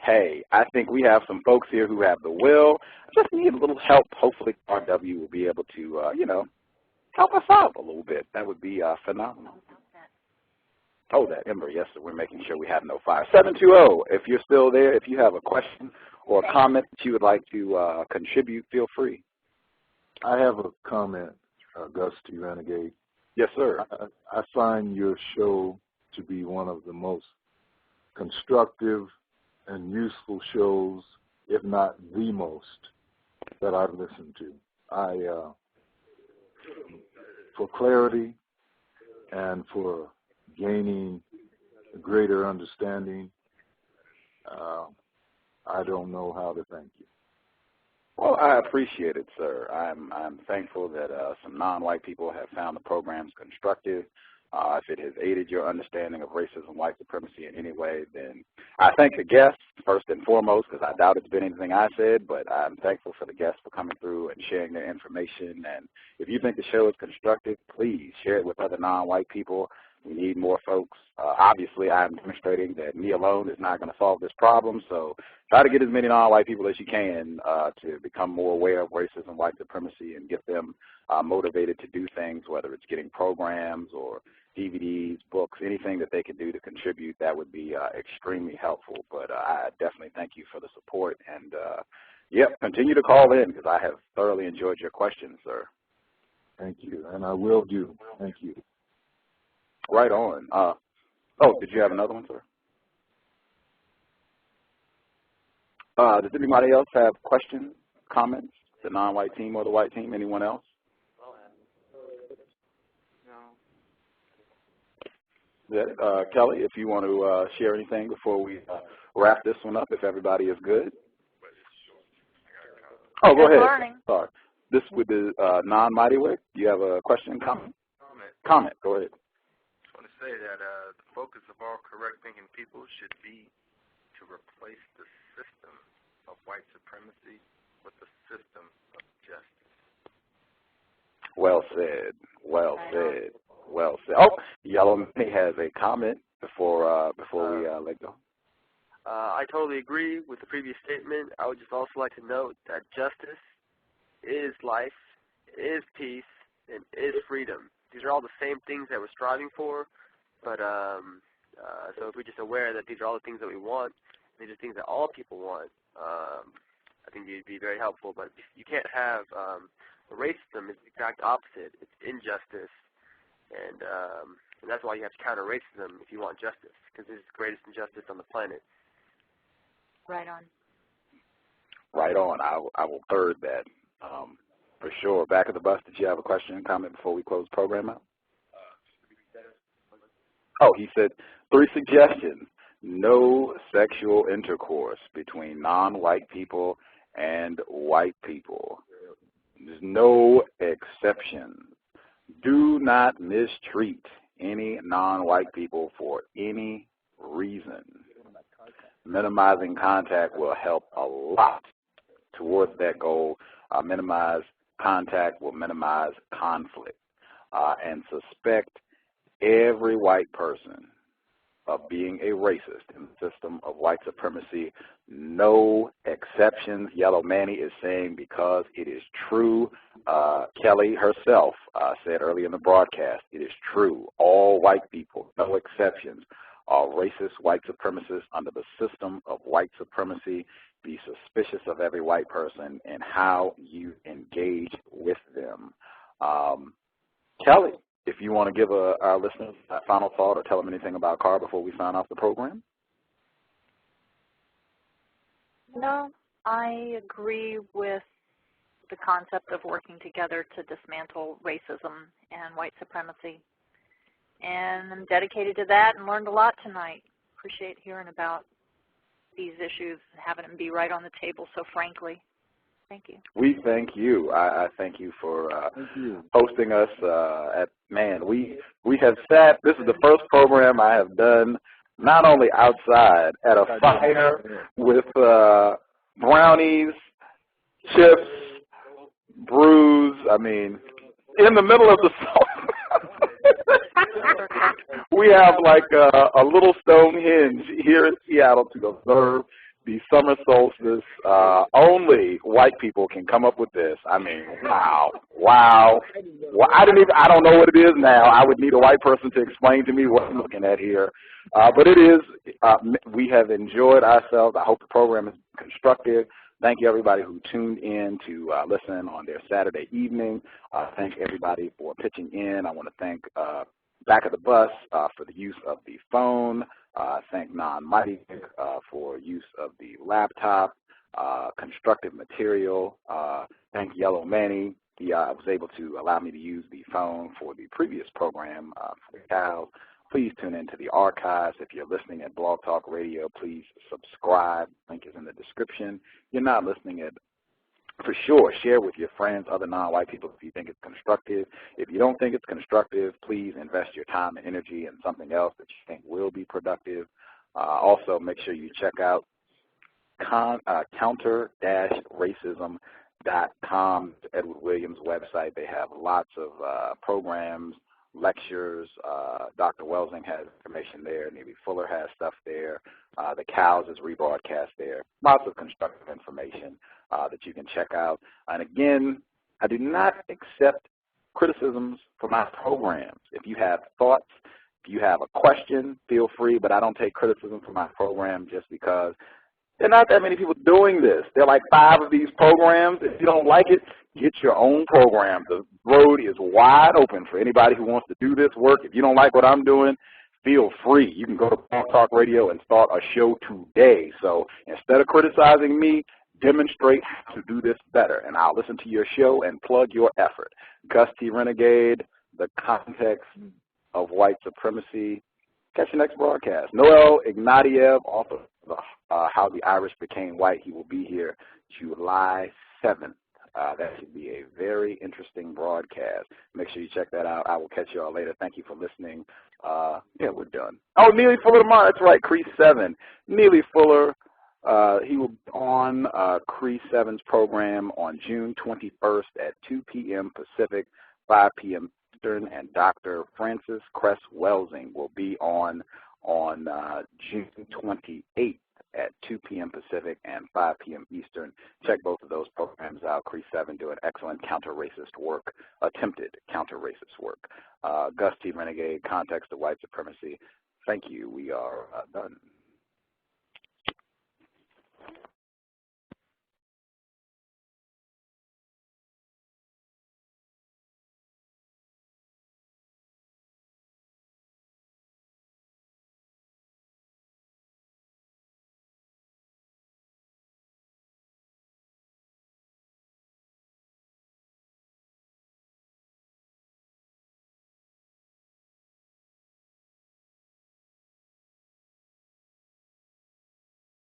Hey, I think we have some folks here who have the will, just need a little help. Hopefully R.W. will be able to, help us out a little bit. That would be phenomenal. Oh, that Ember, yes, sir. We're making sure we have no fire. 720, if you're still there, if you have a question or a comment that you would like to contribute, feel free. I have a comment, Gus T Renegade. Yes, sir. I find your show to be one of the most constructive and useful shows, if not the most, that I've listened to. For clarity and for gaining a greater understanding. I don't know how to thank you. Well, I appreciate it, sir. I'm thankful that some non-white people have found the programs constructive. If it has aided your understanding of racism, white supremacy in any way, then I thank the guests first and foremost, because I doubt it's been anything I said, but I'm thankful for the guests for coming through and sharing their information. And if you think the show is constructive, please share it with other non-white people. We need more folks. Obviously, I'm demonstrating that me alone is not going to solve this problem, so try to get as many non-white people as you can to become more aware of racism, white supremacy, and get them motivated to do things, whether it's getting programs or DVDs, books, anything that they can do to contribute. That would be extremely helpful. But I definitely thank you for the support. And, continue to call in, because I have thoroughly enjoyed your questions, sir. Thank you, and I will do. Thank you. Right on. Did you have another one, sir? Does anybody else have questions, comments? The non-white team or the white team? Anyone else? No. Kelly, if you want to share anything before we wrap this one up, if everybody is good. Oh, go ahead. Sorry. This with the non-mighty way. Do you have a question, comment? Comment. Go ahead. Say that the focus of all correct thinking people should be to replace the system of white supremacy with the system of justice. Well said. Well said. Well said. Oh, Yellow Money has a comment before we let go. I totally agree with the previous statement. I would just also like to note that justice is life, is peace, and is freedom. These are all the same things that we're striving for. But so if we're just aware that these are all the things that we want, these are things that all people want, I think it'd be very helpful. But you can't have racism is the exact opposite. It's injustice, and that's why you have to counter racism if you want justice, because it's the greatest injustice on the planet. Right on. Right on. I will third that for sure. Back of the bus, did you have a question, comment before we close the program out? Oh, he said 3 suggestions. No sexual intercourse between non-white people and white people. There's no exception. Do not mistreat any non-white people for any reason. Minimizing contact will help a lot towards that goal. Minimize contact will minimize conflict. And suspect every white person of being a racist in the system of white supremacy. No exceptions, Yellow Manny is saying, because it is true. Kelly herself said earlier in the broadcast, it is true. All white people, no exceptions, are racist white supremacists under the system of white supremacy. Be suspicious of every white person and how you engage with them. Kelly, if you want to give our listeners a final thought or tell them anything about CAR before we sign off the program. No, I agree with the concept of working together to dismantle racism and white supremacy. And I'm dedicated to that and learned a lot tonight. Appreciate hearing about these issues and having them be right on the table so frankly. Thank you. We thank you. I thank you for hosting us. We have sat, this is the first program I have done not only outside at a fire with brownies, chips, brews, I mean, in the middle of the we have like a little Stonehenge here in Seattle to observe the summer solstice. Only white people can come up with this. I mean, wow. Well, I don't know what it is now. I would need a white person to explain to me what I'm looking at here. But it is, we have enjoyed ourselves. I hope the program is constructive. Thank you, everybody who tuned in to listen on their Saturday evening. Thank everybody for pitching in. I want to thank Back of the Bus for the use of the phone. Thank Non-Mighty for use of the laptop, constructive material. Thank Yellow Manny. He was able to allow me to use the phone for the previous program for the cows. Please tune into the archives. If you're listening at Blog Talk Radio, please subscribe. Link is in the description. You're not listening at, for sure, share with your friends, other non-white people, if you think it's constructive. If you don't think it's constructive, please invest your time and energy in something else that you think will be productive. Also, make sure you check out counter-racism.com, Edward Williams' website. They have lots of programs, lectures. Dr. Welsing has information there. Neely Fuller has stuff there. The C.O.W.S is rebroadcast there. Lots of constructive information that you can check out. And again, I do not accept criticisms for my programs. If you have thoughts, if you have a question, feel free, but I don't take criticism for my program just because there are not that many people doing this. There are like 5 of these programs. If you don't like it, get your own program. The road is wide open for anybody who wants to do this work. If you don't like what I'm doing, feel free. You can go to Blog Talk Radio and start a show today. So instead of criticizing me, demonstrate how to do this better, and I'll listen to your show and plug your effort. Gus T Renegade, The Context of White Supremacy. Catch the next broadcast. Noel Ignatieff, author of How the Irish Became White. He will be here July 7th. That should be a very interesting broadcast. Make sure you check that out. I will catch you all later. Thank you for listening. Yeah, we're done. Oh, Neely Fuller tomorrow. That's right, Crease 7. Neely Fuller, he will be on Crease 7's program on June 21st at 2 p.m. Pacific, 5 p.m. Eastern, and Dr. Francis Cress Welsing will be on June 28th at 2 p.m. Pacific and 5 p.m. Eastern. Check both of those programs out. Crease 7 doing excellent counter-racist work, attempted counter-racist work. Gus T Renegade, Context of White Supremacy. Thank you. We are done.